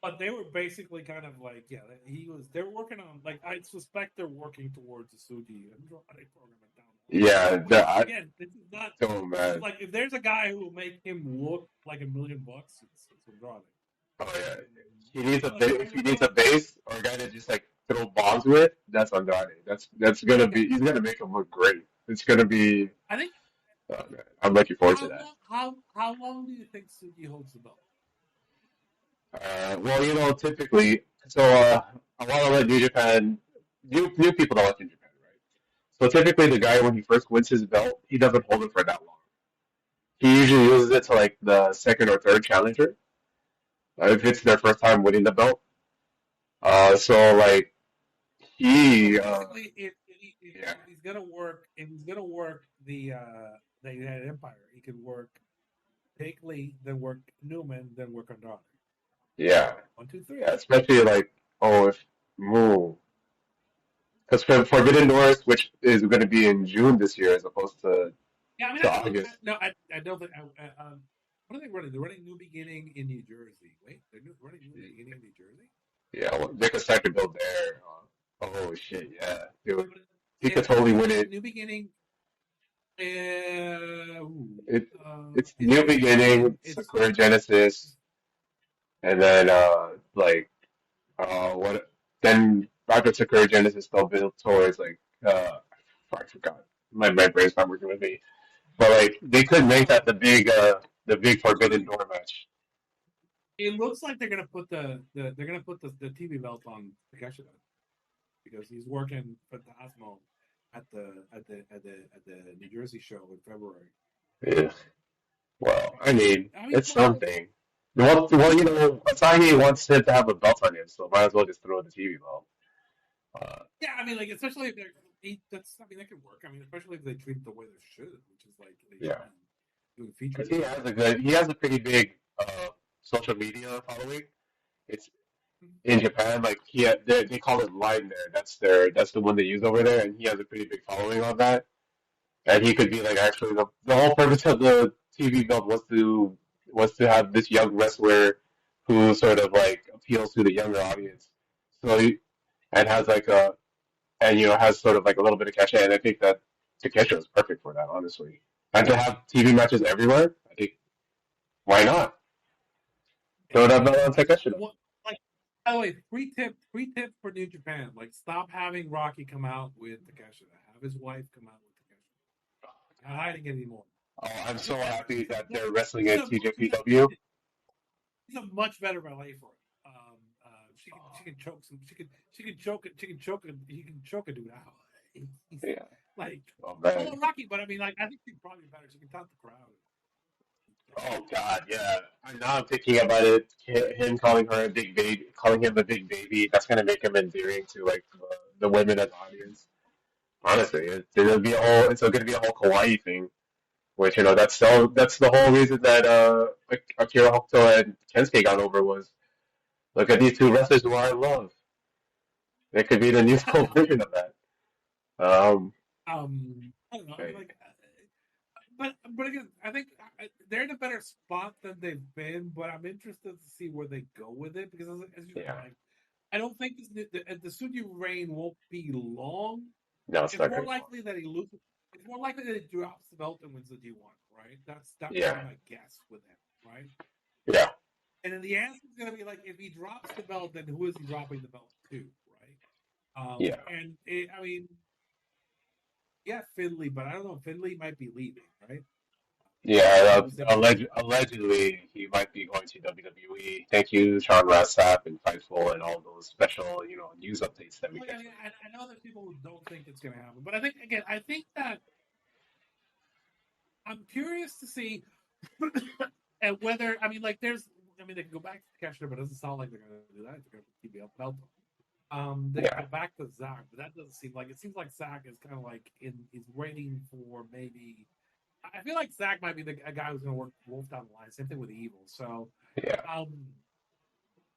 Speaker 4: But they were basically kind of like, they were working on, like, I suspect they're working towards the Suji Andrade program down.
Speaker 3: Yeah,
Speaker 4: again, this is not.
Speaker 3: Oh man,
Speaker 4: like if there's a guy who will make him look like $1 million, it's Andrade.
Speaker 3: Oh yeah, he needs a if he needs a base or a guy to just like throw bombs with, that's Andrade. That's gonna be. He's gonna make him look great. It's gonna be.
Speaker 4: I think.
Speaker 3: Oh, man, I'm looking forward to that.
Speaker 4: How long do you think Suji holds the belt?
Speaker 3: Well, typically, so I want to let New Japan, new people don't like New Japan, right? So typically, the guy when he first wins his belt, he doesn't hold it for that long. He usually uses it to like the second or third challenger, if it's their first time winning the belt. So like he,
Speaker 4: basically, if he's gonna work, the United Empire, he could work Jake Lee, then work Newman, then work Andrade.
Speaker 3: Yeah.
Speaker 4: 1, 2, 3.
Speaker 3: Yeah, especially like because Forbidden Doors, which is going to be in June this year, as opposed to August.
Speaker 4: I don't think. What are they running? They're running New Beginning in New Jersey. Wait, they're running New Beginning in New Jersey?
Speaker 3: Yeah, well, they could start to build there. Oh shit, yeah, dude, he could totally win it.
Speaker 4: New Beginning.
Speaker 3: It's New Beginning, Sakura Genesis, and then what? Then after Sakura Genesis, they'll build towards like I forgot. My brain's not working with me, but like they could make that the big Forbidden Door match.
Speaker 4: It looks like they're gonna put the TV belt on Takeshita because he's working for Asmo at the New Jersey show in February.
Speaker 3: Yeah. Well, I mean it's something. Well, Asahi wants him to have a belt on him, so might as well just throw the TV belt.
Speaker 4: Yeah, I mean, like especially if that could work. I mean, especially if they treat it the way they should, which is like doing features.
Speaker 3: He has a pretty big social media following. It's in Japan, like they call it Line there. That's the one they use over there, and he has a pretty big following on that. And he could be like actually the whole purpose of the TV belt was to have this young wrestler who sort of like appeals to the younger audience. So and has like a and has sort of like a little bit of cachet. And I think that Takeshita is perfect for that, honestly. And to have TV matches everywhere, I think why not throw that belt on Takeshita?
Speaker 4: Like, by the way, free tip for New Japan. Like, stop having Rocky come out with Takeshita. Have his wife come out with Takeshita. Not hiding anymore.
Speaker 3: Oh, I'm so happy that they're wrestling at TJPW.
Speaker 4: He's a much better valet for it. She can choke some. She can choke it. He can choke a dude out. He's like Rocky, but I mean, like I think she's probably better. She can taunt the crowd.
Speaker 3: Oh God, yeah. Now I'm thinking about it. Him calling her a big baby, calling him a big baby. That's gonna make him endearing to like the women as audience. Honestly, it's gonna be a whole kawaii thing. Which that's the whole reason that Akira Hokuto and Kensuke got over was look at these two wrestlers who I love. They could be the new school version of that.
Speaker 4: I don't know. Like, but again, I think they're in a better spot than they've been. But I'm interested to see where they go with it because, as you know, I don't think the Suji reign won't be long.
Speaker 3: No,
Speaker 4: it's more likely that he loses. It's more likely that he drops the belt and wins the G1, right? That's my guess with him, right?
Speaker 3: Yeah.
Speaker 4: And then the answer is going to be like, if he drops the belt, then who is he dropping the belt to, right? And I mean, Finley, but I don't know. Finley might be leaving, right?
Speaker 3: Yeah, allegedly he might be going to WWE. Thank you, Sean Rossap and Fightful and all those special, news updates that we get.
Speaker 4: I know that people don't think it's going to happen, but I think that I'm curious to see and whether they can go back to Keshner, but it doesn't sound like they're going to do that. They're going to keep the belt. They go back to Zach, but that doesn't seem like it. Seems like Zach is kind of like is waiting for maybe. I feel like Zach might be a guy who's going to work Wolf down the line. Same thing with Evil. So,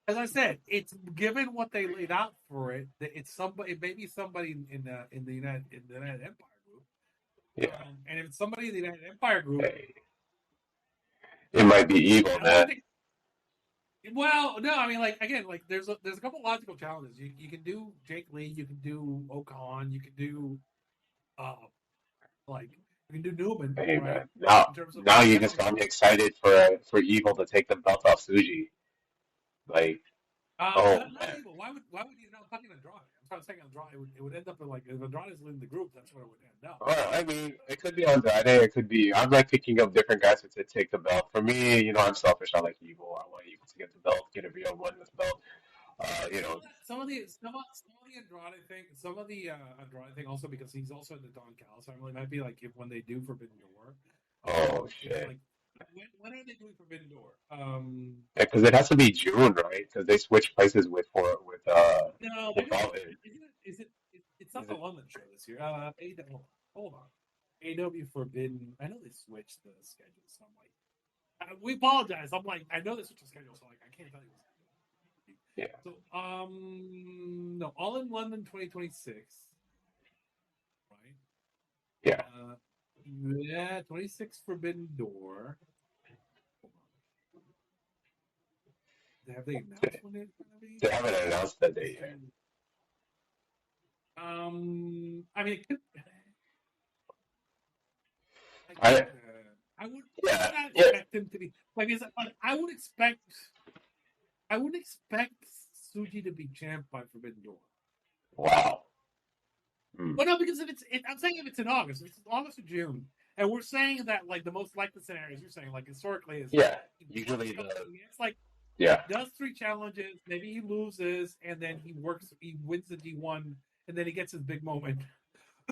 Speaker 4: as I said, it's given what they laid out for it. It's somebody. It may be somebody in the United Empire group.
Speaker 3: Yeah.
Speaker 4: And if it's somebody in the United Empire group,
Speaker 3: it might be Evil, man.
Speaker 4: Well, no, I mean, there's a couple logical challenges. You can do Jake Lee, you can do Okan, you can do, you can do Newman.
Speaker 3: Hey,
Speaker 4: right?
Speaker 3: Man. Now you just got me excited for Evil to take the belt off Suji. Like,
Speaker 4: not Evil. Why would you know? Fucking Andrade. I'm saying Andrade. It would end up like if Andrade is leading the group, that's where it would end up.
Speaker 3: Well, I mean, it could be Andrade. It could be. I'm like thinking of different guys to take the belt. For me, I'm selfish. I like Evil. I want Evil to get the belt, get a real one with the belt.
Speaker 4: Some of the Andrade thing also because he's also in the Don Callis family. It might be like when they do Forbidden Door.
Speaker 3: Oh shit!
Speaker 4: Like, when are they doing Forbidden Door?
Speaker 3: Because it has to be June, right? Because they switch places with.
Speaker 4: No, it's not the London show this year. Hold on. AW Forbidden. I know they switched the schedule, so I'm like, we apologize. I'm like, I know they switched the schedule, so like, I can't tell you.
Speaker 3: Yeah.
Speaker 4: So, no, All in London 2026, right?
Speaker 3: Yeah.
Speaker 4: 26 Forbidden Door. Have they announced when it's going to be?
Speaker 3: They haven't announced that date yet.
Speaker 4: I mean, it could. I would not expect him to be like. I would expect. I wouldn't expect Suji to be champ by Forbidden Door.
Speaker 3: Wow.
Speaker 4: Well, no, because I'm saying if it's in August, if it's August or June, and we're saying that like the most likely scenarios, you're saying like historically is
Speaker 3: usually
Speaker 4: it's like does 3 challenges, maybe he loses, and then he wins the D1, and then he gets his big moment.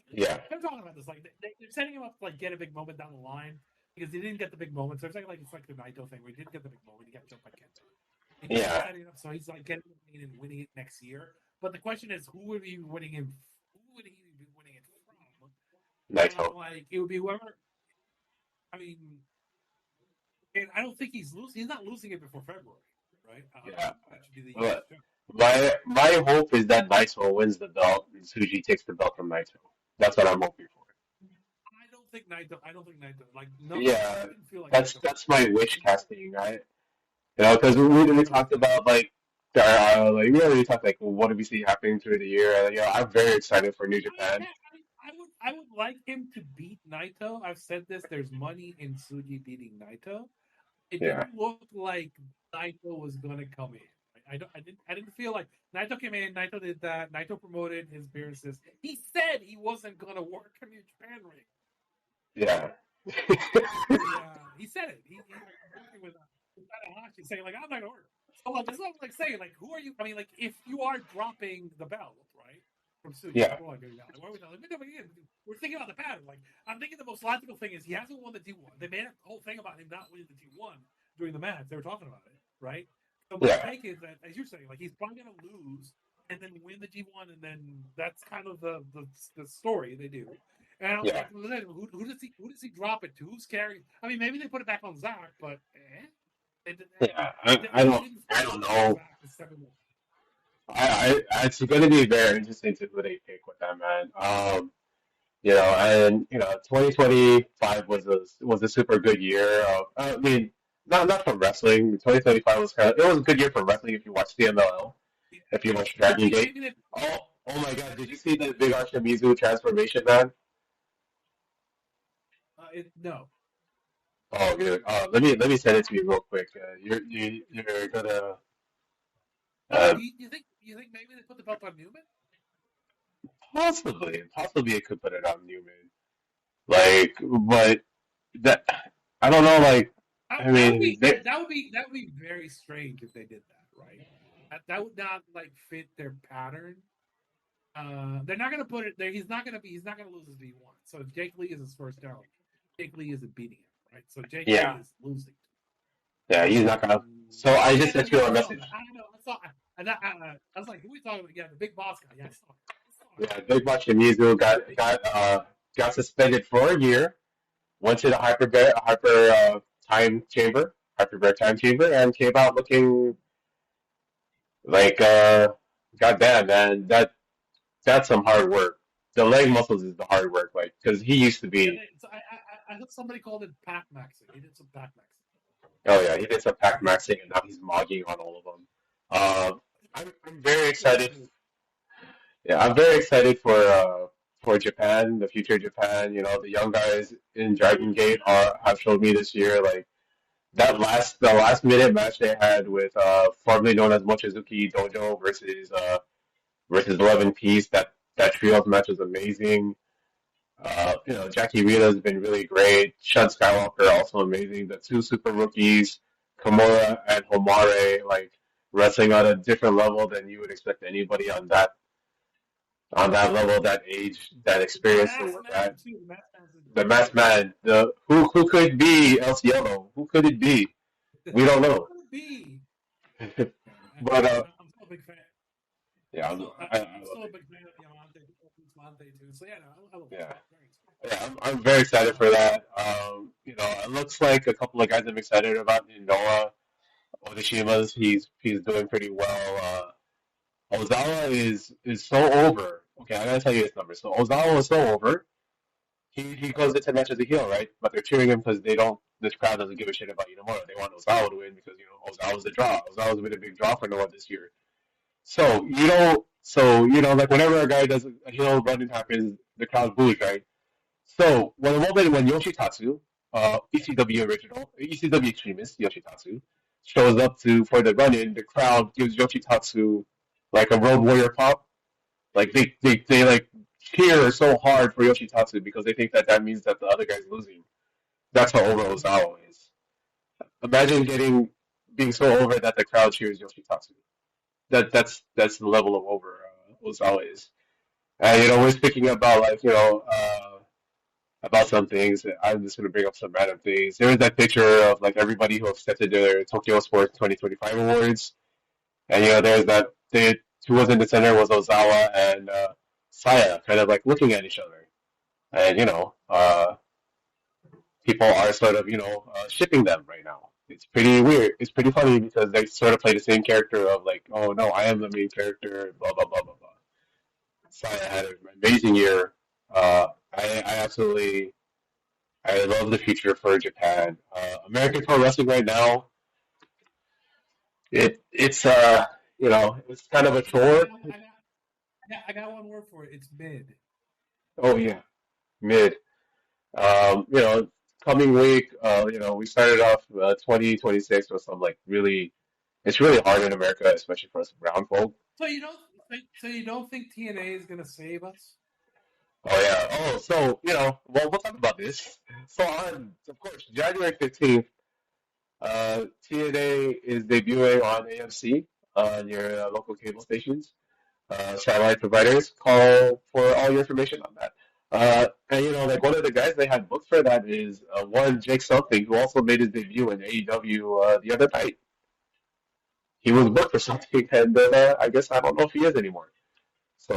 Speaker 3: Yeah,
Speaker 4: I'm talking about this like they're setting him up to like get a big moment down the line because he didn't get the big moment. So it's like it's like the Naito thing where he didn't get the big moment, he got jumped by Kenta. So he's like getting it and winning it next year. But the question is, who would he be winning it from?
Speaker 3: Naito.
Speaker 4: Like it would be whoever. I mean, And I don't think he's losing. He's not losing it before February, right?
Speaker 3: Yeah.
Speaker 4: That should be the
Speaker 3: But
Speaker 4: year.
Speaker 3: my hope is that Naito wins the belt and Suji takes the belt from Naito. That's what I'm hoping for.
Speaker 4: I don't think Naito. Like no, I
Speaker 3: Yeah,
Speaker 4: didn't feel like
Speaker 3: that's
Speaker 4: Naito.
Speaker 3: that's my wish casting, right? You know, because we talked about like we already talked like what do we see happening through the year? And, I'm very excited for New Japan.
Speaker 4: I would like him to beat Naito. I've said this. There's money in Suji beating Naito. It
Speaker 3: Yeah,
Speaker 4: didn't look like Naito was going to come in. I didn't feel like Naito came in. Naito did that. Naito promoted his appearances. He said he wasn't going to work in New Japan ring.
Speaker 3: yeah,
Speaker 4: He said it. He working with Tanahashi saying like I'm not gonna work. So like it's not like saying like who are you? I mean like if you are dropping the belt right from Suji,
Speaker 3: yeah,
Speaker 4: why are we talking? We're thinking about the pattern. Like I'm thinking the most logical thing is he hasn't won the G1. They made a whole thing about him not winning the G1 during the match. They were talking about it, right? So my
Speaker 3: yeah,
Speaker 4: take is that as you're saying, like he's probably gonna lose and then win the G1, and then that's kind of the story they do. And I was
Speaker 3: yeah,
Speaker 4: like, who does he drop it to? Who's carrying? I mean, maybe they put it back on Zach, but
Speaker 3: yeah. I don't know. It's going to be very interesting to who they pick with that man. And 2025 was a super good year. I mean, not from wrestling. 2025 it was a good year for wrestling if you watch CMLL, if you watch Dragon Gate. Oh my God! Did you see the big Arshimizu transformation, man?
Speaker 4: No.
Speaker 3: Oh, dude. Let me send it to you real quick. You're gonna.
Speaker 4: You think maybe they put the belt on Newman?
Speaker 3: Possibly it could put it on Newman. Like, but that I don't know. Like, I
Speaker 4: That would
Speaker 3: mean,
Speaker 4: be
Speaker 3: they,
Speaker 4: that would be very strange if they did that, right? That would not like fit their pattern. They're not going to put it there. He's not going to lose his V1. So if Jake Lee is his first down, Jake Lee isn't beating him, right? So Jake
Speaker 3: yeah,
Speaker 4: Lee is losing.
Speaker 3: yeah, he's not gonna. So I just sent you a message.
Speaker 4: I know. I saw. I was like, who are we talking about? Yeah, the big boss guy. Yeah, I saw.
Speaker 3: Yeah, Big Watch Mizu got suspended for a year. Went to the hyperbaric time chamber, and came out looking like goddamn man. That's some hard work. The leg muscles is the hard work, like because he used to
Speaker 4: Yeah,
Speaker 3: be.
Speaker 4: so I heard somebody called it pack maxing. He did some pack maxing.
Speaker 3: Oh yeah, he did some pack maxing, and now he's mogging on all of them. I'm very excited. Yeah, I'm very excited for Japan, the future Japan. The young guys in Dragon Gate have showed me this year like the last minute match they had with formerly known as Mochizuki Dojo versus 11 Piece. That trios match was amazing. Jackie Rita has been really great. Shun Skywalker also amazing. The two super rookies, Kimura and Homare, like wrestling on a different level than you would expect anybody on that level, that age, that experience to work at. The masked man, who could it be El Cielo? Who could it be? We don't know. But
Speaker 4: I'm still a big fan.
Speaker 3: yeah,
Speaker 4: I'm still a big fan of Yamante too. So yeah, I love
Speaker 3: yeah.
Speaker 4: it.
Speaker 3: Yeah, I'm very excited for that. It looks like a couple of guys I'm excited about. Noah Odeshima's he's doing pretty well. Ozawa is so over. Okay, I gotta tell you his number. So Ozawa is so over. He goes into match as a heel, right? But they're cheering him because they don't. This crowd doesn't give a shit about Inamura. They want Ozawa to win because Ozawa's the draw. Ozawa's been a big draw for Noah this year. Like whenever a guy does a heel run happens, the crowd boos, right? So when Yoshitatsu, ECW extremist Yoshitatsu, shows up for the run-in, the crowd gives Yoshitatsu like a Road Warrior pop. Like they like cheer so hard for Yoshitatsu because they think that means that the other guy's losing. That's how over Ozawa is. Imagine being so over that the crowd cheers Yoshitatsu. That's the level of over Ozawa is. And we're speaking about about some things. I'm just gonna bring up some random things. There was that picture of like everybody who accepted their Tokyo Sports 2025 awards, and there's that who was in the center was Ozawa and Saya, kind of like looking at each other, and people are sort of, shipping them right now. It's pretty weird. It's pretty funny because they sort of play the same character of like, oh no, I am the main character, blah blah blah blah blah. Saya had an amazing year. I love the future for Japan. American Pro Wrestling right now, it's kind of a chore.
Speaker 4: I got one word for it. It's mid.
Speaker 3: Oh yeah, mid. Coming week, we started off 2026 with some like really, it's really hard in America, especially for us brown folk.
Speaker 4: So you don't think TNA is gonna save us?
Speaker 3: Oh yeah. Oh, so well, we'll talk about this. So of course, January 15th, TNA is debuting on AMC on your local cable stations, satellite providers. Call for all your information on that. And like one of the guys they had booked for that is one Jake something who also made his debut in AEW the other night. He was booked for something, and I guess I don't know if he is anymore. So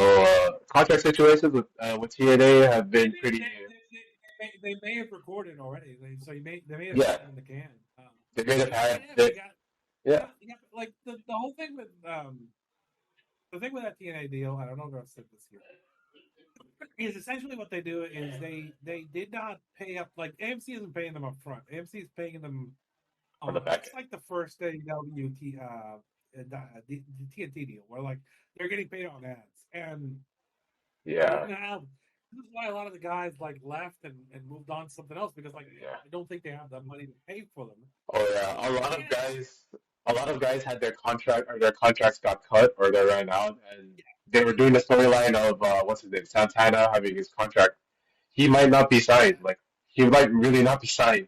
Speaker 3: contract situations with TNA have been pretty.
Speaker 4: They may have recorded already. They may have
Speaker 3: Yeah,
Speaker 4: in the can.
Speaker 3: they may have had.
Speaker 4: Yeah, like the whole thing with the thing with that TNA deal. I don't know if I've said this here. Is essentially what they do is they did not pay up, like AMC isn't paying them up front. AMC is paying them
Speaker 3: On the back
Speaker 4: it's like the first AEW the TNT deal where like they're getting paid on ads, and
Speaker 3: Yeah,
Speaker 4: this is why a lot of the guys like left and moved on to something else, because like
Speaker 3: yeah.
Speaker 4: I don't think they have the money to pay for them.
Speaker 3: Oh yeah, a lot of guys had their contracts got cut or they ran out, and they were doing the storyline of what's his name, Santana having his contract. He might not be signed. Like he might really not be signed.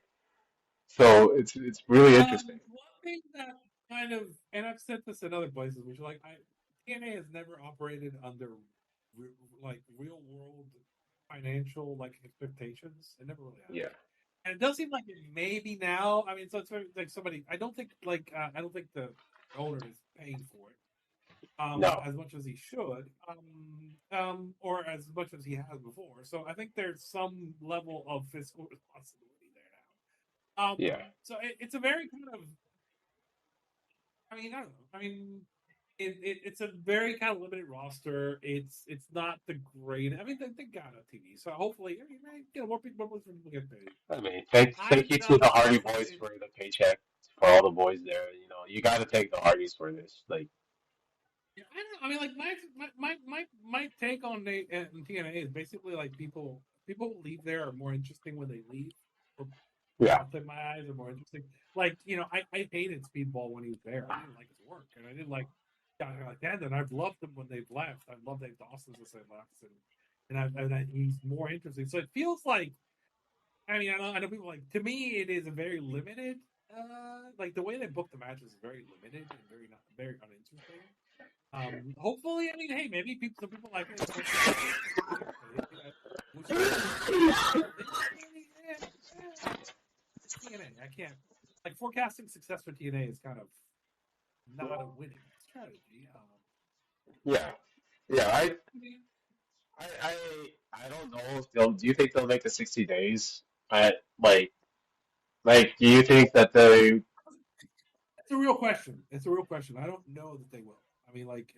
Speaker 3: So it's really interesting.
Speaker 4: One thing that kind of, and I've said this in other places, which like TNA has never operated under like real world financial like expectations. It never really has.
Speaker 3: Yeah,
Speaker 4: And it does seem like it maybe now. I mean, so it's very, like somebody. I don't think the owner is paying for it
Speaker 3: no,
Speaker 4: as much as he should, or as much as he has before. So I think there's some level of fiscal responsibility there now.
Speaker 3: yeah,
Speaker 4: So it's a very kind of. I mean, I don't know. I mean, it's a very kind of limited roster. It's not the great. I mean, they got a TV, so hopefully, more people get paid.
Speaker 3: I mean, thank you to the Hardy Boys for the paycheck for all the boys there. You got to take the Hardys for this. Like,
Speaker 4: Yeah, I don't know. I mean, like my take on TNA is basically like people who leave there are more interesting when they leave. Or,
Speaker 3: yeah,
Speaker 4: in my eyes, are more interesting. Like I hated Speedball when he was there. I didn't like his work, and I didn't like guys like that. And I've loved them when they've left. I love Dave Dawson since they left, and he's more interesting. So it feels like. I mean, I know people like. To me, it is a very limited. Like the way they book the matches is very limited and very uninteresting. Hopefully, I mean, hey, maybe some people like it. TNA, I can't like forecasting success for TNA is kind of not a winning strategy.
Speaker 3: yeah, yeah. I don't know. Do you think they'll make the 60 days? Do you think that they?
Speaker 4: It's a real question. It's a real question. I don't know that they will. I mean, like,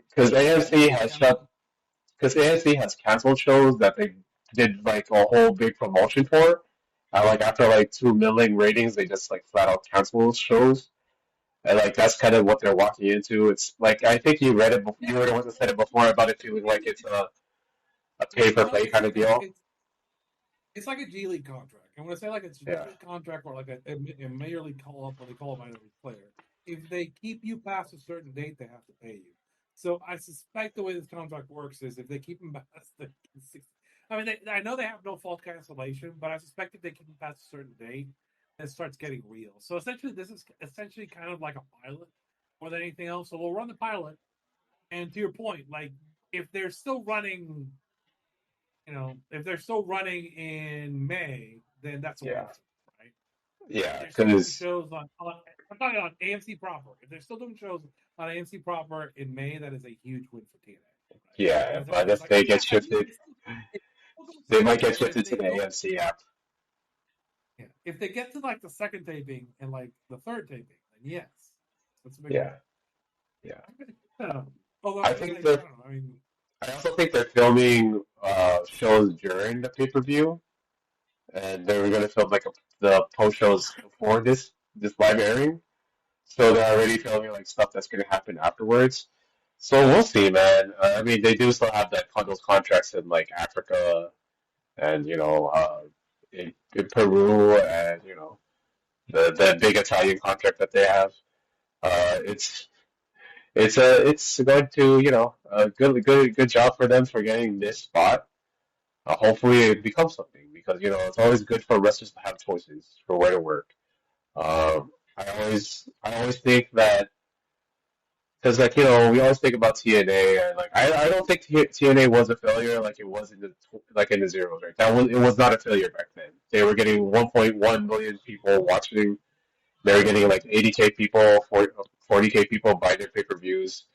Speaker 3: Because AMC has canceled shows that they did like a whole big promotion for. Like after like 2 million ratings, they just like flat out cancel shows, and like that's kind of what they're walking into. It's like I think you read it. You were the one that said it before about it feeling like it's a pay for play kind of deal.
Speaker 4: It's like a G League contract. And when I say like it's a G League contract or like a major league call up when they call a minor league player, if they keep you past a certain date, they have to pay you. So I suspect the way this contract works is if they keep them past the 60. I mean, I know they have no fault cancellation, but I suspect if they keep them past a certain date, it starts getting real. So essentially, this is essentially kind of like a pilot more than anything else. So we'll run the pilot, and to your point, like if they're still running, if they're still running in May, then that's a win, right?
Speaker 3: Yeah,
Speaker 4: because shows on I'm talking on AMC proper. If they're still doing shows on AMC proper in May, that is a huge win for TNA. Right?
Speaker 3: Yeah, but if they get shifted, they might get shifted to the AMC app.
Speaker 4: Yeah. If they get to like the second taping and like the third taping, then yes, that's a big one.
Speaker 3: Yeah, yeah.
Speaker 4: Although
Speaker 3: I
Speaker 4: I mean,
Speaker 3: think
Speaker 4: like, I
Speaker 3: they're.
Speaker 4: don't know. I mean,
Speaker 3: I also think they're filming shows during the pay-per-view, and they were going to film like the post shows for this live airing. So they're already filming like stuff that's going to happen afterwards. So we'll see, man. I mean, they do still have those contracts in like Africa and in Peru, and the big Italian contract that they have. It's it's going to a good job for them for getting this spot. Hopefully it becomes something because it's always good for wrestlers to have choices for where to work. I always think that because we always think about TNA and like I don't think TNA was a failure like it was in the zeros, right? It was not a failure back then. They were getting 1.1 million people watching. They were getting like 80K people, 40K people buy their pay-per-views.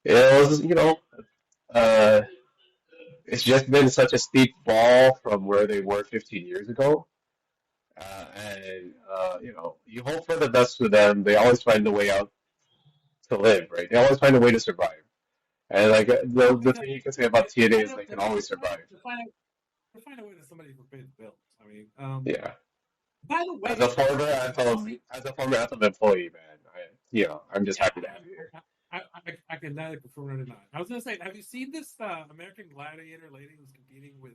Speaker 3: It was uh, it's just been such a steep fall from where they were 15 years ago. And you hope for the best for them. They always find a way out to live, right? They always find a way to survive. And like
Speaker 4: well,
Speaker 3: the thing you can say about TNA is they can always survive.
Speaker 4: to find a way that somebody can pay the bills. I mean,
Speaker 3: Yeah.
Speaker 4: by the way,
Speaker 3: As a former Anthem employee, man, I'm just happy to have you here.
Speaker 4: I can neither confirm nor deny. I was gonna say, have you seen this American Gladiator lady who's competing with?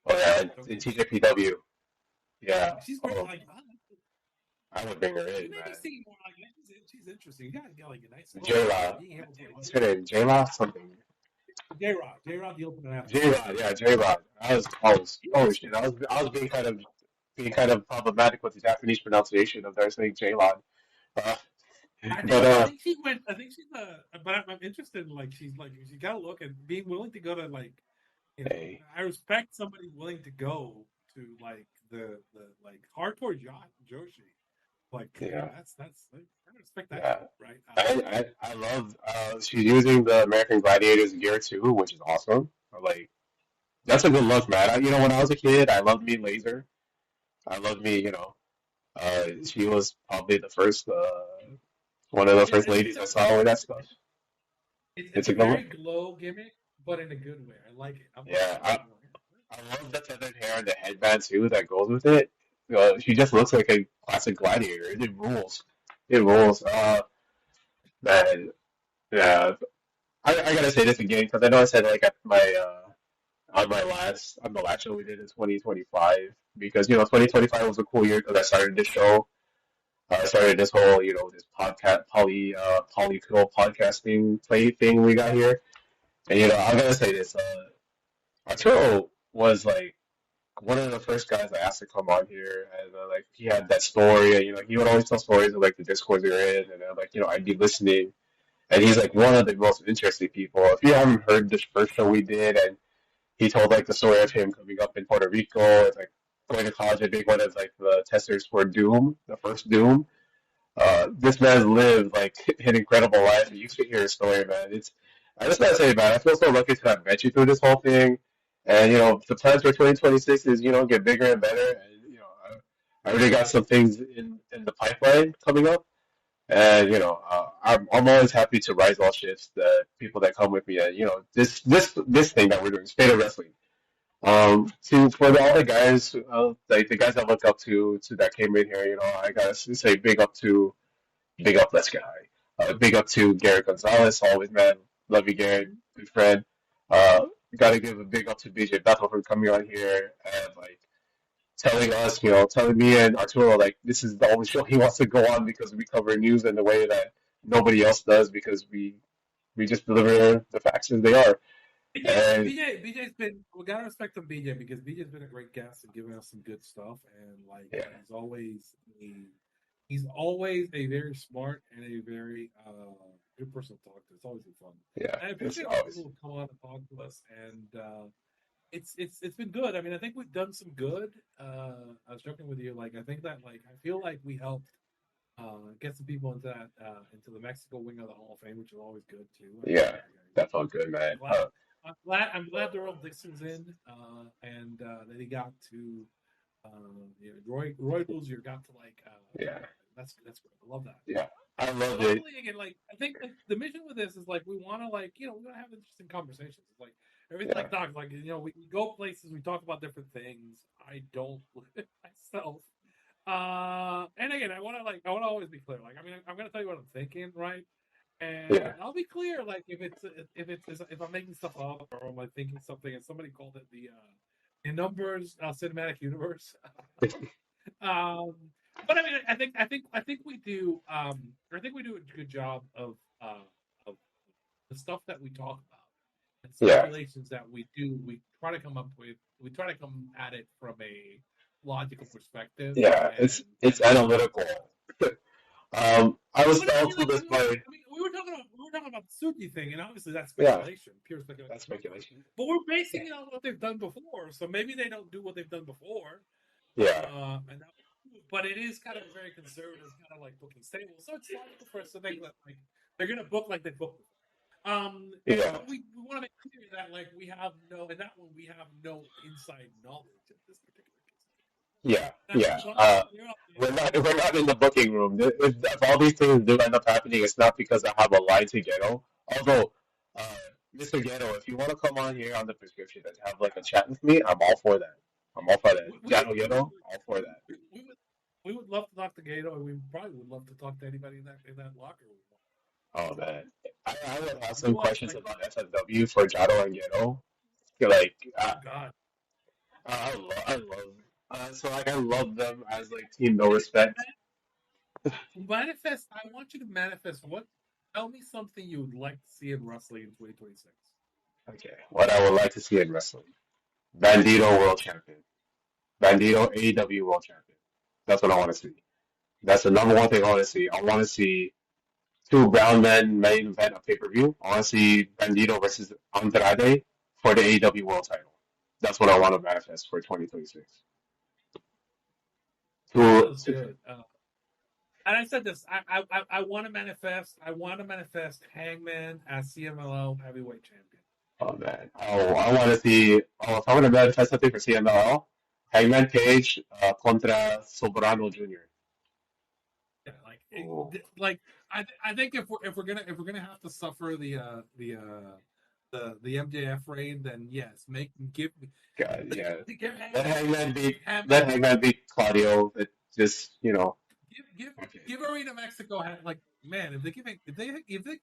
Speaker 3: Oh yeah, in TJPW. Yeah.
Speaker 4: She's great. Like,
Speaker 3: I would bring her
Speaker 4: you
Speaker 3: in,
Speaker 4: may be
Speaker 3: man.
Speaker 4: seeing more like she's interesting. You gotta get like a nice
Speaker 3: Jayla.
Speaker 4: being able to
Speaker 3: What's her name? Jayla something.
Speaker 4: J-Rod, the opener after.
Speaker 3: J-Rod, yeah, J-Rod. I was holy shit. I was being kind of problematic with the Japanese pronunciation of their saying J-Rod. Uh,
Speaker 4: I
Speaker 3: but
Speaker 4: think she went. I think she's but I'm interested in like she got to look and being willing to go to like
Speaker 3: hey,
Speaker 4: I respect somebody willing to go to like the like hardcore Joshi. Like
Speaker 3: yeah,
Speaker 4: that's I respect that
Speaker 3: yeah.
Speaker 4: shit, right?
Speaker 3: I love she's using the American Gladiators gear too, which is awesome. Like that's a good look, man. When I was a kid, I loved me Laser. I loved me, she was probably the first one of the first ladies I saw with that stuff.
Speaker 4: It's
Speaker 3: It's
Speaker 4: a
Speaker 3: a good
Speaker 4: very
Speaker 3: look.
Speaker 4: glow gimmick, but in a good way. I like it. I'm
Speaker 3: Yeah,
Speaker 4: like,
Speaker 3: I love the tethered hair and the headband too that goes with it. She just looks like a classic gladiator. It rules. It rules. Man, yeah. I gotta say this again because I know I said like at my on the last show we did in 2025 because 2025 was a cool year because I started this show. I started this whole this podcast polykill podcasting play thing we got here, and I'm gonna say this. Arturo was like one of the first guys I asked to come on here, and like he had that story, and he would always tell stories of like the Discord they're in, and like I'd be listening, and he's like one of the most interesting people. If you haven't heard this first show we did, and he told like the story of him coming up in Puerto Rico, it's like going to college, and being one of like the testers for Doom, the first Doom. This man's lived like an incredible life. You should hear his story, man. I just gotta say, man, I feel so lucky to have met you through this whole thing. And the plans for 2026 is get bigger and better. And I already got some things in the pipeline coming up. And I'm always happy to rise all shifts. The people that come with me, and this thing that we're doing, State of Wrestling. To for all the guys, like the guys I look up to that came in here, I gotta say big up this guy. Big up to Garrett Gonzalez, always man, love you Garrett, good friend. Gotta give a big up to BJ Bethel for coming on here and like telling us, telling me and Arturo like this is the only show he wants to go on because we cover news in the way that nobody else does because we just deliver the facts as they are. And
Speaker 4: BJ's been we gotta respect him, BJ, because BJ's been a great guest and giving us some good stuff, and like
Speaker 3: yeah,
Speaker 4: he's always a very smart and a very good person to talk to. It's always been fun.
Speaker 3: yeah,
Speaker 4: And I
Speaker 3: it's
Speaker 4: appreciate all the
Speaker 3: always
Speaker 4: people who come on and talk to us, and it's been good. I mean, I think we've done some good. I was joking with you, like I think that like I feel like we helped get some people into that into the Mexico wing of the Hall of Fame, which is always good too.
Speaker 3: yeah, that felt good, man.
Speaker 4: I'm glad Earl Dixon's in, and that he got to Roy Boozer got to like.
Speaker 3: Yeah.
Speaker 4: That's great. I love that.
Speaker 3: Yeah. I love
Speaker 4: But
Speaker 3: it.
Speaker 4: hopefully, again, like I think the mission with this is like we want to like we want to have interesting conversations. It's like everything
Speaker 3: Yeah.
Speaker 4: like Doc, like we go places, we talk about different things. I don't myself. And again, I want to always be clear. Like, I mean, I'm gonna tell you what I'm thinking, right? And
Speaker 3: Yeah.
Speaker 4: I'll be clear. Like, if I'm making stuff up or am I thinking something, and somebody called it the numbers cinematic universe. But I mean, I think we do. I think we do a good job of the stuff that we talk about and
Speaker 3: Yeah.
Speaker 4: speculations that we do. We try to come up with. We try to come at it from a logical perspective.
Speaker 3: Yeah. It's analytical. I was
Speaker 4: But I
Speaker 3: down
Speaker 4: mean,
Speaker 3: to
Speaker 4: like,
Speaker 3: this point.
Speaker 4: we were talking about the Suki thing, and obviously that's
Speaker 3: Yeah.
Speaker 4: speculation, pure speculation.
Speaker 3: That's speculation.
Speaker 4: But we're basing it on what they've done before, so maybe they don't do what they've done before.
Speaker 3: Yeah.
Speaker 4: But it is kind of a very conservative kind of like booking stable, so it's logical for us to think that like they're going to book like they booked before.
Speaker 3: Yeah.
Speaker 4: But we want to make clear that like we have no inside knowledge of this particular case.
Speaker 3: Yeah.
Speaker 4: Now,
Speaker 3: Yeah. We're not in the booking room. If all these things do end up happening, it's not because I have a line to Ghetto. Although, Mr. Ghetto, if you want to come on here on the prescription and have like a chat with me, I'm all for that. I'm all for that. Ghetto, all for that.
Speaker 4: We would love to talk to Gato, and we probably would love to talk to anybody in that locker room.
Speaker 3: Oh man, I would have some questions about SOW for Jado and Ghetto. Like,
Speaker 4: God,
Speaker 3: I love. So like, I love them as like Team No Respect.
Speaker 4: Manifest. I want you to manifest. Tell me something you would like to see in wrestling in 2026.
Speaker 3: Okay, what I would like to see in wrestling: Bandito World Champion, Bandito AEW World Champion. That's what I want to see. That's the number one thing I want to see. I want to see two brown men main event of pay-per-view. I want to see Bandito versus Andrade for the AEW World title. That's what I want to manifest for 2026.
Speaker 4: That's good. And I said this. I want to manifest. I want to manifest Hangman as CMLL heavyweight champion.
Speaker 3: Oh man. Oh, I want to see. Oh, if I want to manifest something for CMLL, Hangman Page contra Sobrano Jr.
Speaker 4: Yeah, I think if we're gonna have to suffer the MJF reign, then yes, give
Speaker 3: God, yeah.
Speaker 4: Give
Speaker 3: Let Hangman beat Claudio. It just
Speaker 4: give Arena Mexico like man. If they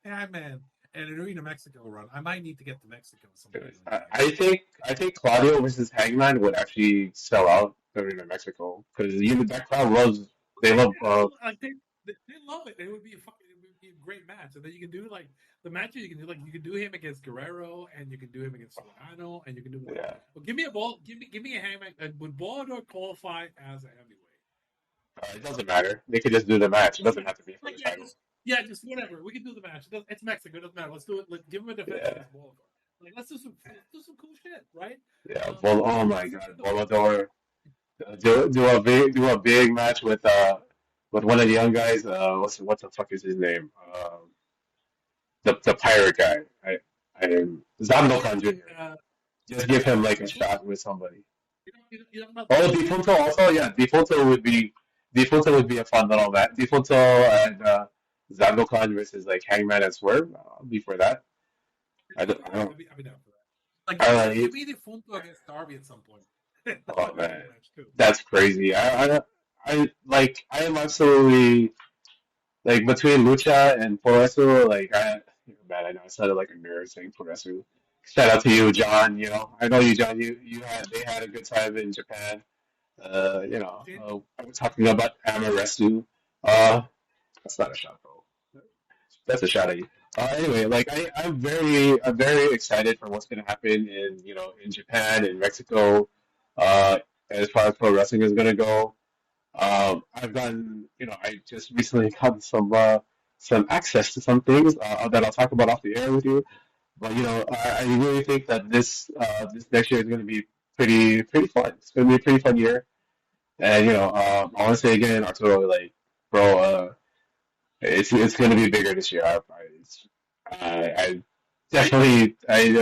Speaker 4: Hangman and an Arena Mexico run, I might need to get to Mexico sometime.
Speaker 3: I think Claudio versus Hangman would actually sell out Arena Mexico because that crowd loves. They love.
Speaker 4: They love it. It would be a great match, and then you can do like the matches you can do. Like you can do him against Guerrero, and you can do him against Solano, and you can do.
Speaker 3: Yeah.
Speaker 4: Well, give me a Hangman. Would Ballador qualify as a heavyweight?
Speaker 3: It doesn't matter. They could just do the match. It doesn't have to be for the title.
Speaker 4: Just whatever. We can do the match. It's Mexico. It doesn't matter. Let's do it. Give him a defense against Ballador. Like let's do some cool shit, right?
Speaker 3: Yeah. Oh my God, Ballador. Do a big match with one of the young guys. What the fuck is his name? The pirate guy. Zamdokan Jr. Just give him like a shot with somebody. Oh, Defunto also. Yeah, Defunto would be a fun little match. Defunto and Zamdokan versus like Hangman and Swerve. I'll be for that. I don't.
Speaker 4: I'll be down for that. Like maybe Defunto against Darby at some point.
Speaker 3: Oh man, that's crazy. I am absolutely like between Lucha and Puresu. Like I know I sounded like a nerd saying Puresu. Shout out to you, John. I know you, John. They had a good time in Japan. I was talking about Amoresu. That's not a shot, bro. That's a shot at you. Anyway, like I'm very excited for what's gonna happen in Japan and Mexico. As far as pro wrestling is gonna go, I've gotten I just recently gotten some access to some things that I'll talk about off the air with you. But I really think that this next year is gonna be pretty fun. It's gonna be a pretty fun year, and I want to say again, Arturo, like bro, it's gonna be bigger this year. I definitely, I'm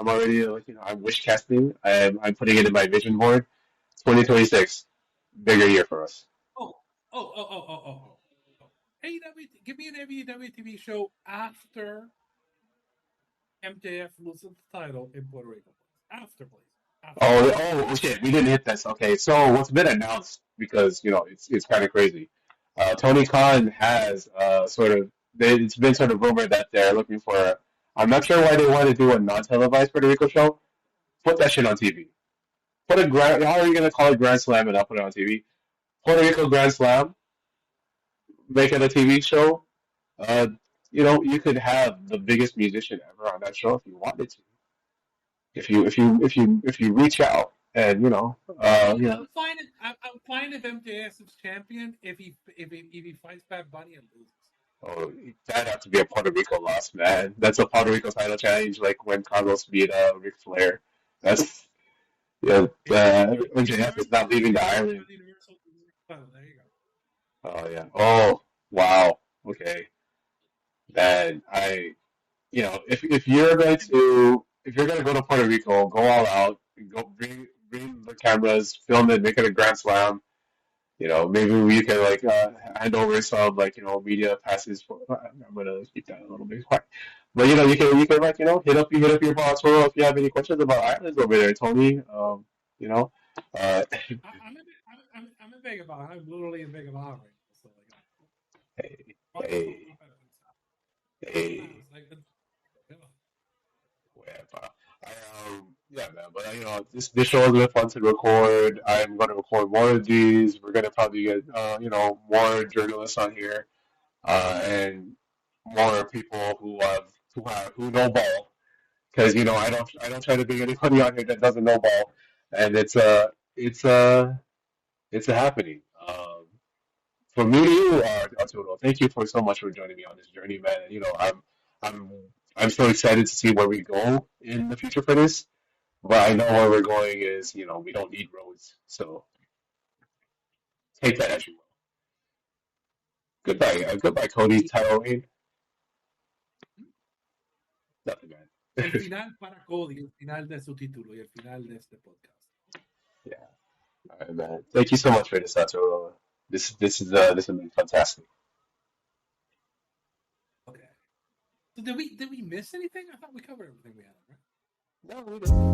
Speaker 3: already like, I'm wish casting. I'm putting it in my vision board. 2026. bigger year for us.
Speaker 4: Oh. AEW, give me an AEW TV show after MJF loses the title in Puerto Rico. After, please.
Speaker 3: Oh, shit! We didn't hit this. Okay, so what's been announced because it's kind of crazy. Tony Khan has it's been sort of rumored that they're looking for. I'm not sure why they want to do a non-televised Puerto Rico show. Put that shit on TV. How are you gonna call it Grand Slam and not put it on TV? Puerto Rico Grand Slam. Make it a TV show. Uh, you could have the biggest musician ever on that show if you wanted to. If you reach out and
Speaker 4: I'm fine. I'm fine if MJF is champion if he fights Bad Bunny and loses.
Speaker 3: Oh, that'd have to be a Puerto Rico loss, man. That's a Puerto Rico title challenge, like when Carlos beat Ric Flair. That's MJF is not leaving the island.
Speaker 4: There you go.
Speaker 3: Oh yeah. Oh wow. Okay. Man, if you're gonna go to Puerto Rico, go all out, go bring the cameras, film it, make it a Grand Slam. Maybe we can hand over some media passes. I'm gonna keep that a little bit quiet. But you can hit up your boss or if you have any questions about islands over there, Tony.
Speaker 4: I'm in Vegas. I'm literally in Vegas right now. So
Speaker 3: hey. Yeah, man. But this show has been fun to record. I'm going to record more of these. We're going to probably get more journalists on here, and more people who know ball. Because I don't try to bring anybody on here that doesn't know ball, and it's a happening. From me to you, Arturo, thank you so much for joining me on this journey, man. I'm so excited to see where we go in the future for this. But I know where we're going is, we don't need roads. So take that as you will. Goodbye, Cody, Tyrone. Nothing, man.
Speaker 4: El final para Cody, el final de su título y el final de este podcast.
Speaker 3: Yeah. All right, man. Thank you so much for this, Arturo. This has been fantastic.
Speaker 4: Okay. So did we miss anything? I thought we covered everything we had, right?
Speaker 3: No, we didn't.